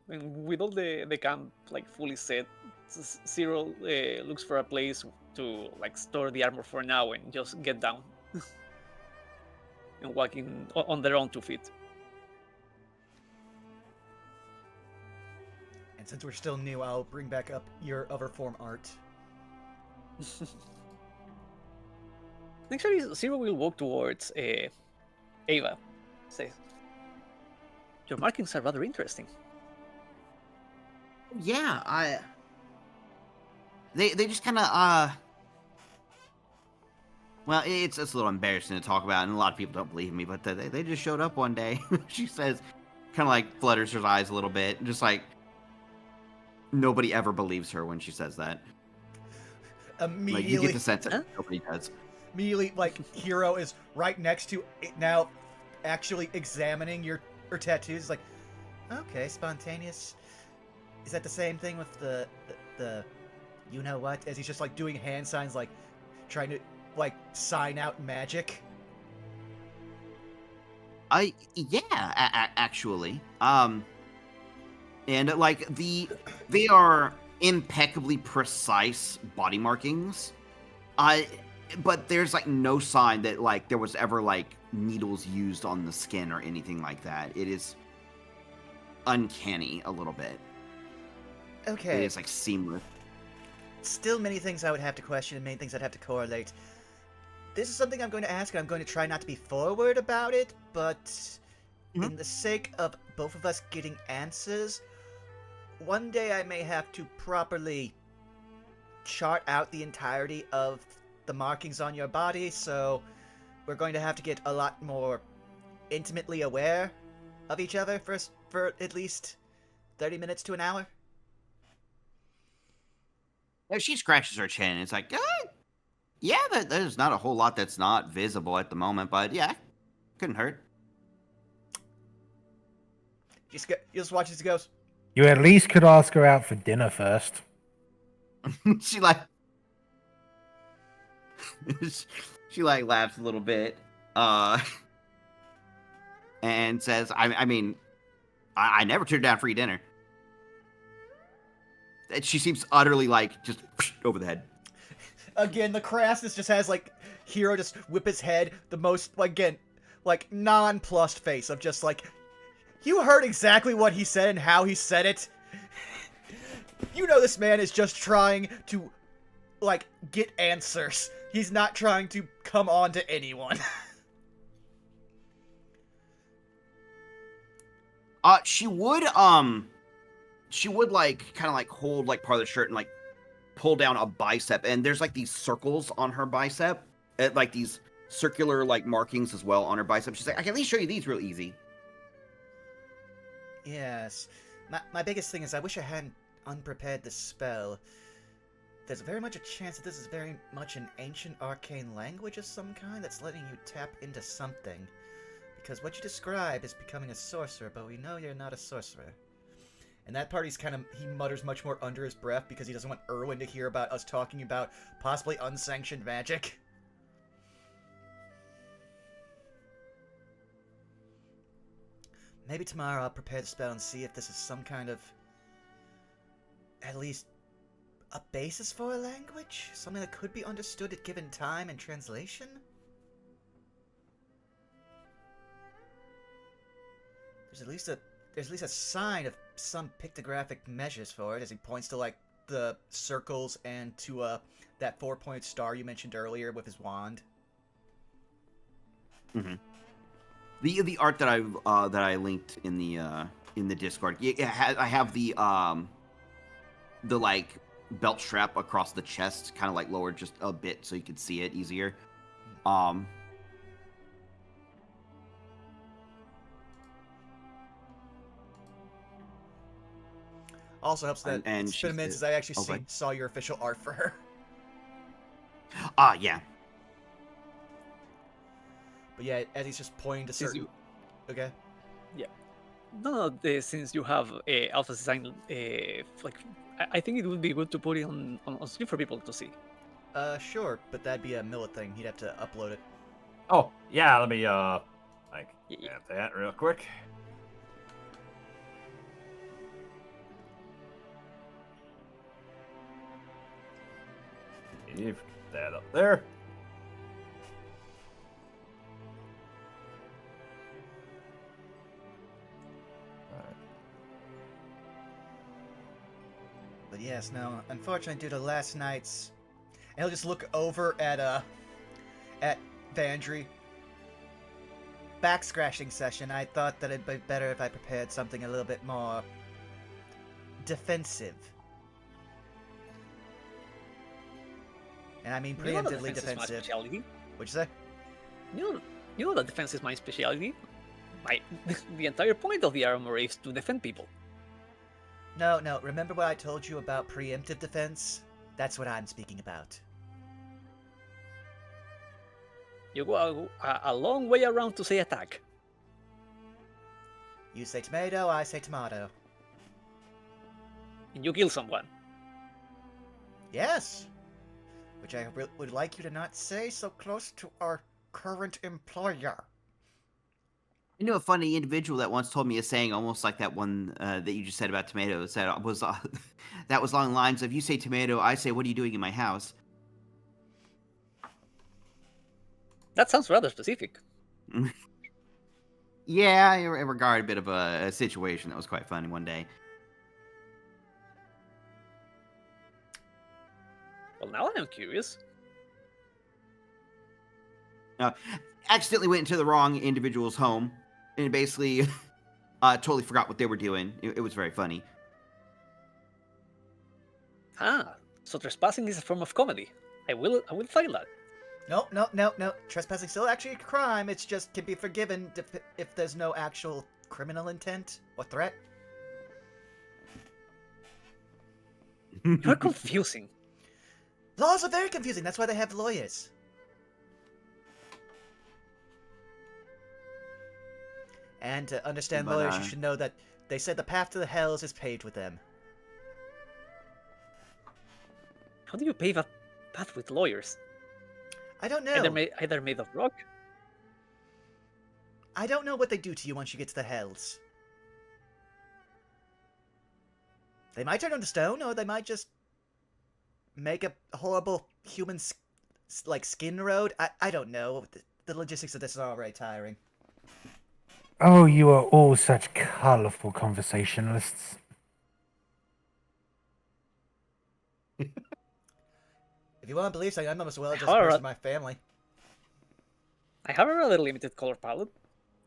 And with all the camp like fully set, Zero looks for a place to like store the armor for now and just get down and walking on their own 2 feet. And since we're still new, I'll bring back up your other form art. Actually, Zero will walk towards Ava. Says, "Your markings are rather interesting." Yeah, They just kind of Well, it's a little embarrassing to talk about, and a lot of people don't believe me, but they just showed up one day. She says, kind of like flutters her eyes a little bit, just like nobody ever believes her when she says that. Immediately, Like, you get the sense that nobody does. Immediately, like, Hero is right next to it now, actually examining your tattoos. Like, okay, spontaneous. Is that the same thing with the you know what? As he's just like doing hand signs, like trying to like sign out magic. Actually, and like they are impeccably precise body markings. But there's like no sign that like there was ever like needles used on the skin or anything like that. It is uncanny a little bit. Okay. It is like seamless. Still many things I would have to question and many things I'd have to correlate. This is something I'm going to ask, and I'm going to try not to be forward about it, but in the sake of both of us getting answers, one day I may have to properly chart out the entirety of the markings on your body, so we're going to have to get a lot more intimately aware of each other for at least 30 minutes to an hour. If she scratches her chin, it's like, yeah, there's not a whole lot that's not visible at the moment, but yeah, couldn't hurt. You just watch as it goes. You at least could ask her out for dinner first. She like laughs a little bit, and says, I mean, I never turned down free dinner. And she seems utterly like just over the head. Again, the crassness just has like Hero just whip his head, the most again like nonplussed face of just like, you heard exactly what he said and how he said it. You know this man is just trying to like get answers. He's not trying to come on to anyone. She would like kind of like hold like part of the shirt and like pull down a bicep, and there's like these circles on her bicep, like these circular like markings as well on her bicep. She's like, I can at least show you these real easy. Yes. My biggest thing is I wish I hadn't unprepared this spell. There's very much a chance that this is very much an ancient arcane language of some kind that's letting you tap into something. Because what you describe is becoming a sorcerer, but we know you're not a sorcerer. And that part he mutters much more under his breath because he doesn't want Irwin to hear about us talking about possibly unsanctioned magic. Maybe tomorrow I'll prepare the spell and see if this is some kind of, at least, a basis for a language? Something that could be understood at given time and translation? There's at least a sign of some pictographic measures for it, as he points to like the circles and to that 4-point star you mentioned earlier with his wand. Mm-hmm. The art that I linked in the Discord. Yeah, I have the like belt strap across the chest, kind of like lowered just a bit so you can see it easier. Also helps that And it's been a minute since I actually saw your official art for her. Yeah. But yeah, as he's just pointing to certain... Okay. Yeah. No, since you have Alpha design, like, I think it would be good to put it on stream for people to see. Sure, but that'd be a Millet thing. He'd have to upload it. Oh, yeah, let me, like, Yeah. add that real quick. Leave that up there. But yes, no, unfortunately due to last night's... And he'll just look over at Vandry. Back scratching session, I thought that it'd be better if I prepared something a little bit more... defensive. And I mean preemptively defensive. What'd you say? You know that defense is my specialty. The entire point of the armor is to defend people. No, remember what I told you about preemptive defense? That's what I'm speaking about. You go a long way around to say attack. You say tomato, I say tomato. And you kill someone. Yes! Which I would like you to not say so close to our current employer. You know, a funny individual that once told me a saying almost like that one that you just said about tomatoes. That was along the lines of, you say tomato, I say, what are you doing in my house? That sounds rather specific. Yeah, I regard a bit of a situation that was quite funny one day. Well, now I'm curious. Accidentally went into the wrong individual's home and basically totally forgot what they were doing. It was very funny. Ah, so trespassing is a form of comedy. I will file that. No. Trespassing still actually a crime. It's just can be forgiven if there's no actual criminal intent or threat. You're confusing. Laws are very confusing. That's why they have lawyers. And to understand lawyers, you should know that they said the path to the hells is paved with them. How do you pave a path with lawyers? I don't know. Either made of rock? I don't know what they do to you once you get to the hells. They might turn into stone, or they might just make a horrible human skin road. I don't know. The logistics of this are already tiring. Oh, you are all such colourful conversationalists. If you want to believe something, I'm as well just a person of my family. I have a rather limited color palette.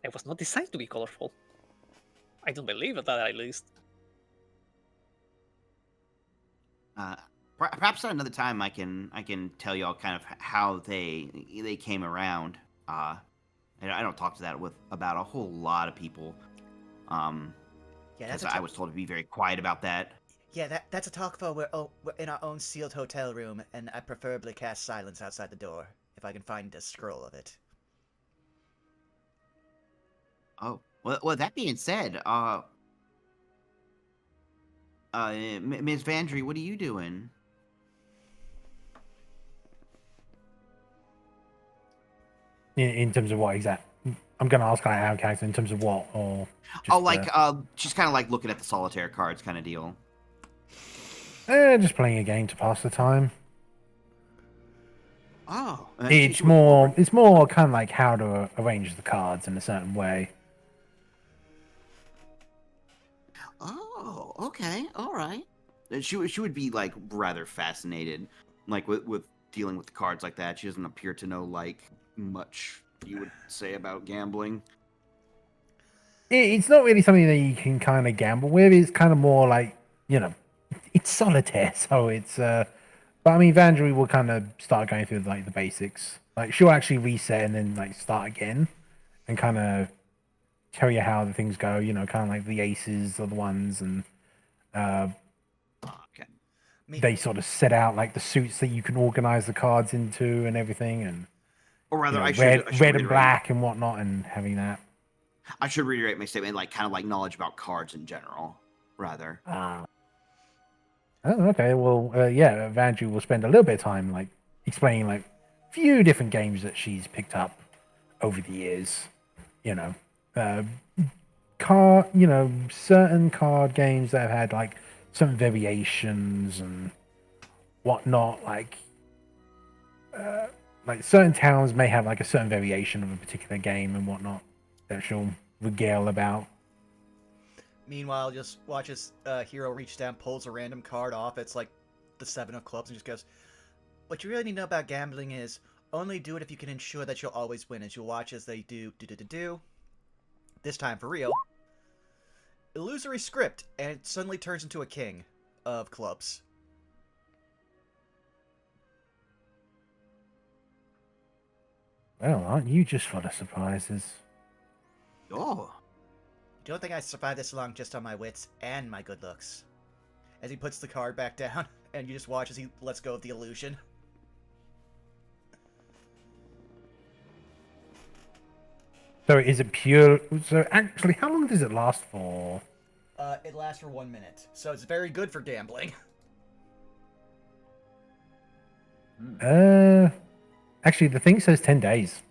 I was not designed to be colorful. I don't believe that, at least. Perhaps at another time I can tell y'all kind of how they came around. I don't talk to that about a whole lot of people. Yeah, because I was told to be very quiet about that. Yeah, that's a talk for we're in our own sealed hotel room, and I preferably cast silence outside the door if I can find a scroll of it. Oh, well. That being said, Ms. Vandry, what are you doing? In terms of what exact? I'm gonna ask like our character in terms of what, or just, she's kind of like looking at the solitaire cards kind of deal. just playing a game to pass the time. Oh, It's more kind of like how to arrange the cards in a certain way. Oh, okay, all right. And she would be like rather fascinated, like with dealing with the cards like that. She doesn't appear to know like much you would say about gambling. It's not really something that you can kind of gamble with. It's kind of more like, it's solitaire, so it's but I mean, Vandry will kind of start going through like the basics. Like she'll actually reset and then like start again, and kind of tell you how the things go. Kind of like the aces or the ones, and Okay. they sort of set out like the suits that you can organize the cards into and everything, and Or rather, I red should and reiterate, black and whatnot, and having that. I should reiterate my statement, like kind of like knowledge about cards in general, rather. Oh, okay. Well, yeah, Vandrew will spend a little bit of time like explaining like a few different games that she's picked up over the years. Uh, certain card games that have had like some variations and whatnot. Like certain towns may have like a certain variation of a particular game and whatnot that she'll regale about. Meanwhile, just watches Hero reach down, pulls a random card off. It's like the 7 of clubs, and just goes, "What you really need to know about gambling is only do it if you can ensure that you'll always win." As you'll watch as they do. This time for real. Illusory script, and it suddenly turns into a king of clubs. Well, aren't you just full of surprises? Oh, You don't think I survived this long just on my wits and my good looks? As he puts the card back down, and you just watch as he lets go of the illusion. So is it pure? So actually, how long does it last for? It lasts for 1 minute, so it's very good for gambling. Actually, the thing says 10 days.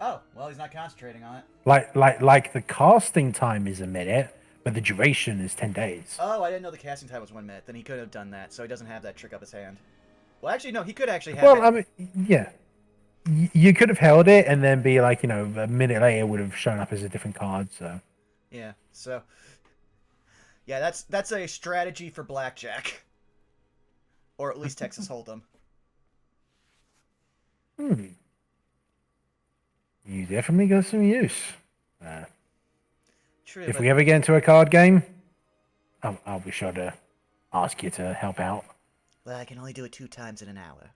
Oh, well, he's not concentrating on it. Like the casting time is a minute, but the duration is 10 days. Oh, I didn't know the casting time was 1 minute. Then he could have done that, so he doesn't have that trick up his hand. Well, actually, no, he could actually have Well, it. I mean, yeah. You could have held it and then be like, a minute later would have shown up as a different card, so. Yeah, so... Yeah, that's a strategy for blackjack. Or at least Texas Hold'em. You definitely got some use. True, If but we ever get into a card game, I'll be sure to ask you to help out. well, I can only do it 2 times in an hour.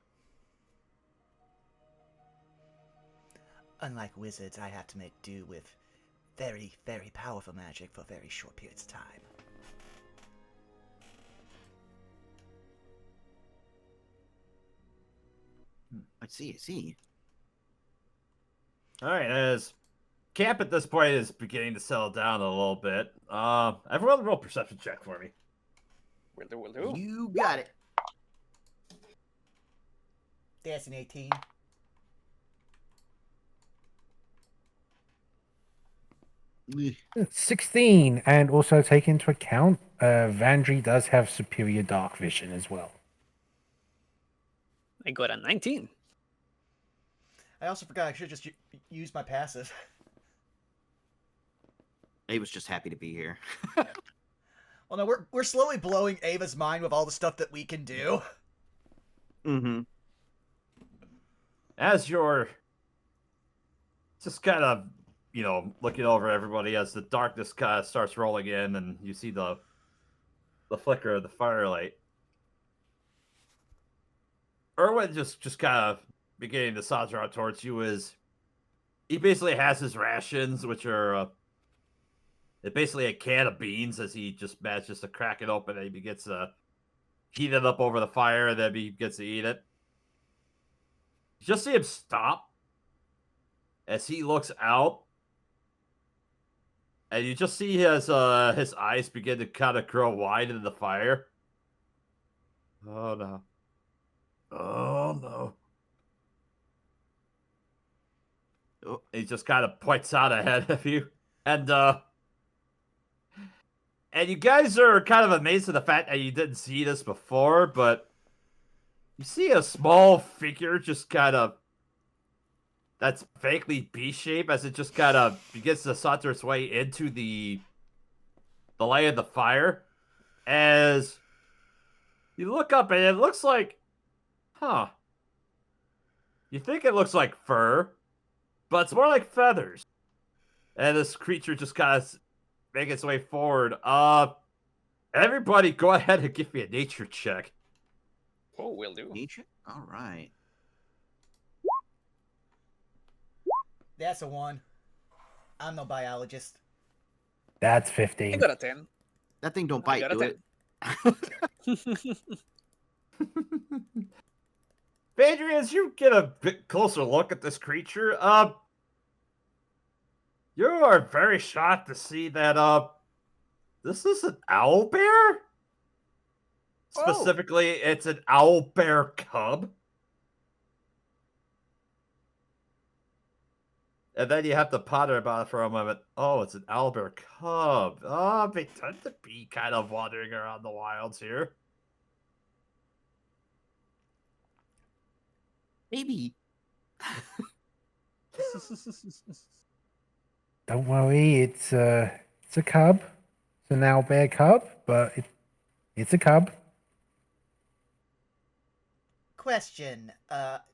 Unlike wizards, I have to make do with very, very powerful magic for very short periods of time. I see. All right, as camp at this point is beginning to settle down a little bit. Everyone roll perception check for me. Will do. You got it. That's an 18. Eh, 16, and also take into account, Vandry does have superior dark vision as well. I got a 19. I also forgot I should have just used my passive. He was just happy to be here. Well, no, we're slowly blowing Ava's mind with all the stuff that we can do. Mm-hmm. As you're just kind of, looking over everybody as the darkness kind of starts rolling in and you see the flicker of the firelight. Erwin just kind of beginning to saunter out towards you is he basically has his rations, which are basically a can of beans as he just manages to crack it open and he gets to heat it up over the fire and then he gets to eat it. You just see him stop as he looks out, and you just see his eyes begin to kind of grow wide into the fire. Oh no! Oh no! Oh, He just kind of points out ahead of you. And you guys are kind of amazed at the fact that you didn't see this before, but you see a small figure just kind of that's vaguely B-shaped as it just kind of begins to saunter its way into the light of the fire. As you look up and it looks like, you think it looks like fur, but it's more like feathers. And this creature just kind of makes its way forward. Everybody go ahead and give me a nature check. Oh, will do. nature? All right. That's a 1. I'm no biologist. That's I 15. got a 10. That thing don't I bite, got a do 10. it? Vandry, as you get a bit closer look at this creature, you are very shocked to see that, this is an owlbear? Specifically, it's an owlbear cub. And then you have to ponder about it for a moment. Oh, it's an owlbear cub. Oh, they tend to be kind of wandering around the wilds here. Maybe. Don't worry, it's a cub. It's an owlbear cub, but it's a cub. Question.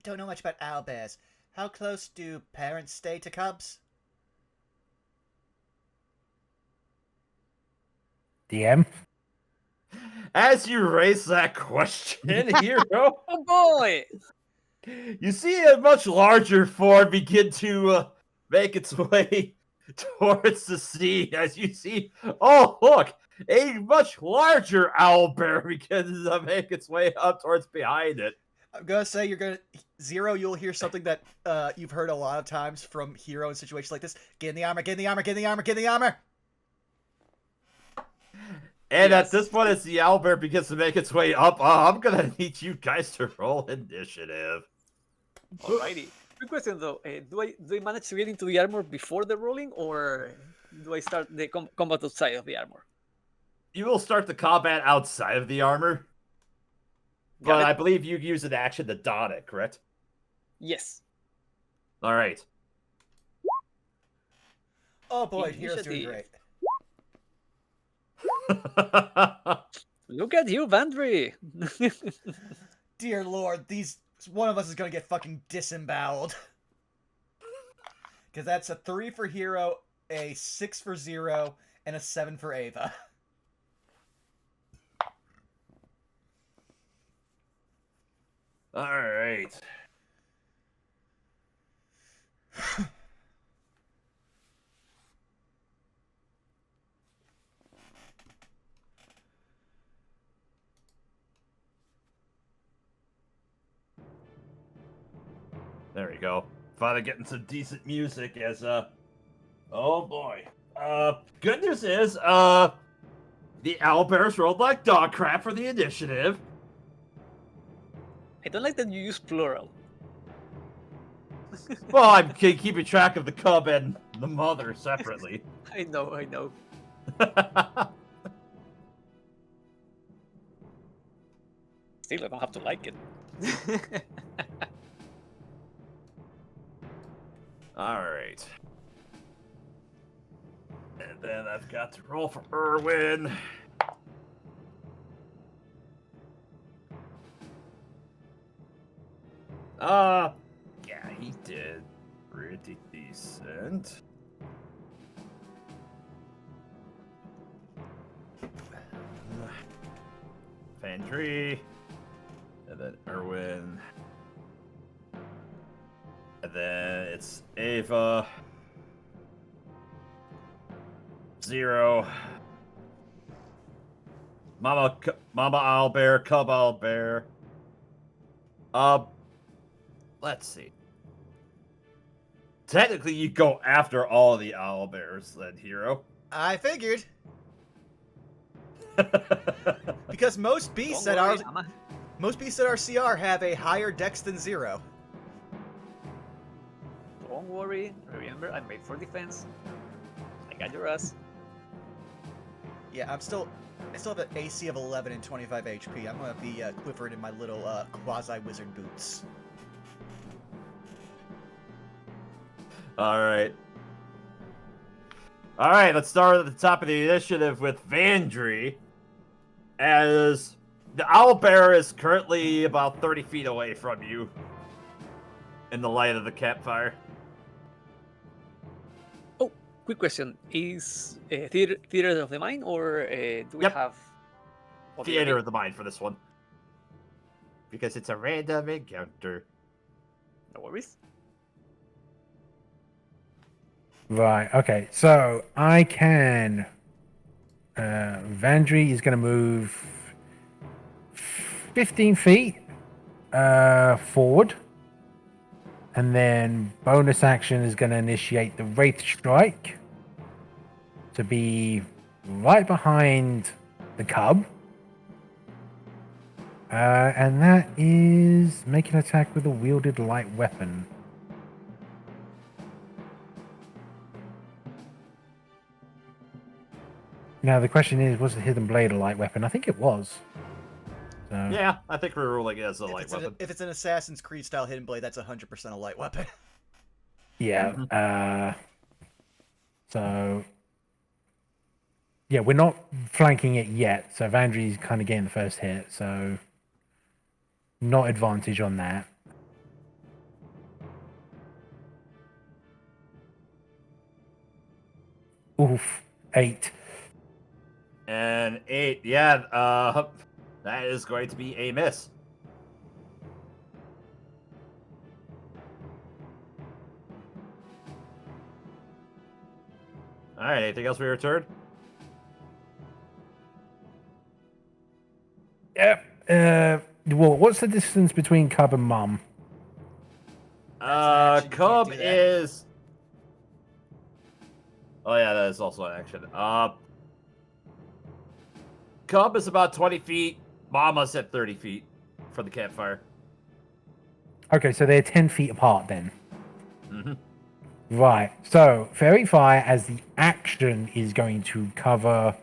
Don't know much about owlbears. How close do parents stay to cubs? DM. As you raise that question, Hero, Oh boy! you see a much larger form begin to make its way towards the sea. As you see, oh look, a much larger owlbear begins to make its way up towards behind it. I'm gonna say Zero, you'll hear something that you've heard a lot of times from Hero in situations like this. Get in the armor, get in the armor, get in the armor, get in the armor! And Yes. at this point, as the owlbear begins to make its way up, I'm gonna need you guys to roll initiative. Alrighty. Quick question though. Do I manage to get into the armor before the rolling, or do I start the combat outside of the armor? You will start the combat outside of the armor, Got but it? I believe you use an action to don it, correct? Yes. All right. Oh boy, Hero's doing Initiative. great. Look at you, Vandry. Dear Lord, one of us is gonna get fucking disemboweled. Because that's a 3 for Hero, a 6 for Zero, and a 7 for Ava. All right. There we go. Finally getting some decent music as oh boy. Good news is the owlbears rolled like dog crap for the initiative. I don't like that you use plural. Well, I'm keeping track of the cub and the mother separately. I know. Still, I don't have to like it. All right. And then I've got to roll for Erwin. Yeah, he did pretty decent. Fandry. And then Erwin. And then it's Ava. Zero. Mama owlbear, cub owlbear. Let's see. Technically, you go after all the owlbears, then, Hero. I figured. Because most beasts Don't at our worry, Mama. CR have a higher dex than Zero. Don't Don't worry. Remember, I'm made for defense. I got your ass. Yeah, I still have an AC of 11 and 25 HP. I'm gonna be quivering in my little quasi-wizard boots. Alright. Alright, let's start at the top of the initiative with Vandry. As the owlbear is currently about 30 feet away from you. In the light of the campfire. Oh, quick question. Is Theater of the Mind, or do we Yep. have... Theater of the mind for this one. Because it's a random encounter. No worries. Right. Okay. So I can. Vandry is going to move 15 feet forward, and then bonus action is going to initiate the Wraith Strike to be right behind the cub. And that is make an attack with a wielded light weapon. Now the question is, was the Hidden Blade a light weapon? I think it was. So, Yeah, I think we're ruling it as a light If weapon. it's an Assassin's Creed style hidden blade, that's 100% a light weapon. yeah. So yeah, we're not flanking it yet. So Vandry's kind of getting the first hit. So not advantage on that. Oof, 8. And 8, yeah, that is going to be a miss. Alright, anything else for your turn? Yep. Well, what's the distance between Cub and Mum? That's an action, you can't Cub do that. is... Oh yeah, that is also an action. Cub is about 20 feet. Mama's at 30 feet for the campfire. Okay, so they're 10 feet apart then. Mm-hmm. Right. So Fairy Fire as the action is going to cover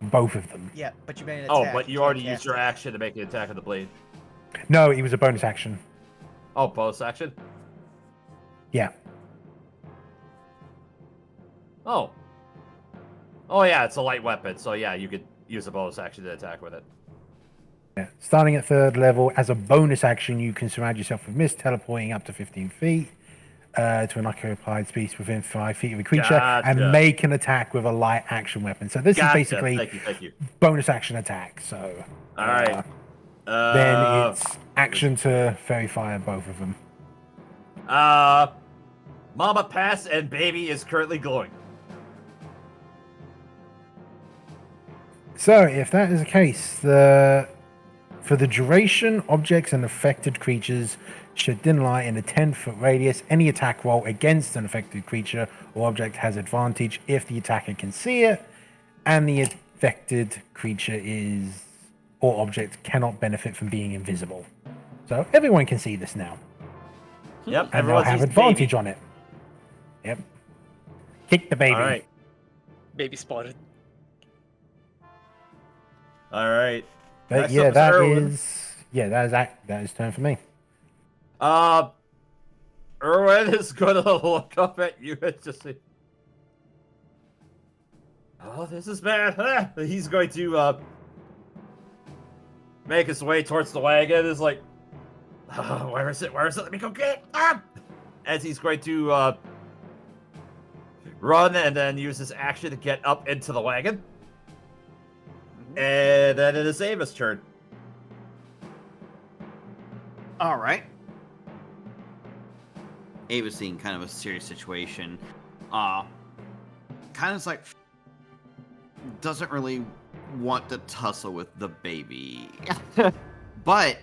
both of them. Yeah, but you made an Oh, attack. but you can't already cast used your it. action to make an attack of the blade. No, it was a bonus action. Oh, bonus action? Yeah. Oh. Oh yeah, it's a light weapon, so yeah, you could use a bonus action to attack with it. Yeah. Starting at 3rd level, as a bonus action, you can surround yourself with mist, teleporting up to 15 feet to an occupied space within 5 feet of the creature, Gotcha. and make an attack with a light action weapon. So this Gotcha. is basically Thank you. bonus action attack. So Alright. then it's action to Fairy Fire both of them. Mama pass and baby is currently glowing. So if that is the case, for the duration, objects and affected creatures should dim light in a 10-foot radius. Any attack roll against an affected creature or object has advantage if the attacker can see it, and the affected creature is or object cannot benefit from being invisible. So everyone can see this now, Yep, and they'll everyone have sees advantage baby. on it. Yep. Kick the baby. Alright. Baby spotted. Alright. But Next yeah, up that Erwin. that is turn for me. Erwin is gonna look up at you and just say, "Oh, this is bad." He's going to make his way towards the wagon. Is like, "Oh, where is it? Where is it? Let me go get it." As he's going to run and then use his action to get up into the wagon. And then it is Ava's turn. All right. Ava's seeing kind of a serious situation. Kind of like doesn't really want to tussle with the baby, but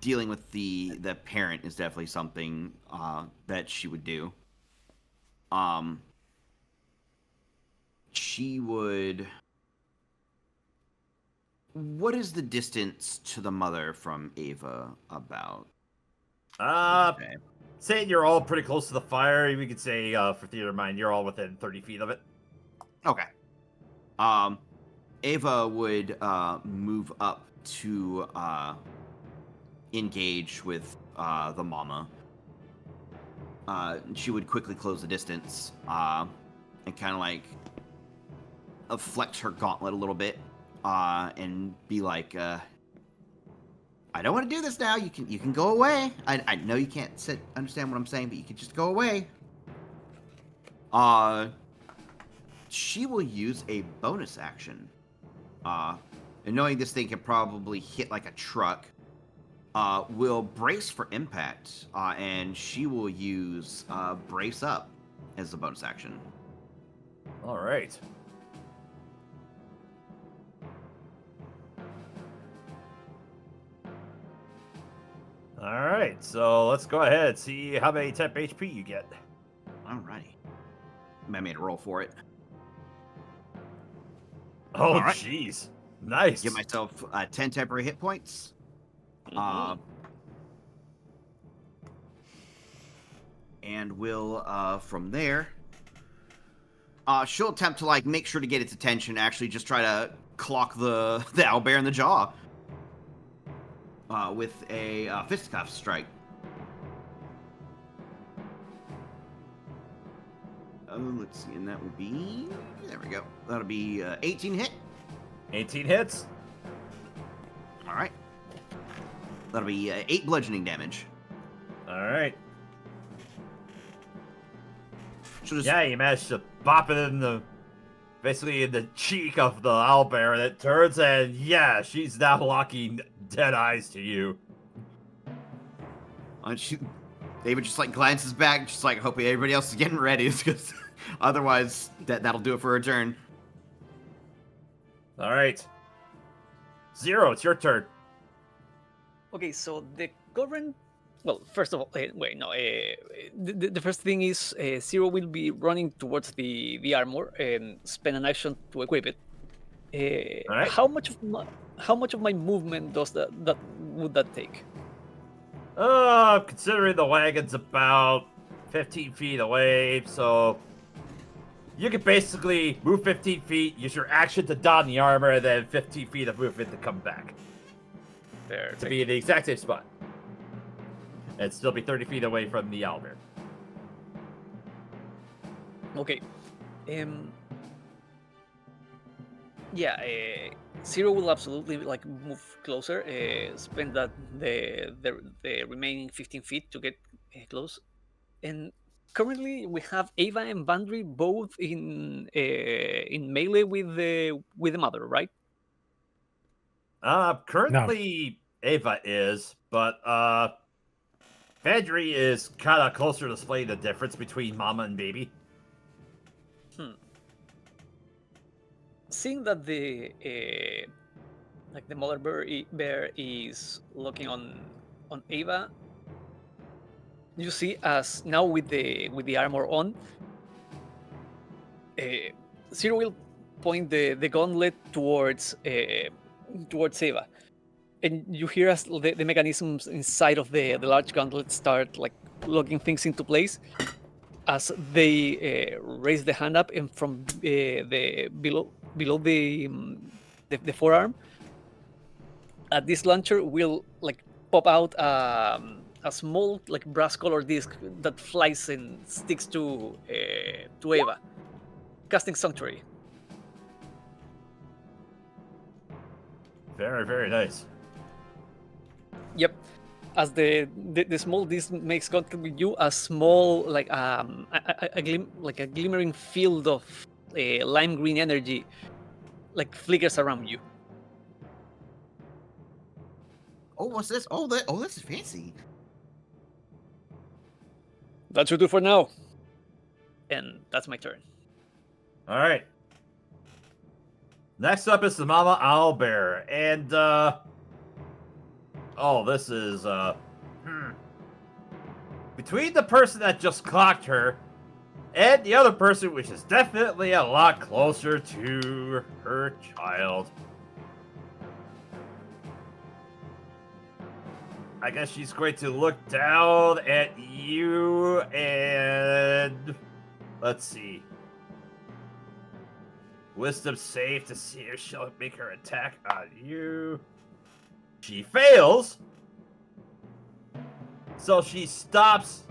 dealing with the parent is definitely something that she would do. She would. What is the distance to the mother from Ava about? Okay. saying you're all pretty close to the fire. We could say, for theater of mind, you're all within 30 feet of it. Okay. Ava would move up to engage with the mama. She would quickly close the distance and kind of like flex her gauntlet a little bit and be like, I don't want to do this now. You can go away. I know you can't understand what I'm saying, but you can just go away. She will use a bonus action. And knowing this thing can probably hit like a truck, will brace for impact, and she will use brace up as a bonus action. All right. All right, so let's go ahead and see how many temp HP you get. Alrighty. I made a roll for it. Oh, All right. jeez. Nice. Give myself 10 temporary hit points. And we'll, from there, she'll attempt to, like, make sure to get its attention, actually just try to clock the owlbear in the jaw with a fisticuff strike. Let's see, and that will be, there we go. That'll be 18 hit. 18 hits. All right. That'll be 8 bludgeoning damage. All right. She'll just, Yeah, you managed to bop it in the, basically in the cheek of the owlbear, and it turns, and yeah, she's now locking dead eyes to you. David just like glances back, just like hoping everybody else is getting ready, because otherwise that'll do it for her turn. All right. Zero, it's your turn. Okay, so the current. Well, first of all, wait, no. The first thing is Zero will be running towards the armor and spend an action to equip it. All right. How much of my movement does that would that take? Considering the wagon's about 15 feet away, so you can basically move 15 feet, use your action to don the armor, and then 15 feet of movement to come back. There. To be in the exact same spot. And still be 30 feet away from the owlbear. Okay. Yeah. Zero will absolutely like move closer. Spend the remaining 15 feet to get close. And currently we have Ava and Vandry both in melee with the mother, right? Currently Ava is, but Vandry is kind of closer to displaying the difference between mama and baby. Seeing that the mother bear is looking on Ava, you see as now with the armor on, Zero will point the gauntlet towards Ava, and you hear as the mechanisms inside of the large gauntlet start like locking things into place as they raise the hand up, and from the below the forearm, this launcher will like pop out a small like brass colored disc that flies and sticks to Ava, casting Sanctuary. Very, very nice. Yep. As the small disc makes contact with you, a small like a glimmering field of lime green energy like flickers around you. Oh, what's this? Oh, this is fancy. That should do for now. And that's my turn. All right. Next up is the mama owlbear, and this is between the person that just clocked her and the other person, which is definitely a lot closer to her child. I guess she's going to look down at you and let's see. Wisdom save to see if she'll make her attack on you. She fails. So she stops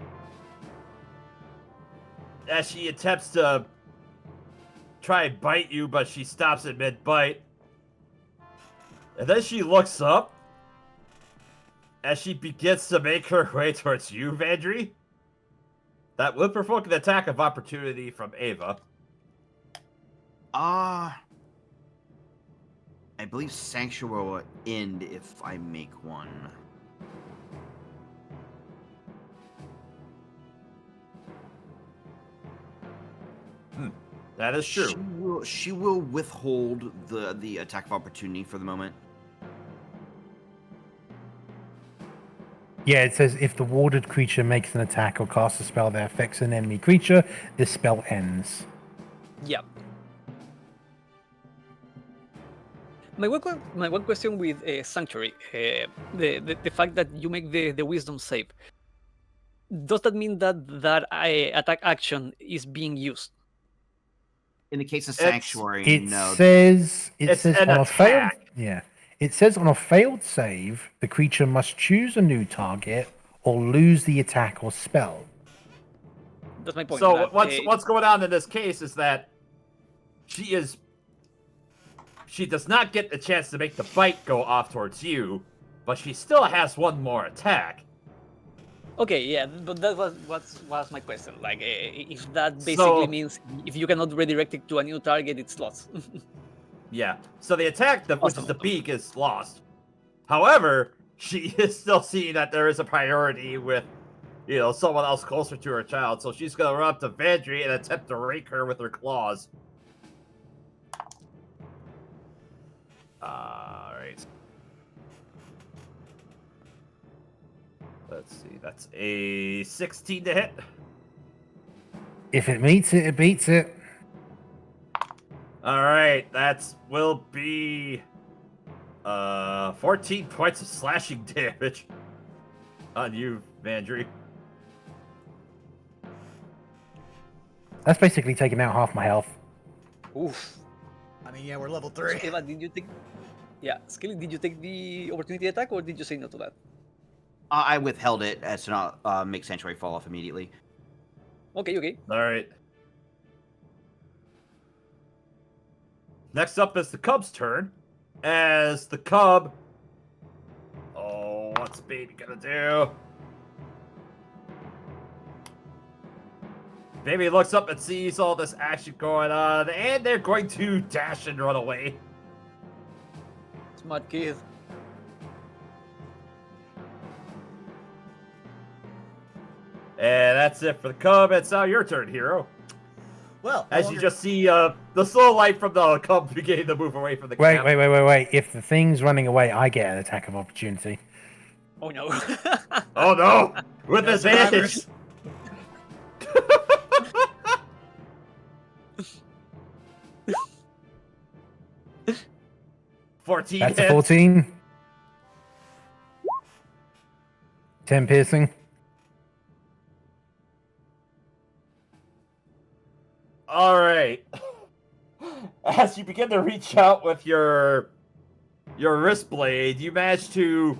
as she attempts to try and bite you, but she stops at mid-bite. And then she looks up as she begins to make her way towards you, Vandry. That will provoke an attack of opportunity from Ava. I believe Sanctuary will end if I make one. That is true. She will withhold the attack of opportunity for the moment. Yeah, it says if the warded creature makes an attack or casts a spell that affects an enemy creature, this spell ends. Yeah. My one question with Sanctuary, the fact that you make the Wisdom save, does that mean that attack action is being used? In the case of It's- Sanctuary, It no. says It's says an on a failed attack. It says on a failed save, the creature must choose a new target or lose the attack or spell. That's my point. So that, what's going on in this case is that she does not get the chance to make the bite go off towards you, but she still has one more attack. Okay, yeah, but that was my question. Like, if that basically So- means if you cannot redirect it to a new target, it's lost. Yeah. So the attack, which is Awesome. the beak, is lost. However, she is still seeing that there is a priority with, someone else closer to her child. So she's gonna run up to Vandry and attempt to rake her with her claws. Alright. Let's see. That's a 16 to hit. If it meets it, it beats it. Alright, that will be 14 points of slashing damage on you, Vandry. That's basically taking out half my health. Oof. I mean, yeah, we're level So, 3. Eva, did you take? Yeah, Skelly, did you take the opportunity attack or did you say no to that? I withheld it as to not make Sanctuary fall off immediately. Okay. Alright. Next up is the Cub's turn. As the Cub... Oh, what's Baby gonna do? Baby looks up and sees all this action going on, and they're going to dash and run away. Smart kid. And that's it for the Cub. It's now your turn, Hero. Well, As no you longer- just see the slow light from the Cub beginning to move away from the camp. Wait. If the thing's running away, I get an attack of opportunity. Oh no. Oh no! With No advantage! survivors. 14 That's a hits. 14. 10 piercing. Alright. As you begin to reach out with your wrist blade, you manage to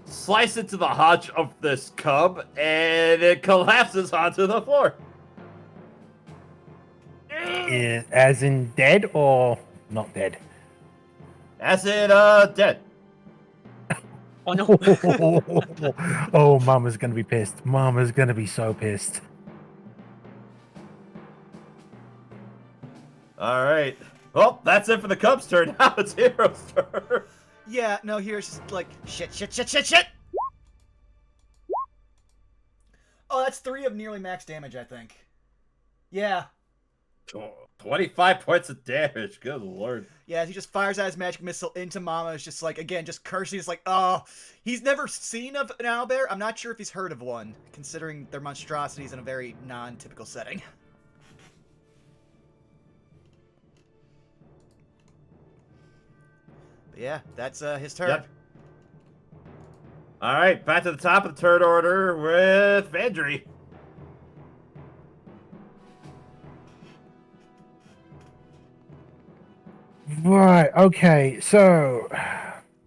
slice into the haunch of this cub, and it collapses onto the floor. As in dead or not dead? As in, dead. Oh no. Oh, Mama's gonna be pissed. Mama's gonna be so pissed. Alright. Well, that's it for the Cub's turn. Now it's Hero's turn. Yeah, no, here's just like, shit. Oh, that's 3 of nearly max damage, I think. Yeah. 25 points of damage. Good lord. Yeah, he just fires out his magic missile into Mama. It's just like, again, just cursing. It's like, oh, he's never seen of an owlbear. I'm not sure if he's heard of one, considering their monstrosities in a very non-typical setting. But yeah, that's his turn. Yep. All right, back to the top of the turn order with Vandry. Right. Okay. So,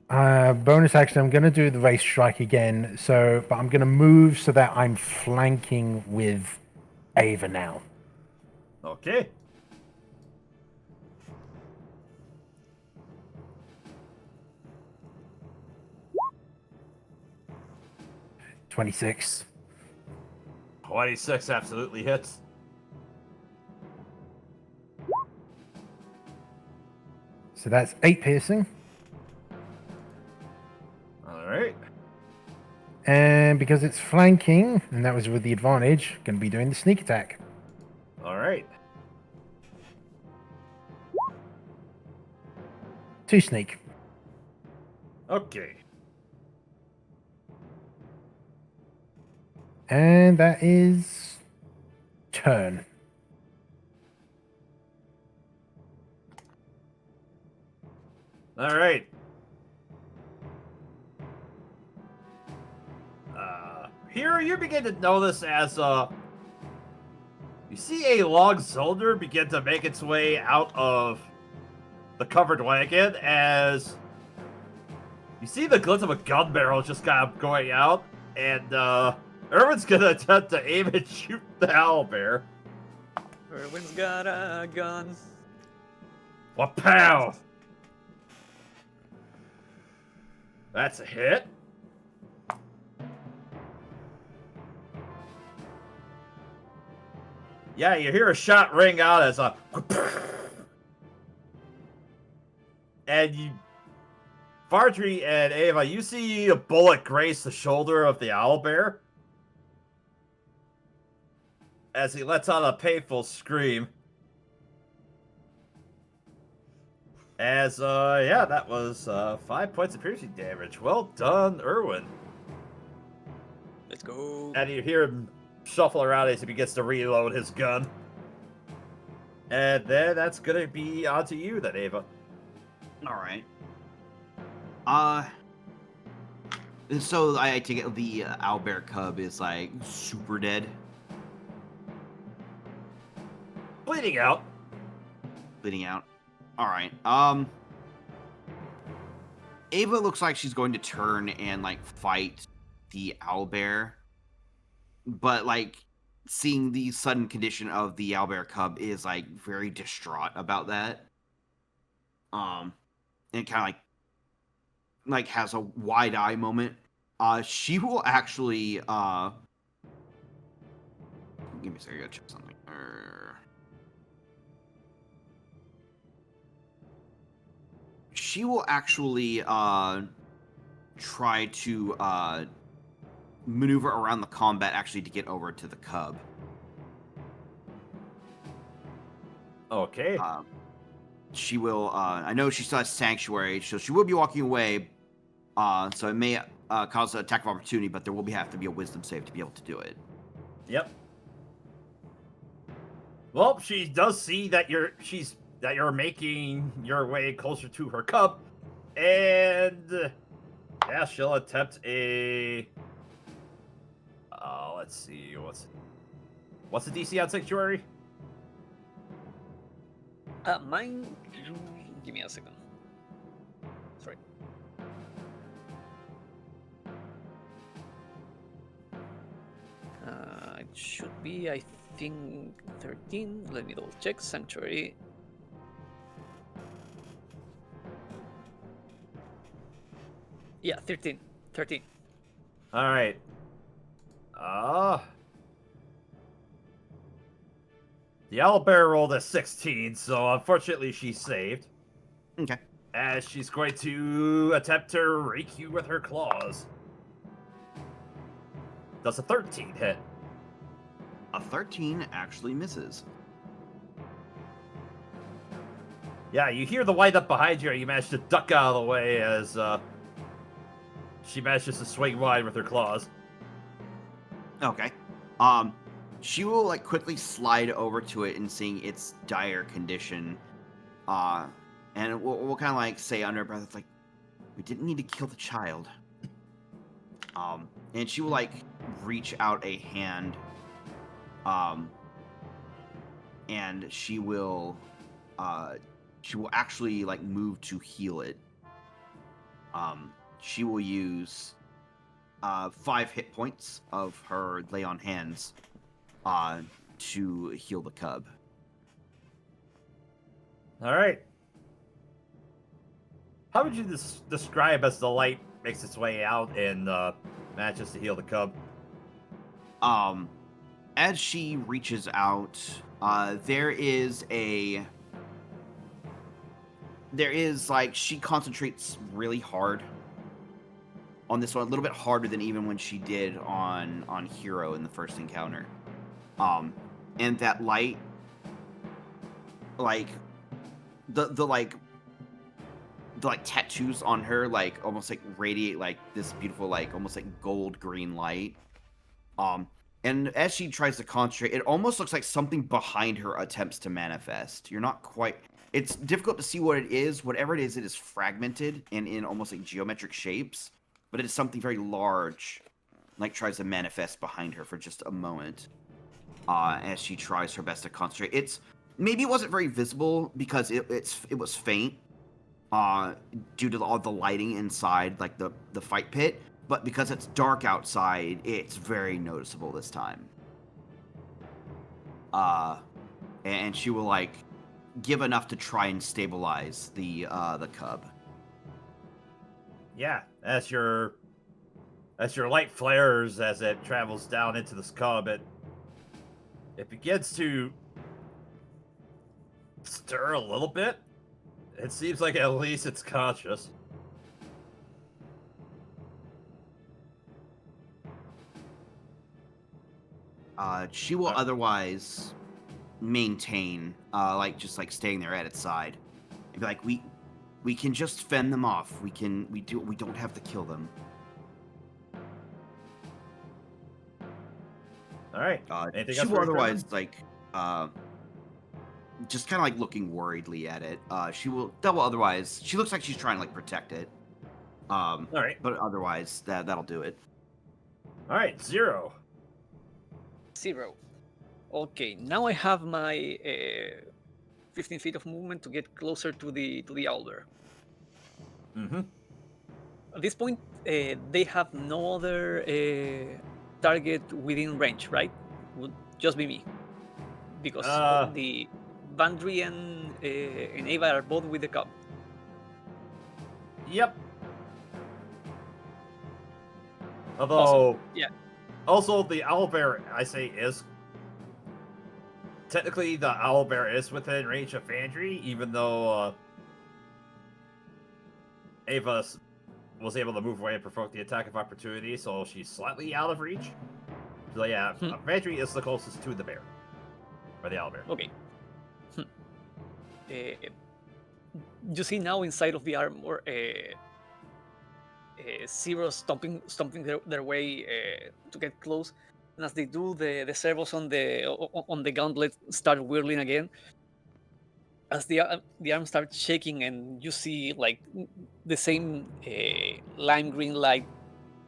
bonus action. I'm going to do the race strike again. So, but I'm going to move so that I'm flanking with Ava now. Okay. $26. 26 absolutely hits. So that's 8 piercing. All right. And because it's flanking, and that was with the advantage, going to be doing the sneak attack. All right. 2 sneak. Okay. And that is turn. All right. Here you begin to notice as you see a long soldier begin to make its way out of the covered wagon as you see the glint of a gun barrel just kind of going out, and Erwin's gonna attempt to aim and shoot the owlbear. Erwin's got a gun. Wapow! That's a hit. Yeah, you hear a shot ring out as a... And you... Vardry and Ava, you see a bullet graze the shoulder of the owlbear as he lets out a painful scream. As, yeah, that was 5 points of piercing damage. Well done, Erwin. Let's go. And you hear him shuffle around as he begins to reload his gun. And then that's gonna be onto you then, Ava. All right. So I take it the owlbear cub is like super dead. Bleeding out. Bleeding out. All right. Ava looks like she's going to turn and like fight the owlbear, but like seeing the sudden condition of the owlbear cub is like very distraught about that. And kind of like has a wide eye moment. She will actually give me a second, I gotta check something. She will actually try to maneuver around the combat actually to get over to the cub. Okay. She will. I know she still has sanctuary, so she will be walking away. So it may cause an attack of opportunity, but there will have to be a wisdom save to be able to do it. Yep. Well, she does see that you're making your way closer to her cub, and yeah, she'll attempt a. Let's see, what's the DC on sanctuary? Mine. Give me a second. Sorry. It should be, I think, 13. Let me double check. Sanctuary. Yeah, 13. 13. All right. The owlbear rolled a 16, so unfortunately she's saved. Okay. As she's going to attempt to rake you with her claws. Does a 13 hit? A 13 actually misses. Yeah, you hear the wind up behind you, and you manage to duck out of the way as she manages to swing wide with her claws. Okay. She will like quickly slide over to it and seeing its dire condition. And we'll kind of like say under her breath, it's like, we didn't need to kill the child. And she will like reach out a hand, and she will actually like move to heal it. She will use 5 hit points of her lay on hands to heal the cub. All right. How would you describe as the light makes its way out and manages to heal the cub? As she reaches out, there is like she concentrates really hard on this one, a little bit harder than even when she did on Hero in the first encounter. And that light, like the tattoos on her, like almost like radiate like this beautiful, like almost like gold green light. And as she tries to concentrate, it almost looks like something behind her attempts to manifest. You're not quite. It's difficult to see what it is. Whatever it is fragmented and in almost like geometric shapes. But it is something very large, like tries to manifest behind her for just a moment. As she tries her best to concentrate. Maybe it wasn't very visible because it was faint. Due to all the lighting inside, like the fight pit. But because it's dark outside, it's very noticeable this time. And she will like give enough to try and stabilize the cub. Yeah, as your light flares as it travels down into this cub, it begins to stir a little bit. It seems like at least it's conscious. She will otherwise maintain, like just like staying there at its side, and be like, we can just fend them off. We don't have to kill them. All right. Anything She else will for otherwise like, just kind of like looking worriedly at it. She will otherwise. She looks like she's trying to like protect it. All right. But otherwise, that'll do it. All right. 0. 0. Okay, now I have my 15 feet of movement to get closer to the owlbear. Mm-hmm. At this point, they have no other target within range, right? Would just be me, because the Vandry and Ava are both with the cub. Yep. Although, Awesome. Yeah. Also, the owlbear, I say, is technically the owlbear is within range of Vandry, even though Ava was able to move away and provoke the attack of opportunity, so she's slightly out of reach. So yeah, Vandry is the closest to the bear, or the owlbear. Okay. You see now inside of the armor, Zero stomping their way to get close, and as they do, the servos on the gauntlet start whirling again. As the arm starts shaking, and you see like the same lime green light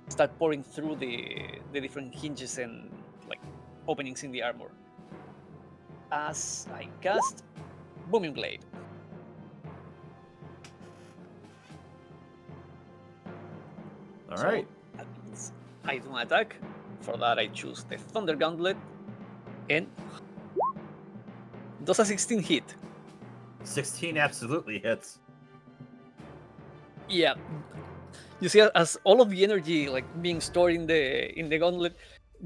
start pouring through the different hinges and like openings in the armor. As I cast Booming Blade. All right. That means I do an attack. For that, I choose the Thunder Gauntlet, and does a 16 hit? 16 absolutely hits. Yeah. You see, as all of the energy like being stored in the gauntlet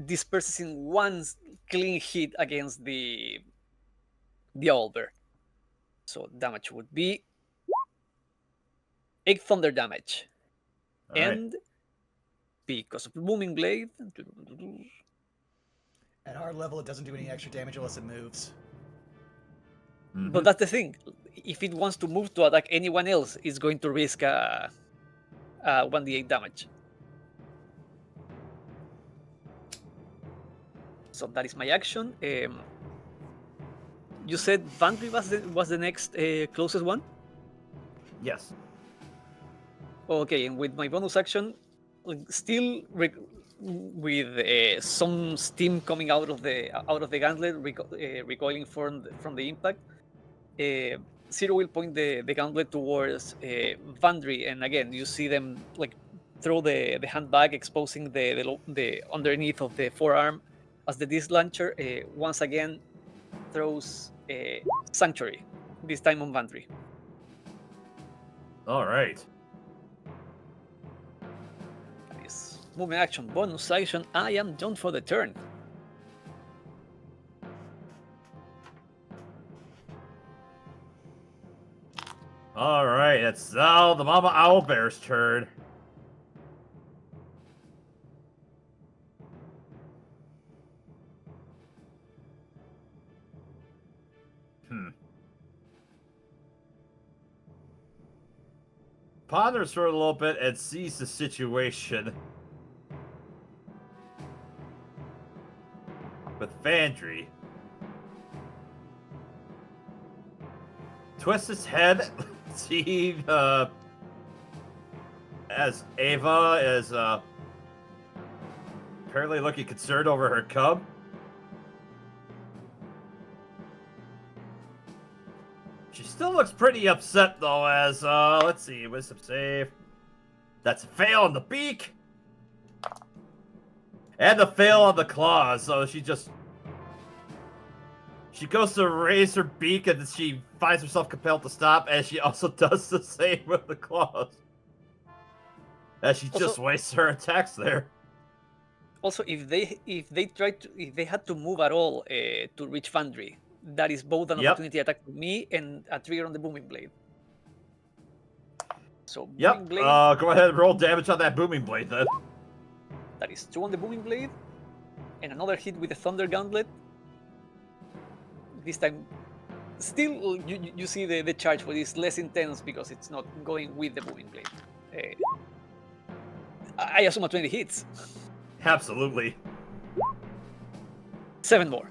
disperses in one clean hit against the owlbear. So damage would be 8 thunder damage. All right. And because of the Booming Blade, At our level, it doesn't do any extra damage unless it moves. Mhm. but that's the thing. If it wants to move to attack anyone else, it's going to risk 1d8 damage. So that is my action. You said Vandry was the next closest one? Yes. Okay, and with my bonus action, still with some steam coming out of the gauntlet, recoiling from the impact. Zero will point the gauntlet towards Vandry, and again you see them like throw the hand back, exposing the underneath of the forearm, as the disc launcher once again throws Sanctuary, this time on Vandry. All right. Nice. Movement action, bonus action. I am done for the turn. All right, it's now the Mama Owlbear's turn. Ponders for a little bit and sees the situation with Vandry. Twists his head, seeing as Ava is apparently looking concerned over her cub. She still looks pretty upset though, as let's see, wisdom save. That's a fail on the beak. And a fail on the claws, so she goes to raise her beak and she finds herself compelled to stop, and she also does the same with the claws. As she just wastes her attacks there. Also, if they had to move at all to reach Vandry, that is both an opportunity attack to me and a trigger on the Booming Blade. So Booming Blade. Go ahead and roll damage on that Booming Blade then. That is 2 on the Booming Blade, and another hit with the Thunder Gauntlet. This time, still you see the charge, but it's less intense because it's not going with the Booming Blade. I assume a 20 hits. Absolutely. 7 more.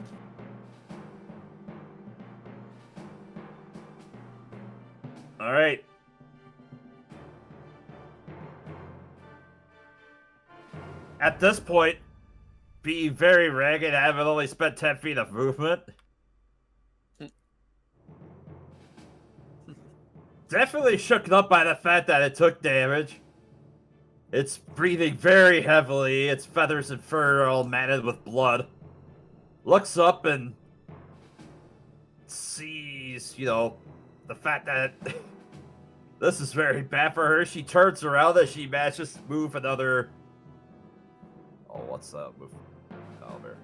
All right. At this point, being very ragged, having only spent 10 feet of movement. Definitely shook up by the fact that it took damage. It's breathing very heavily, its feathers and fur are all matted with blood. Looks up and sees, the fact that this is very bad for her. She turns around and she manages to move another... Oh, what's that move? Oh, there.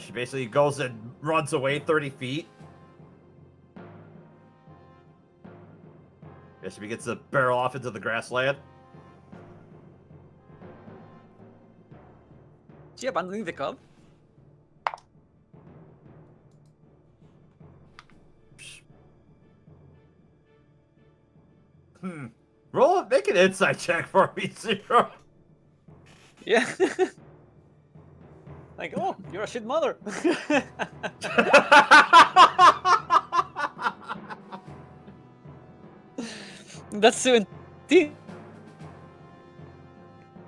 She basically goes and runs away 30 feet. She begins to barrel off into the grassland. She abandoning the cub? Make an insight check for me, Zero. Yeah. Like, oh, you're a shit mother. That's 17.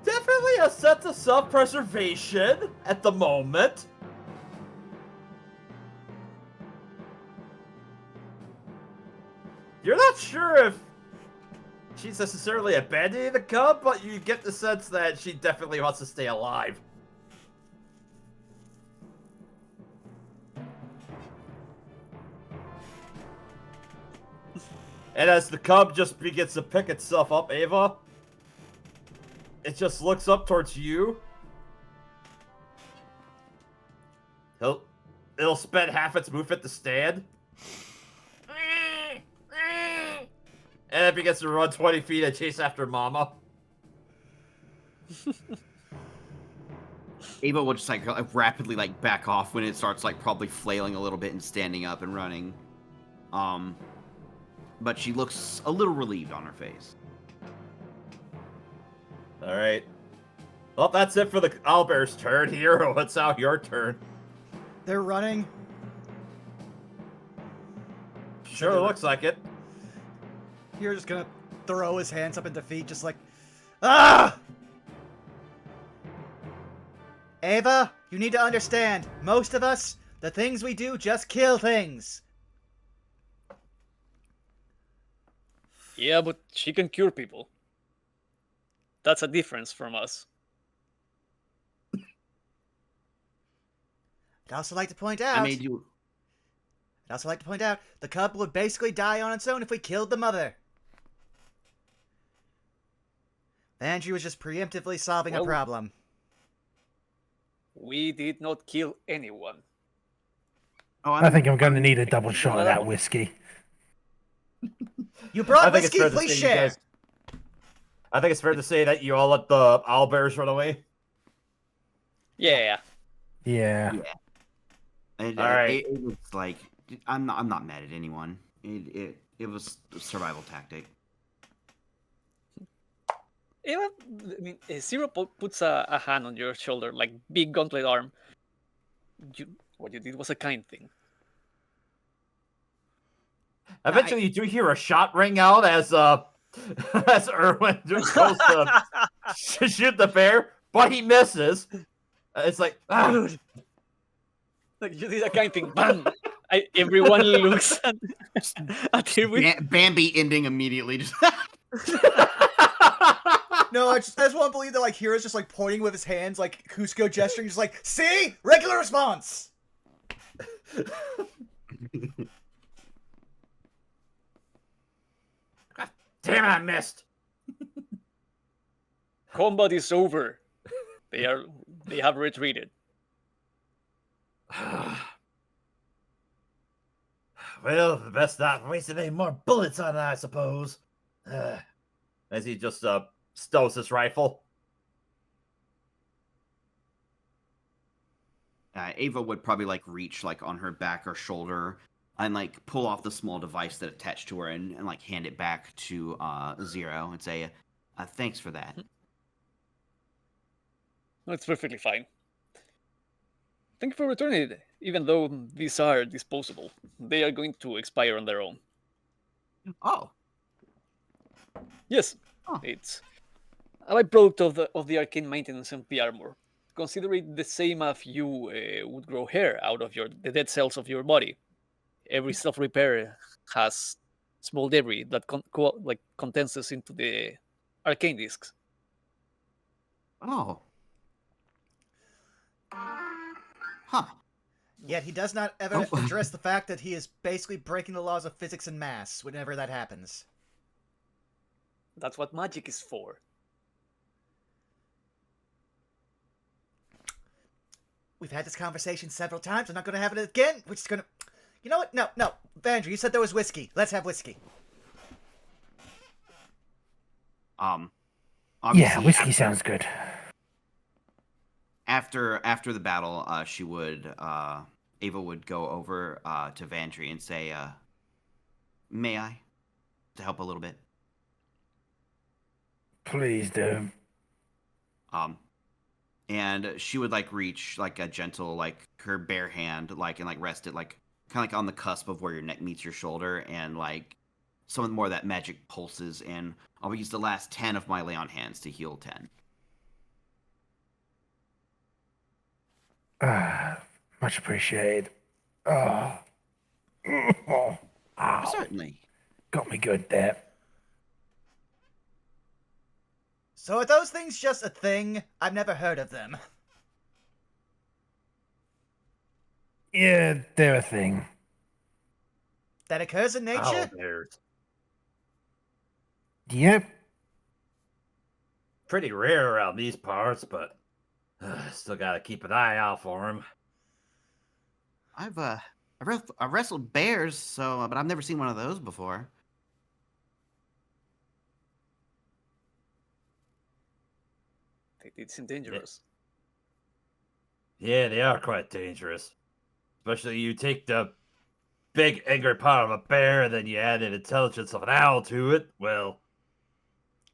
Definitely a sense of self-preservation at the moment. You're not sure if she's necessarily abandoning the cub, but you get the sense that she definitely wants to stay alive. And as the cub just begins to pick itself up, Ava, it just looks up towards you. It'll spend half its movement to stand. And it begins to run 20 feet and chase after Mama. Ava will just rapidly back off when it starts probably flailing a little bit and standing up and running. But she looks a little relieved on her face. All right. Well, that's it for the owlbear's turn. Hero, it's now your turn. They're running. Sure looks like it. Hero's just gonna throw his hands up in defeat, just like, Ah! Ava, you need to understand. Most of us, the things we do just kill things. Yeah, but she can cure people. That's a difference from us. I'd also like to point I out. made you. The cub would basically die on its own if we killed the mother. Andrew was just preemptively solving a Well- problem. We did not kill anyone. Oh, I think I'm going to need a double shot of that Well- whiskey. You I brought think it's whiskey, fair to please say you share. guys. I think it's fair to say that you all let the owlbears run away. Yeah. Yeah. And, All right. it was like I'm not mad at anyone. It was a survival tactic. Eva, I mean, Zero puts a hand on your shoulder, like big gauntlet arm. What you did was a kind thing. Eventually, you do hear a shot ring out as as Erwin goes to shoot the bear, but he misses. It's like, ah. Like you did a kind thing. Bam! Everyone looks at Irwin. Bambi ending immediately. Just No, I just want to believe that like Hero's just like pointing with his hands, like Cusco gesturing, just like, see? Regular response! Damn it, I missed. Combat is over. They have retreated. Well, the best not wasting any more bullets on it, I suppose. As he just stows his rifle. Ava would probably like reach like on her back or shoulder and like pull off the small device that attached to her and like hand it back to Zero and say, "Thanks for that." That's perfectly fine. Thank you for returning it. Even though these are disposable, they are going to expire on their own. Oh, Yes, Oh. it's a byproduct of the arcane maintenance and the armor. Consider it the same as you would grow hair out of the dead cells of your body. Every self repair has small debris that condenses into the arcane discs. oh, huh? Yet he does not ever Oh. address the fact that he is basically breaking the laws of physics and mass whenever that happens. That's what magic is for. We've had this conversation several times. I'm not going to have it again. We're just going to... You know what? No. Vandrew, you said there was whiskey. Let's have whiskey. Yeah, Obviously, whiskey sounds good. After the battle, Ava would go over to Vandry and say, "May I?" to help a little bit. Please do. And she would like reach like a gentle like her bare hand like and like rest it like kind of like on the cusp of where your neck meets your shoulder and like some more of that magic pulses and I'll use the last 10 of my lay on hands to heal 10. Much appreciated. Oh. Oh. Ow. Certainly. Got me good there. So are those things just a thing? I've never heard of them. Yeah, they're a thing. That occurs in nature? Owlbears. Yep. Pretty rare around these parts, but still gotta keep an eye out for them. I've wrestled bears, so but I've never seen one of those before. They did seem dangerous. Yeah, they are quite dangerous. Especially you take the big angry part of a bear and then you add an intelligence of an owl to it. Well,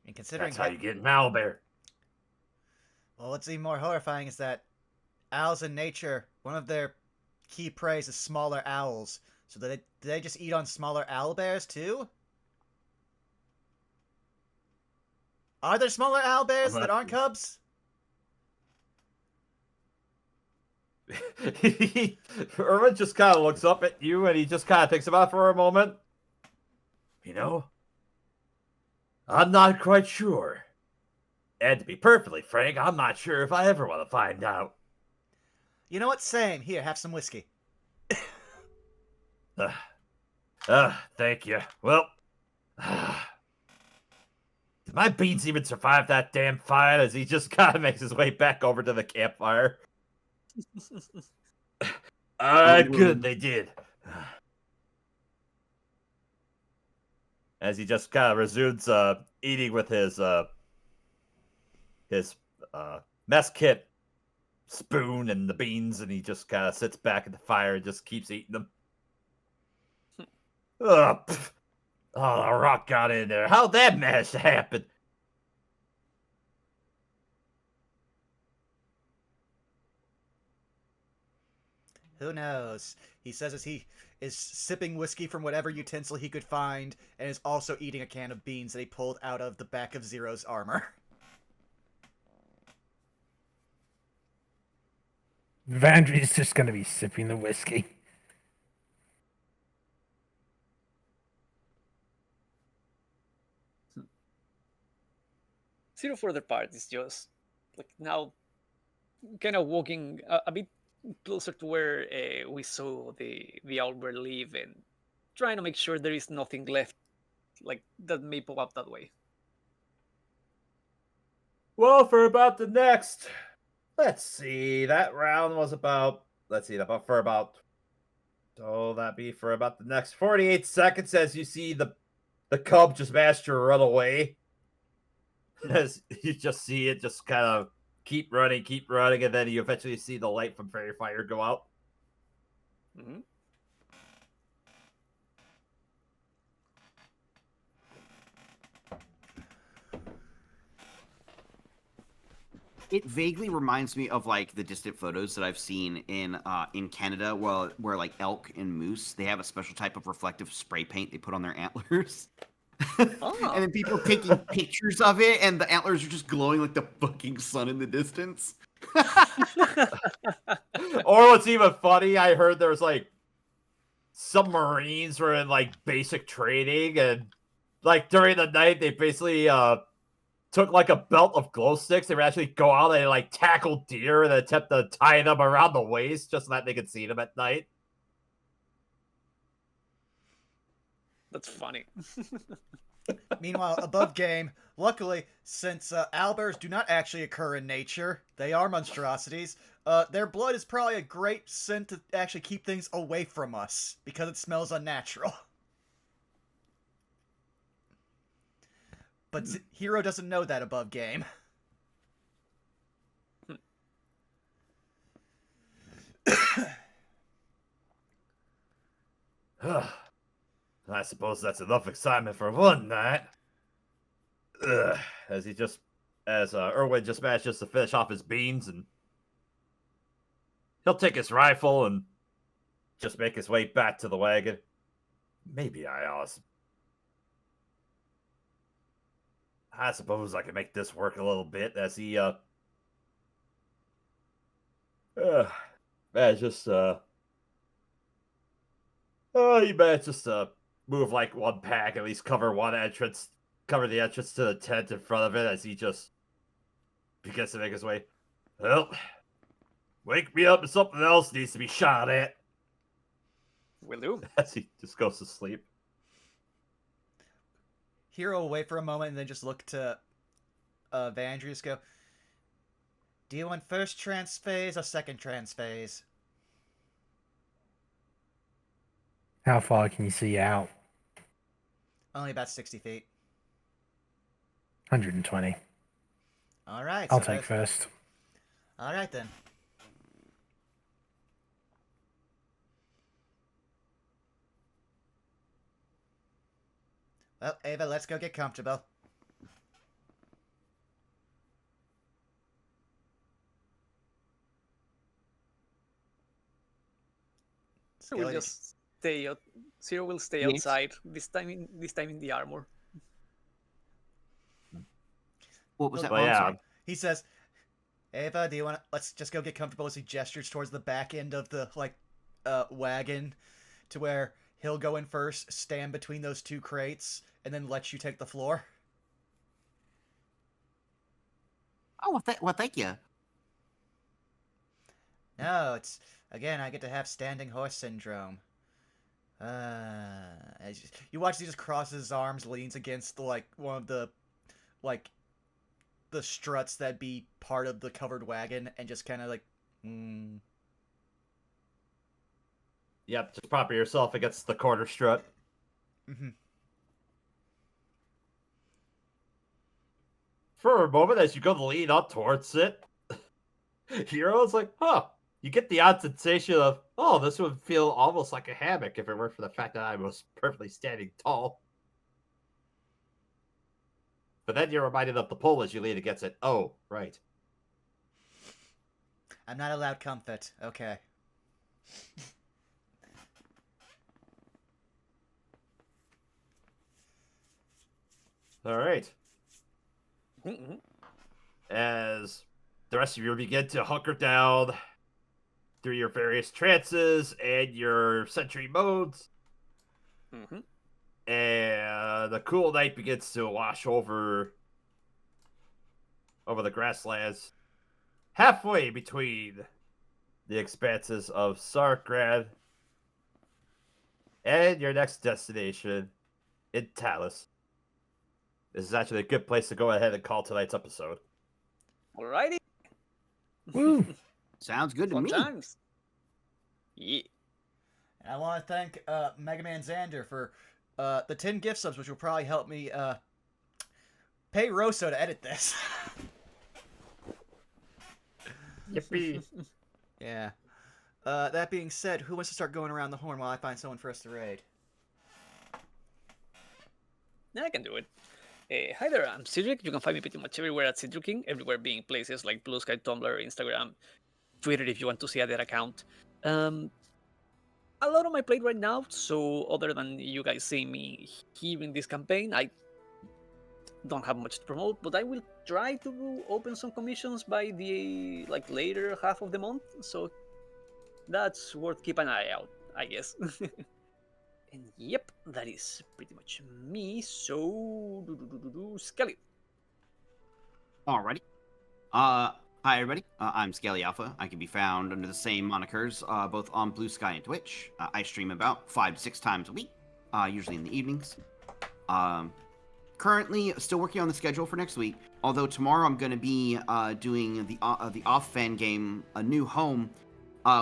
And considering that's how you get an owlbear. Well, what's even more horrifying is that owls in nature, one of their key preys is smaller owls. So do they just eat on smaller owl bears too? Are there smaller owlbears I'm that not aren't sure. cubs? Irwin just kind of looks up at you and he just kind of thinks about it for a moment. You know, I'm not quite sure. And to be perfectly frank, I'm not sure if I ever want to find out. You know what? Same. Here, have some whiskey. Thank you. Well, did my beans even survive that damn fire as he just kind of makes his way back over to the campfire? Good, they did. As he just kind of resumes eating with his mess kit spoon and the beans, and he just kind of sits back at the fire and just keeps eating them. Oh, the rock got in there. How'd that manage to happen? Who knows? He says as he is sipping whiskey from whatever utensil he could find, and is also eating a can of beans that he pulled out of the back of Zero's armor. Vandry's just going to be sipping the whiskey. Zero for their part is just like now kind of walking a bit closer to where we saw the owlbear leave and trying to make sure there is nothing left like that may pop up that way. Well, for about the next, let's see, that round was about, so that'd be for about the next 48 seconds as you see the cub just managed to run away. As you just see it just kind of keep running, and then you eventually see the light from Fairy Fire go out. Mm-hmm. It vaguely reminds me of like the distant photos that I've seen in Canada, where like elk and moose, they have a special type of reflective spray paint they put on their antlers. Oh. And then people are taking pictures of it, and the antlers are just glowing like the fucking sun in the distance. Or what's even funny, I heard there was like submarines were in like basic training, and like during the night they basically took like a belt of glow sticks. They would actually go out and like tackle deer and attempt to tie them around the waist just so that they could see them at night. That's funny. Meanwhile, above game, luckily, since owlbears do not actually occur in nature, they are monstrosities, their blood is probably a great scent to actually keep things away from us, because it smells unnatural. But Hero doesn't know that above game. I suppose that's enough excitement for one night. As Irwin just manages to finish off his beans, and he'll take his rifle and just make his way back to the wagon. Maybe I suppose I can make this work a little bit as he move like one pack, at least cover the entrance to the tent in front of it as he just begins to make his way. Well, wake me up if something else needs to be shot at. Will do. As he just goes to sleep. Hero will wait for a moment and then just look to Vandrius, go, do you want first trance phase or second trance phase? How far can you see out? Only about 60 feet. 120. Alright. I'll take first. Alright then. Well, Ava, let's go get comfortable. We'll just stay out. Zero will stay outside this time in the armor. What was that? But Oh, I'm yeah, sorry. He says, Ava, do you want to, let's just go get comfortable as he gestures towards the back end of the, wagon to where he'll go in first, stand between those two crates, and then let you take the floor. Oh, well, thank you. No, again, I get to have standing horse syndrome. You watch he just crosses his arms, leans against, one of the, the struts that be part of the covered wagon, and just kind of Yep, just prop yourself against the corner strut. Mm-hmm. For a moment, as you go to lean up towards it, Hero's like, huh. You get the odd sensation of, oh, this would feel almost like a hammock if it weren't for the fact that I was perfectly standing tall. But then you're reminded of the pole as you lean against it. Oh, right. I'm not allowed comfort. Okay. All right. Mm-hmm. As the rest of you begin to hunker down through your various trances and your sentry modes, Mm-hmm. and the cool night begins to wash over the grasslands, halfway between the expanses of Sarkrad and your next destination in Talus. This is actually a good place to go ahead and call tonight's episode. Alrighty. Woo. Sounds good to Fun me. times. Yeah. And I want to thank Mega Man Xander for the 10 gift subs, which will probably help me pay Rosso to edit this. Yippee. Yeah. That being said, who wants to start going around the horn while I find someone for us to raid? Yeah, I can do it. Hi there, I'm Cedric. You can find me pretty much everywhere at Cedricing, everywhere being places like Blue Sky, Tumblr, Instagram, Twitter if you want to see a dead account. A lot on my plate right now, so other than you guys seeing me here in this campaign, I don't have much to promote, but I will try to open some commissions by the later half of the month, so that's worth keeping an eye out, I guess. And yep, that is pretty much me. So, Skelly. Alrighty. Hi everybody. I'm Scaly Alpha. I can be found under the same monikers, both on Blue Sky and Twitch. I stream about 5-6 times a week, usually in the evenings. Currently, still working on the schedule for next week. Although tomorrow I'm going to be doing the off fan game, A New Home,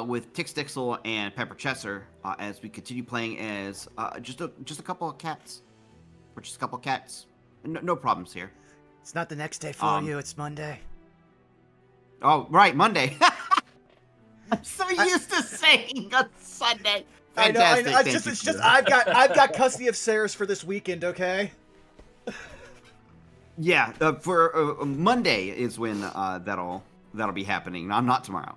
with Tix Dixel and Pepper Chesser, as we continue playing as just a couple of cats. We're just a couple of cats. No problems here. It's not the next day for you, it's Monday. Oh, right, Monday. I'm so used to saying on Sunday. Fantastic. I know. It's just I've got custody of Sarah's for this weekend, okay? Yeah, for Monday is when that'll be happening. Not tomorrow.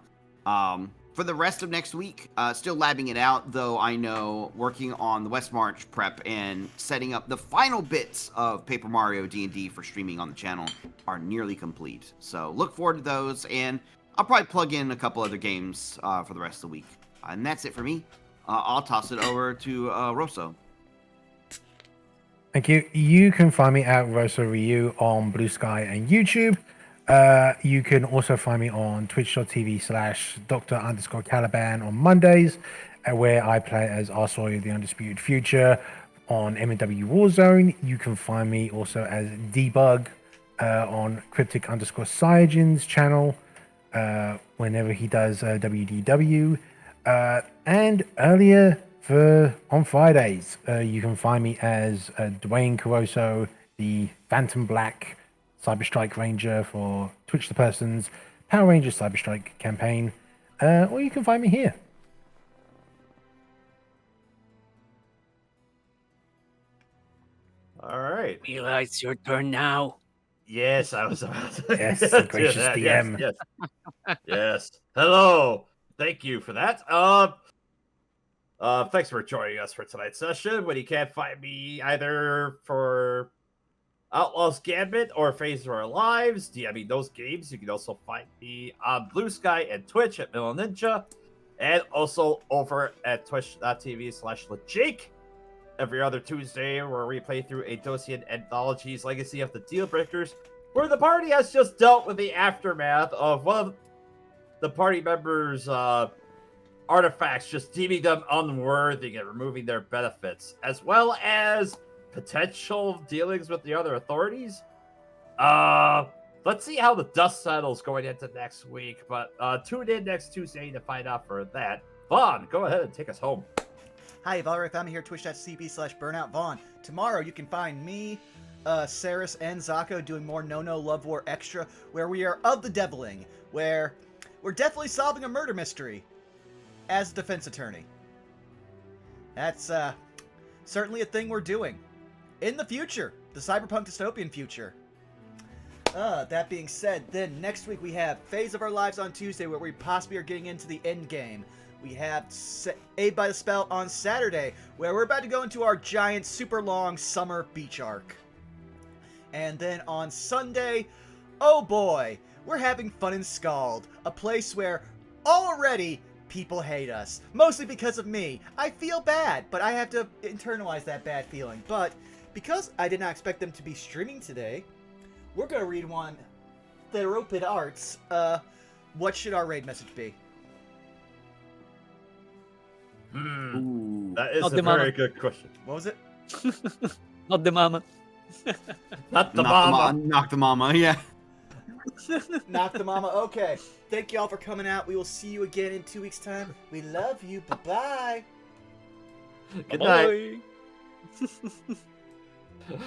For the rest of next week, still labbing it out, though I know working on the West March prep and setting up the final bits of Paper Mario D&D for streaming on the channel are nearly complete. So look forward to those, and I'll probably plug in a couple other games for the rest of the week. And that's it for me. I'll toss it over to Rosso. Thank you. You can find me at Rosso Ryu on Blue Sky and YouTube. You can also find me on twitch.tv/Dr_Caliban on Mondays, where I play as Arsoy, the Undisputed Future on MW Warzone. You can find me also as Debug on Cryptic_Cygen's channel whenever he does WDW. And earlier on Fridays, you can find me as Dwayne Caruso, the Phantom Black Cyberstrike Ranger for Twitch the Person's Power Rangers Cyberstrike campaign, or you can find me here. All right. Mila, it's your turn now. Yes, I was about to Yes, get the to gracious that. DM. Yes. Yes. Hello. Thank you for that. Thanks for joining us for tonight's session. When you can't find me either for Outlaws Gambit or Phase of Our Lives, DMing those games. You can also find me on Blue Sky and Twitch at Middle Ninja, and also over at twitch.tv/Lajake every other Tuesday, where we play through Adosian Anthology's Legacy of the Dealbreakers, where the party has just dealt with the aftermath of one of the party members' artifacts, just deeming them unworthy and removing their benefits, as well as potential dealings with the other authorities. Let's see how the dust settles going into next week, but tune in next Tuesday to find out for that. Vaughn, go ahead and take us home. Hi, you've already found me here, twitch.tv/BurnoutVaughn. Tomorrow you can find me, Saris, and Zako doing more No Love War Extra, where we are of the deviling, where we're definitely solving a murder mystery as a defense attorney. That's certainly a thing we're doing in the future, the cyberpunk dystopian future. That being said, then next week we have Phase of Our Lives on Tuesday, where we possibly are getting into the end game. We have Aid by the Spell on Saturday, where we're about to go into our giant, super long summer beach arc. And then on Sunday, oh boy, we're having fun in Scald, a place where already people hate us, mostly because of me. I feel bad, but I have to internalize that bad feeling. But because I did not expect them to be streaming today, we're going to read one, Theropid Arts. What should our raid message be? That is Not a the very mama. good question. What was it? Not the mama. Not the Knock mama. Knock the mama, yeah. Knock the mama. Okay. Thank you all for coming out. We will see you again in 2 weeks' time. We love you. Bye-bye. Good night. Bye.